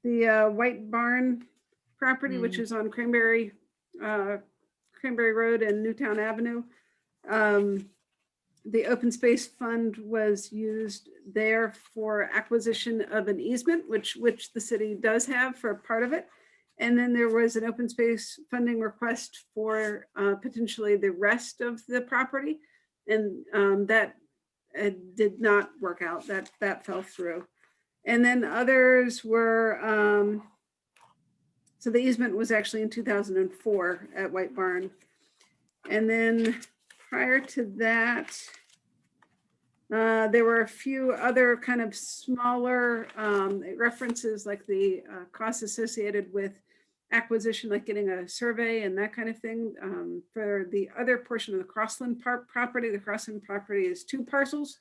the White Barn property, which is on Cranberry Road and Newtown Avenue, the open space fund was used there for acquisition of an easement, which the city does have for part of it. And then there was an open space funding request for potentially the rest of the property. And that did not work out, that fell through. And then others were, so the easement was actually in 2004 at White Barn. And then prior to that, there were a few other kind of smaller references, like the costs associated with acquisition, like getting a survey and that kind of thing. For the other portion of the Crossland Park property, the Crossland property is 2 parcels.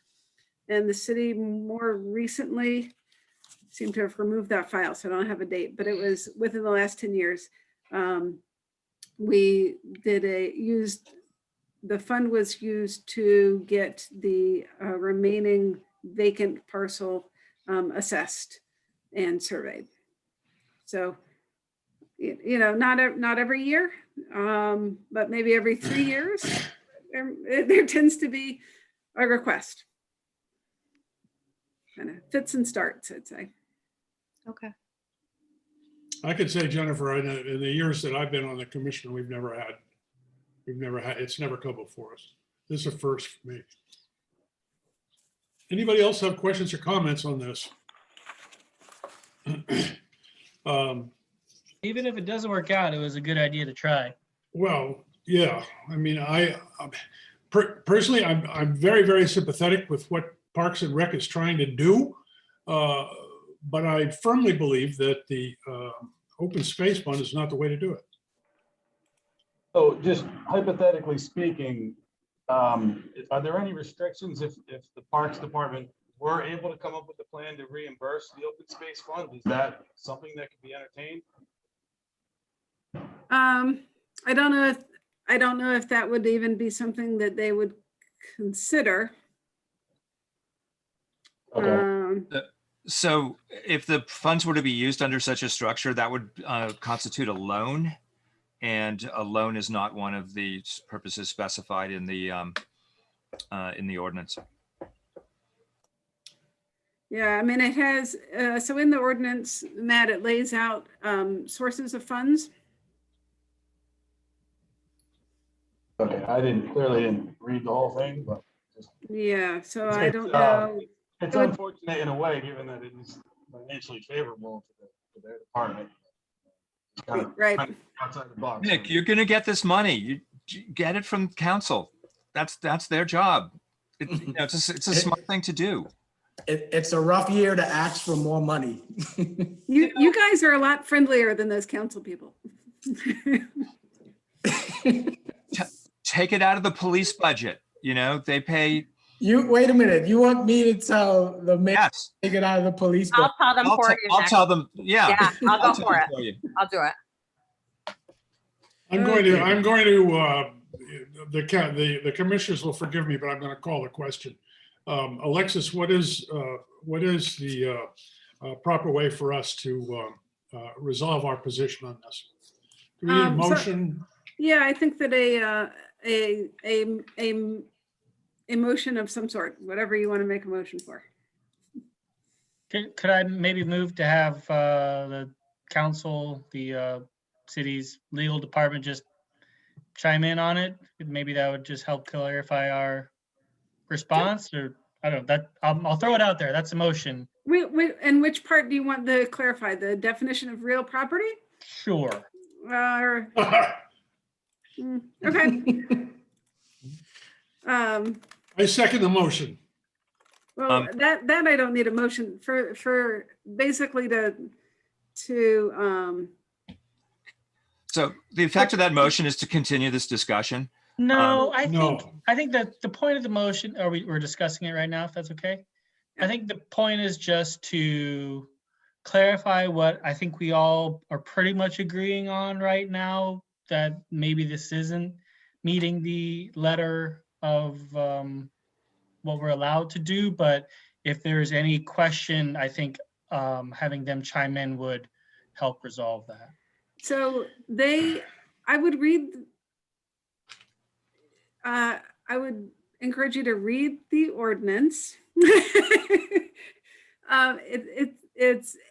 And the city more recently seemed to have removed that file, so I don't have a date, but it was within the last 10 years. We did the fund was used to get the remaining vacant parcel assessed and surveyed. So, you know, not every year, but maybe every 3 years, there tends to be a request. Kind of fits and starts, I'd say. Okay. I could say, Jennifer, in the years that I've been on the commission, we've never had, it's never come before us. This is a first for me. Anybody else have questions or comments on this? Even if it doesn't work out, it was a good idea to try. Well, yeah. I mean, personally, I'm very, very sympathetic with what Parks and Rec is trying to do. But I firmly believe that the open space fund is not the way to do it. So just hypothetically speaking, are there any restrictions if the Parks Department were able to come up with a plan to reimburse the open space fund? Is that something that could be entertained? I don't know if that would even be something that they would consider. So if the funds were to be used under such a structure, that would constitute a loan, and a loan is not one of the purposes specified in the ordinance. Yeah, I mean, it has, so in the ordinance, Matt, it lays out sources of funds. Okay, I clearly didn't read the whole thing, but Yeah, so I don't it's, know. it's It would- unfortunate in a way, given that it is financially favorable to their department. It's kind of Right. outside the box. Nick, you're gonna get this money. You get it from council. That's their job. It's a smart thing to do. It's a rough year to ask for more money. You guys are a lot friendlier than those council people. Take it out of the police budget. They pay. You wait a minute. You want me to tell the mayor Yes. to take it out of the police? I'll tell them for you. I'll Nick. tell them. Yeah. Yeah, I'll go tell for them it. you. I'll do it. I'm going to, the commissioners will forgive me, but I'm going to call the question. Alexis, what is the proper way for us to resolve our position on this? Do we need a motion? Yeah, I think that a motion of some sort, whatever you want to make a motion for. Could I maybe move to have the council, the city's legal department just chime in on it? Maybe that would just help clarify our response, or I don't know. That I'll throw it out there. That's a motion. And which part do you want to clarify? The definition of real property? Sure. Okay. I second the motion. Well, that I don't need a motion for basically to So the effect of that motion is to continue this discussion. No, I think that the point of the motion, we're discussing it right now, if that's okay. I think the point is just to clarify what I think we all are pretty much agreeing on right now, that maybe this isn't meeting the letter of what we're allowed to do. But if there's any question, I think having them chime in would help resolve that. So I would read, I would encourage you to read the ordinance.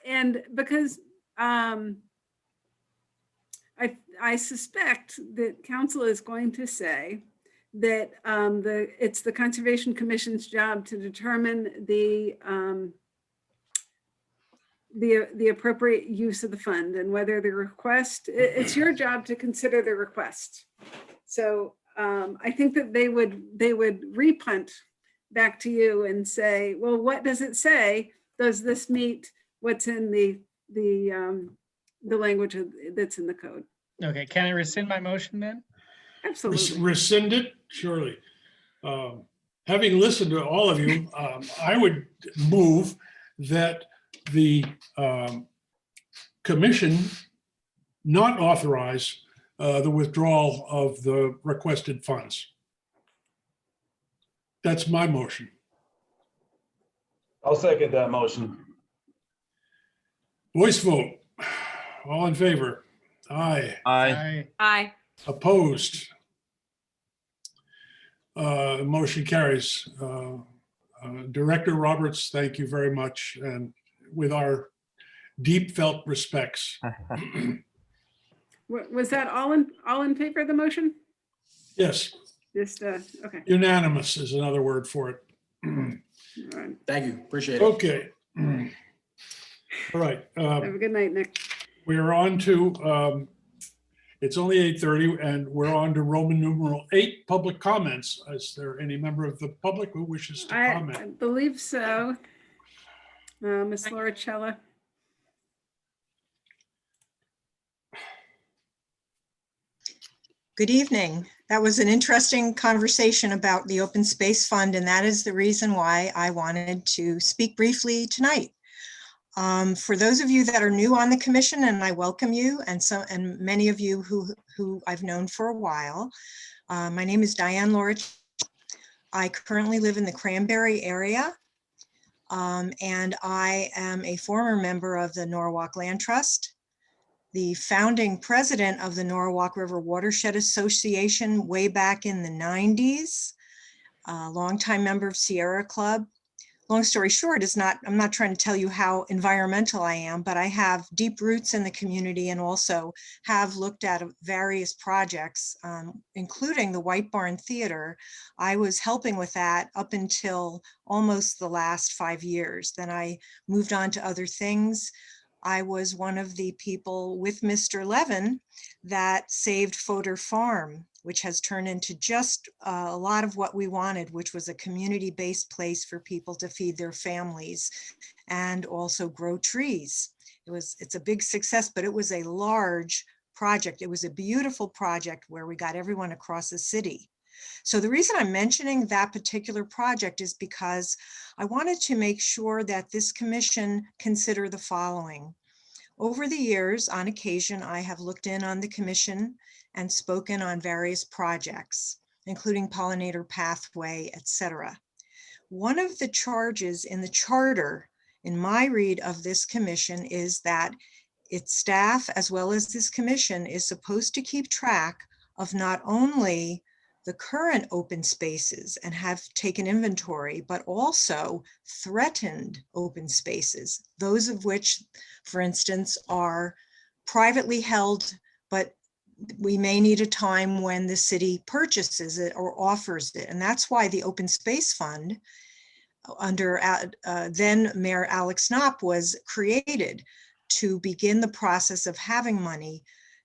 And because I suspect that council is going to say that it's the Conservation Commission's job to determine the appropriate use of the fund, and whether the request, it's your job to consider the request. So I think that they would repunt back to you and say, well, what does it say? Does this meet what's in the language that's in the code? Okay, can I rescind my motion then? Absolutely. Rescind it, surely. Having listened to all of you, I would move that the commission not authorize the withdrawal of the requested funds. That's my motion. I'll second that motion. Voice vote. All in favor? Aye. Aye. Aye. Opposed? Motion carries. Director Roberts, thank you very much, and with our deep felt respects. Was that all in favor of the motion? Yes. Just okay. Unanimous is another word for it. All right. Thank you. Appreciate it. Okay. All right. Have a good night, Nick. We are on to, it's only 8:30 and we're on to Roman numeral 8, public comments. Is there any member of the public who wishes to I comment? believe so. Ms. Laura Cella. Good evening. That was an interesting conversation about the Open Space Fund, and that is the reason why I wanted to speak briefly tonight. For those of you that are new on the commission, and I welcome you, and many of you who I've known for a while, my name is Diane Lorich. I currently live in the Cranberry area, and I am a former member of the Norwalk Land Trust, the founding president of the Norwalk River Watershed Association way back in the 90s, a longtime member of Sierra Club. long story short is I'm not trying to tell you how environmental I am, but I have deep roots in the community and also have looked at various projects, including the White Barn Theater. I was helping with that up until almost the last 5 years. Then I moved on to other things. I was one of the people with Mr. Levin that saved Fodor Farm, which has turned into just a lot of what we wanted, which was a community-based place for people to feed their families and also grow trees. It's a big success, but it was a large project. It was a beautiful project where we got everyone across the city. So the reason I'm mentioning that particular project is because I wanted to make sure that this commission consider the following. Over the years, on occasion, I have looked in on the commission and spoken on various projects, including pollinator pathway, etc. One of the charges in the charter, in my read of this commission, is that its staff, as well as this commission, is supposed to keep track of not only the current open spaces and have taken inventory, but also threatened open spaces, those of which, for instance, are privately held, but we may need a time when the city purchases it or offers it. And that's why the Open Space Fund under then Mayor Alex Knopp was created to begin the process of having money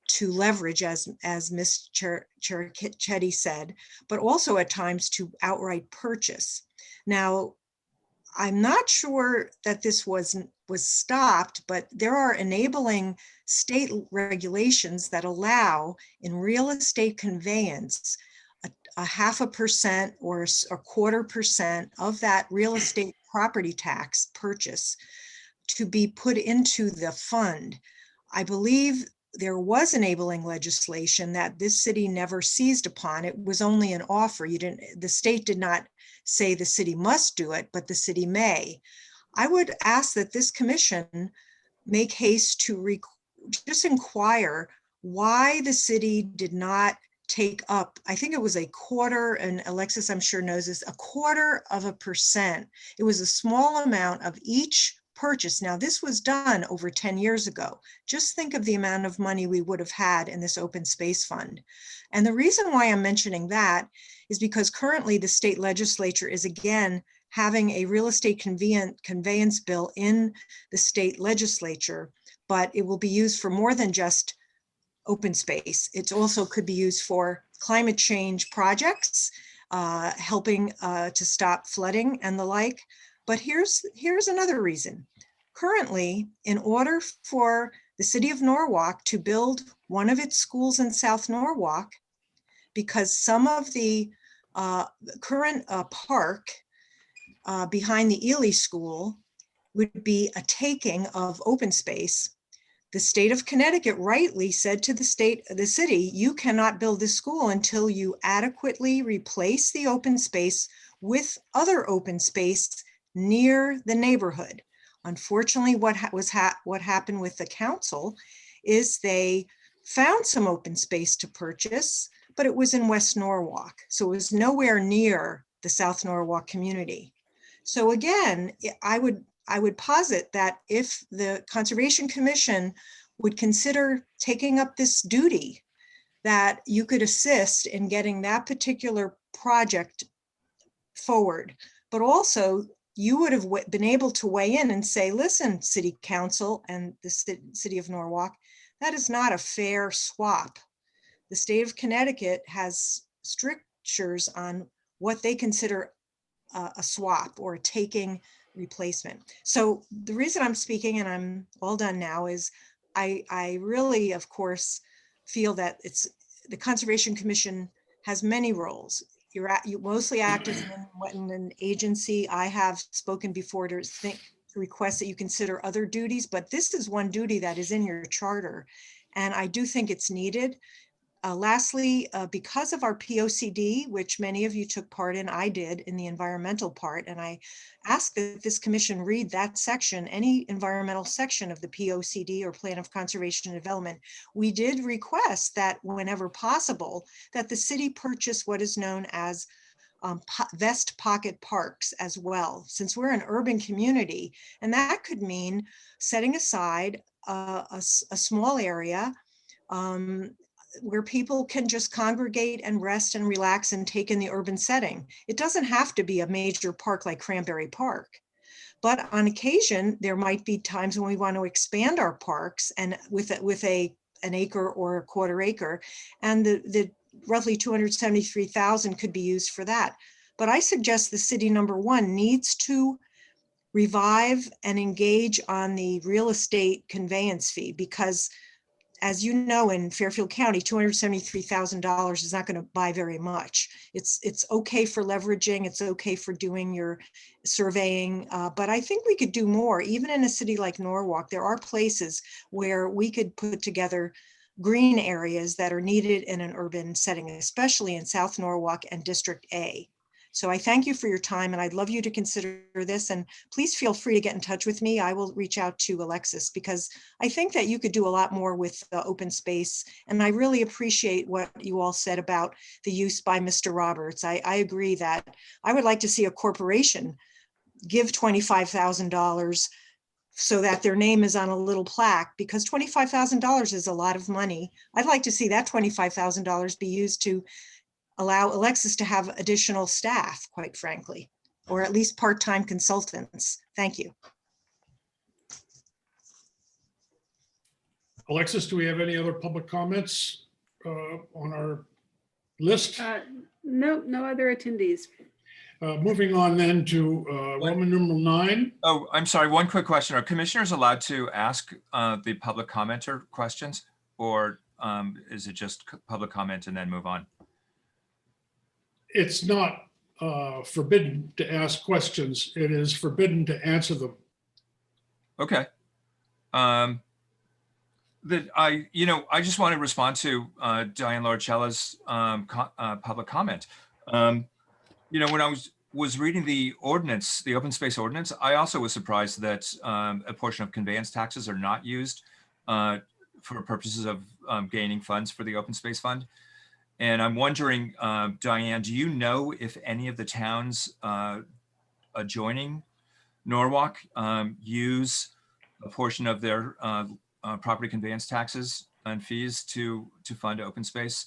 to leverage, as Ms. Chetty said, but also at times to outright purchase. Now, I'm not sure that this was stopped, but there are enabling state regulations that allow in real estate conveyance a 0.5% or a 1/4% of that real estate property tax purchase to be put into the fund. I believe there was enabling legislation that this city never seized upon. It was only an offer. The state did not say the city must do it, but the city may. I would ask that this commission make haste to just inquire why the city did not take up, I think it was 1/4, and Alexis, I'm sure knows this, 1/4%. It was a small amount of each purchase. Now, this was done over 10 years ago. Just think of the amount of money we would have had in this open space fund. And the reason why I'm mentioning that is because currently the state legislature is again having a real estate conveyance bill in the state legislature, but it will be used for more than just open space. It also could be used for climate change projects, helping to stop flooding and the like. But here's another reason. Currently, in order for the city of Norwalk to build one of its schools in South Norwalk, because some of the current park behind the Ely School would be a taking of open space, the state of Connecticut rightly said to the city, you cannot build this school until you adequately replace the open space with other open space near the neighborhood. Unfortunately, what happened with the council is they found some open space to purchase, but it was in West Norwalk. So it was nowhere near the South Norwalk community. So again, I would posit that if the Conservation Commission would consider taking up this duty, that you could assist in getting that particular project forward, but also you would have been able to weigh in and say, listen, City Council and the City of Norwalk, that is not a fair swap. The state of Connecticut has strictures on what they consider a swap or a taking replacement. So the reason I'm speaking, and I'm all done now, is I really, of course, feel that the Conservation Commission has many roles. You mostly act as an agency. I have spoken before to request that you consider other duties, but this is one duty that is in your charter, and I do think it's needed. Lastly, because of our POCD, which many of you took part in, I did in the environmental part, and I asked that this commission read that section, any environmental section of the POCD or Plan of Conservation and Development. We did request that whenever possible, that the city purchase what is known as vest pocket parks as well, since we're an urban community. And that could mean setting aside a small area where people can just congregate and rest and relax and take in the urban setting. It doesn't have to be a major park like Cranberry Park. But on occasion, there might be times when we want to expand our parks and with an acre or a quarter acre, and the roughly 273,000 could be used for that. But I suggest the city, number one, needs to revive and engage on the real estate conveyance fee, because as you know, in Fairfield County, $273,000 is not going to buy very much. It's okay for leveraging, it's okay for doing your surveying, but I think we could do more. Even in a city like Norwalk, there are places where we could put together green areas that are needed in an urban setting, especially in South Norwalk and District A. So I thank you for your time, and I'd love you to consider this, and please feel free to get in touch with me. I will reach out to Alexis, because I think that you could do a lot more with the open space. And I really appreciate what you all said about the use by Mr. Roberts. I agree that I would like to see a corporation give $25,000 so that their name is on a little plaque, because $25,000 is a lot of money. I'd like to see that $25,000 be used to allow Alexis to have additional staff, quite frankly, or at least part-time consultants. Thank you. Alexis, do we have any other public comments on our list? No other attendees. Moving on then to Roman numeral 9. Oh, I'm sorry. One quick question. Are commissioners allowed to ask the public commenter questions, or is it just public comment and then move on? It's not forbidden to ask questions. It is forbidden to answer them. Okay. I just want to respond to Diane Loricella's public comment. When I was reading the ordinance, the open space ordinance, I also was surprised that a portion of conveyance taxes are not used for purposes of gaining funds for the open space fund. And I'm wondering, Diane, do you know if any of the towns adjoining Norwalk use a portion of their property conveyance taxes and fees to fund open space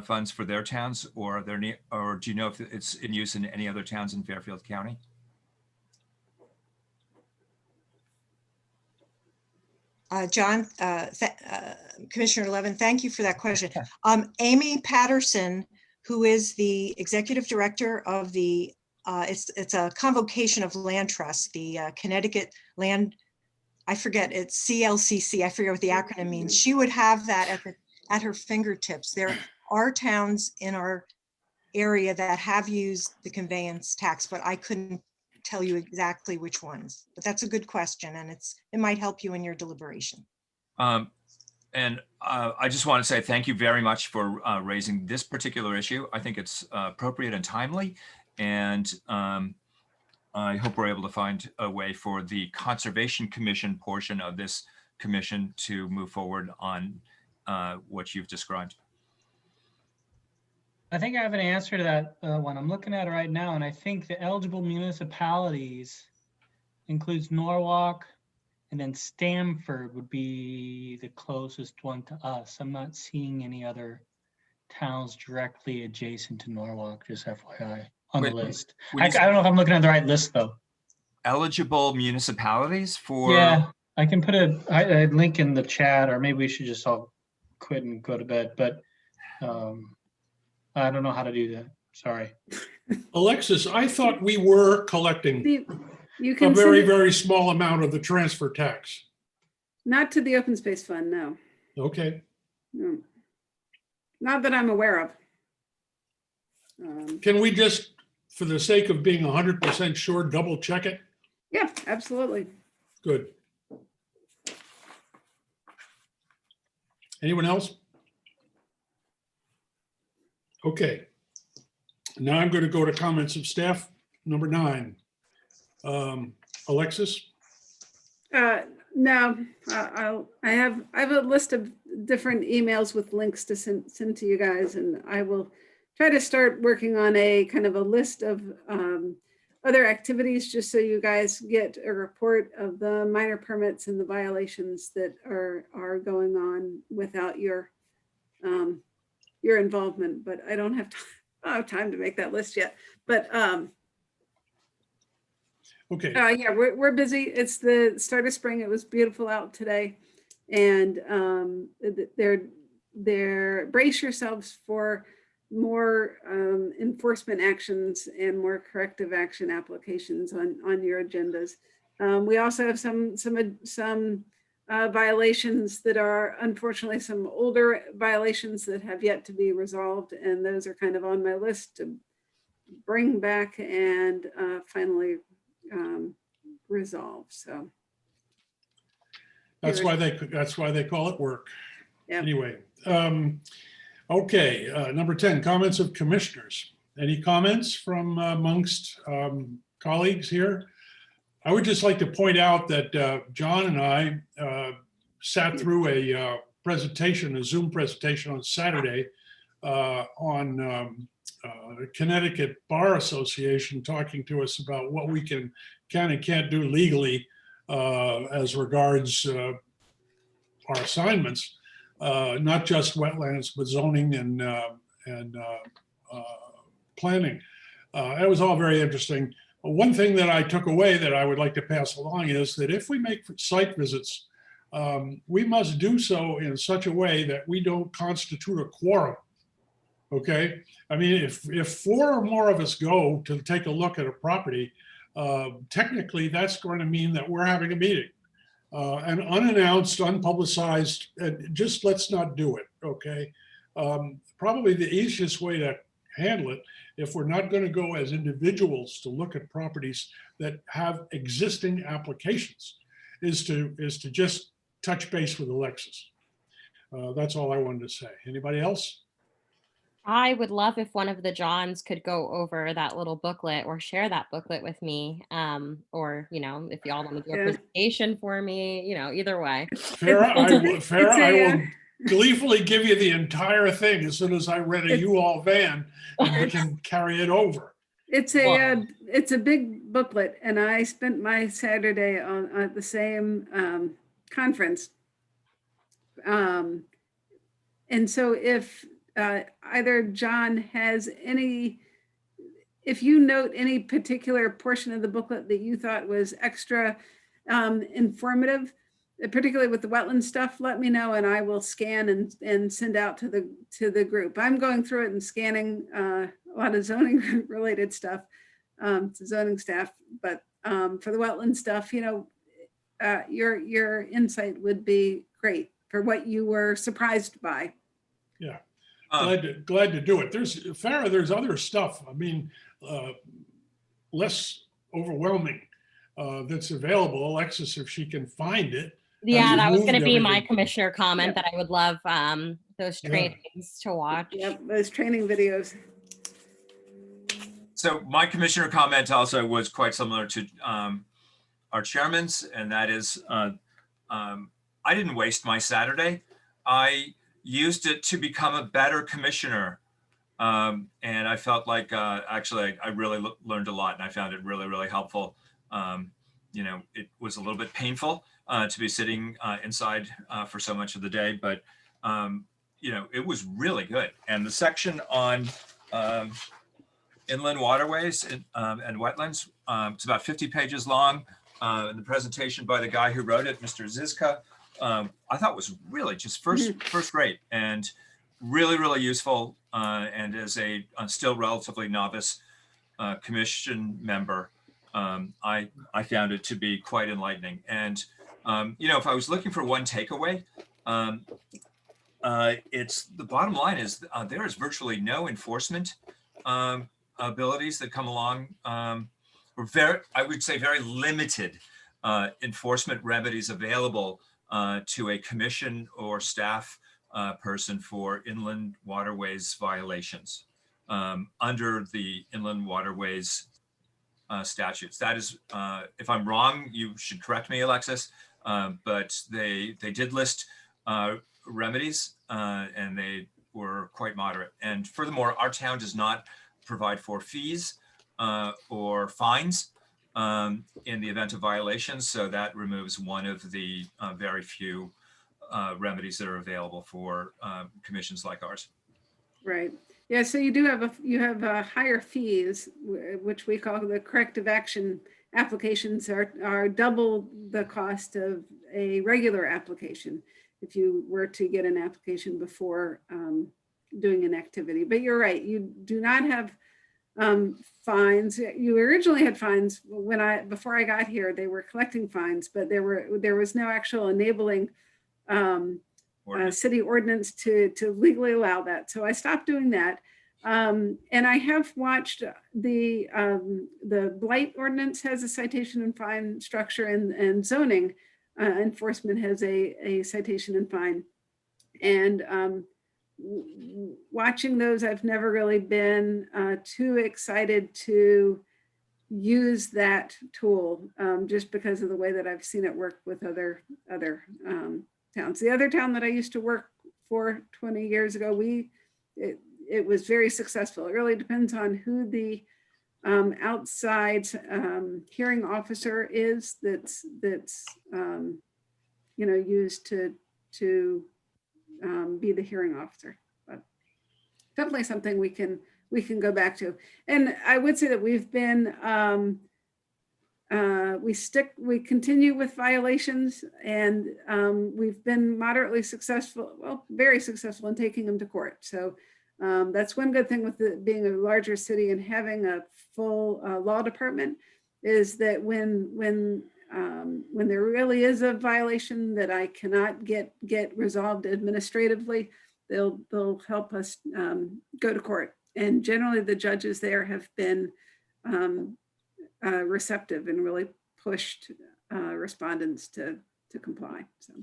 funds for their towns, or do you know if it's in use in any other towns in Fairfield County? John, Commissioner Levin, thank you for that question. Amy Patterson, who is the executive director of the, it's a convocation of land trusts, the Connecticut Land, I forget, it's CLCC, I forget what the acronym means. She would have that at her fingertips. There are towns in our area that have used the conveyance tax, but I couldn't tell you exactly which ones. But that's a good question, and it might help you in your deliberation. I just want to say thank you very much for raising this particular issue. I think it's appropriate and timely, and I hope we're able to find a way for the Conservation Commission portion of this commission to move forward on what you've described. I think I have an answer to that one. I'm looking at it right now, and I think the eligible municipalities includes Norwalk, and then Stamford would be the closest one to us. I'm not seeing any other towns directly adjacent to Norwalk, just FYI, on the list. I don't know if I'm looking at the right list, though. Eligible municipalities for? Yeah, I can put a link in the chat, or maybe we should just all quit and go to bed, but I don't know how to do that. Sorry. Alexis, I thought we were collecting You can a very, send it, very small amount of the transfer tax. not to the open space fund, no. Okay. No. Not that I'm aware of. Can we just, for the sake of being 100% sure, double check it? Yeah, absolutely. Good. Anyone else? Okay. Now I'm going to go to comments of staff, number 9. Alexis? No, I have a list of different emails with links to send to you guys, and I will try to start working on a kind of a list of other activities, just so you guys get a report of the minor permits and the violations that are going on without your involvement. But I don't have time to make that list yet. But Okay. yeah, we're busy. It's the start of spring. It was beautiful out today, and brace yourselves for more enforcement actions and more corrective action applications on your agendas. We also have some violations that are unfortunately some older violations that have yet to be resolved, and those are kind of on my list to bring back and finally resolve. So that's why they call it work. Yep. Anyway, okay, number 10, comments of commissioners. Any comments from amongst colleagues here? I would just like to point out that John and I sat through a presentation, a Zoom presentation on Saturday on Connecticut Bar Association, talking to us about what we can and can't do legally as regards our assignments, not just wetlands, but zoning and planning. It was all very interesting. One thing that I took away that I would like to pass along is that if we make site visits, we must do so in such a way that we don't constitute a quorum. Okay, I mean, if 4 or more of us go to take a look at a property, technically that's going to mean that we're having a meeting. And unannounced, unpublicized, just let's not do it, okay? Probably the easiest way to handle it, if we're not going to go as individuals to look at properties that have existing applications, is to just touch base with Alexis. That's all I wanted to say. Anybody else? I would love if one of the Johns could go over that little booklet or share that booklet with me. Or, if y'all want to do a presentation for me, either way. Farrah, I will gleefully give you the entire thing as soon as I rent a U-Haul van and we can carry it over. It's a big booklet, and I spent my Saturday at the same conference. And so if either John has if you note any particular portion of the booklet that you thought was extra informative, particularly with the wetland stuff, let me know and I will scan and send out to the group. I'm going through it and scanning a lot of zoning related stuff to zoning staff, but for the wetland stuff, your insight would be great for what you were surprised by. Yeah. Glad to do it. Farrah, there's other stuff. I mean, less overwhelming that's available. Alexis, if she can find it. Yeah, that was going to be my commissioner comment, that I would love those trainings to watch. Yep, those training videos. So my commissioner comment also was quite similar to our chairman's, and that is, I didn't waste my Saturday. I used it to become a better commissioner. And I felt like, actually, I really learned a lot, and I found it really, really helpful. It was a little bit painful to be sitting inside for so much of the day, but, it was really good. And the section on inland waterways and wetlands, it's about 50 pages long. And the presentation by the guy who wrote it, Mr. Zizka, I thought was really just first rate and really, really useful. And as a still relatively novice commission member, I found it to be quite enlightening. And, if I was looking for one takeaway, it's the bottom line is there is virtually no enforcement abilities that come along, or I would say very limited enforcement remedies available to a commission or staff person for inland waterways violations under the inland waterways statutes. That is, if I'm wrong, you should correct me, Alexis, but they did list remedies, and they were quite moderate. And furthermore, our town does not provide for fees or fines in the event of violations. So that removes one of the very few remedies that are available for commissions like ours. Right. Yeah. So you do have higher fees, which we call the corrective action applications are double the cost of a regular application if you were to get an application before doing an activity. But you're right, you do not have fines. You originally had fines before I got here. They were collecting fines, but there was no actual enabling city ordinance to legally allow that. So I stopped doing that. And I have watched the blight ordinance has a citation and fine structure, and zoning enforcement has a citation and fine. And watching those, I've never really been too excited to use that tool just because of the way that I've seen it work with other towns. The other town that I used to work for 20 years ago, it was very successful. It really depends on who the outside hearing officer is that's used to be the hearing officer. But definitely something we can go back to. And I would say that we've been we continue with violations, and we've been moderately successful, well, very successful in taking them to court. So that's one good thing with being a larger city and having a full law department, is that when there really is a violation that I cannot get resolved administratively, they'll help us go to court. And generally the judges there have been receptive and really pushed respondents to comply. So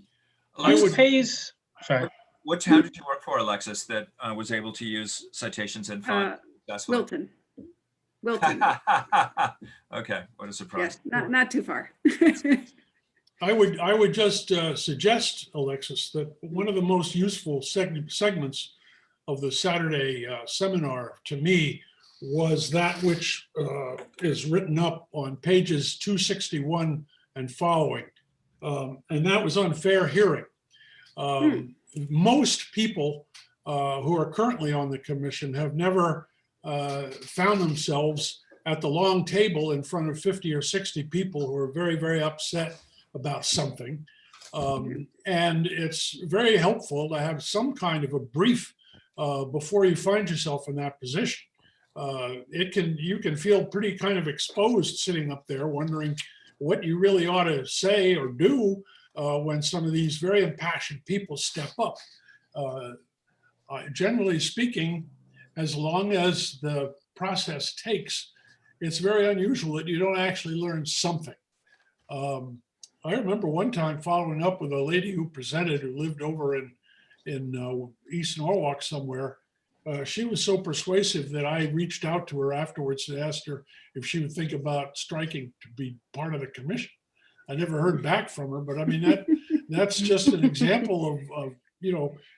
sorry. What town did you work for, Alexis, that was able to use citations and fines successfully? Wilton. Okay, what a surprise. Yeah, not too far. I would just suggest, Alexis, that one of the most useful segments of the Saturday seminar to me was that which is written up on pages 261 and following. And that was on fair hearing. Most people who are currently on the commission have never found themselves at the long table in front of 50 or 60 people who are very, very upset about something. And it's very helpful to have some kind of a brief before you find yourself in that position. You can feel pretty kind of exposed sitting up there wondering what you really ought to say or do when some of these very impassioned people step up. Generally speaking, as long as the process takes, it's very unusual that you don't actually learn something. I remember one time following up with a lady who presented, who lived over in East Norwalk somewhere. She was so persuasive that I reached out to her afterwards and asked her if she would think about striking to be part of the commission. I never heard back from her, but I mean, that's just an example of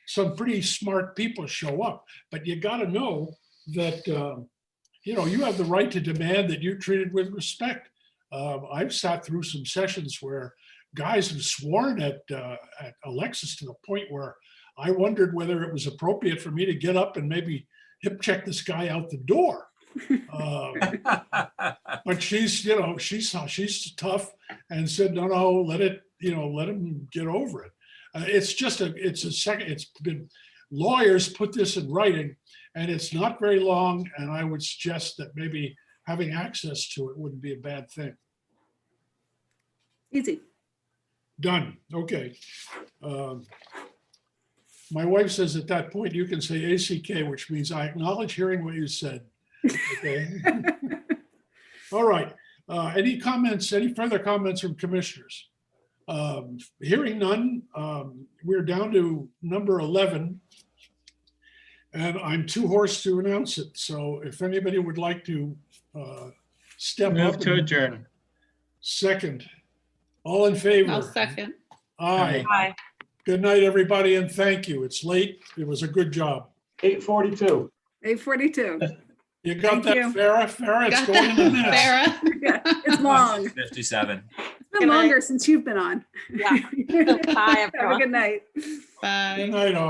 some pretty smart people show up. But you got to know that you have the right to demand that you're treated with respect. I've sat through some sessions where guys have sworn at Alexis to the point where I wondered whether it was appropriate for me to get up and maybe hip check this guy out the door. But she's tough and said, no, let him get over it. It's been, lawyers put this in writing, and it's not very long. And I would suggest that maybe having access to it wouldn't be a bad thing. Easy. Done. Okay. My wife says at that point, you can say ACK, which means I acknowledge hearing what you said. Okay. All right. Any further comments from commissioners? Hearing none, we're down to number 11. And I'm too hoarse to announce it. So if anybody would like to step up. Move to adjourn. Second. All in favor? I'll second. Aye. Aye. Good night, everybody, and thank you. It's late. It was a good job. 8:42. 8:42. You got Thank that, you. Farah? Farah, it's Got going in the that, minutes. Farah? Yeah, it's long. 57. It's been longer since you've been on. Yeah. Bye, Have a everyone. good night. Bye. Good night, all.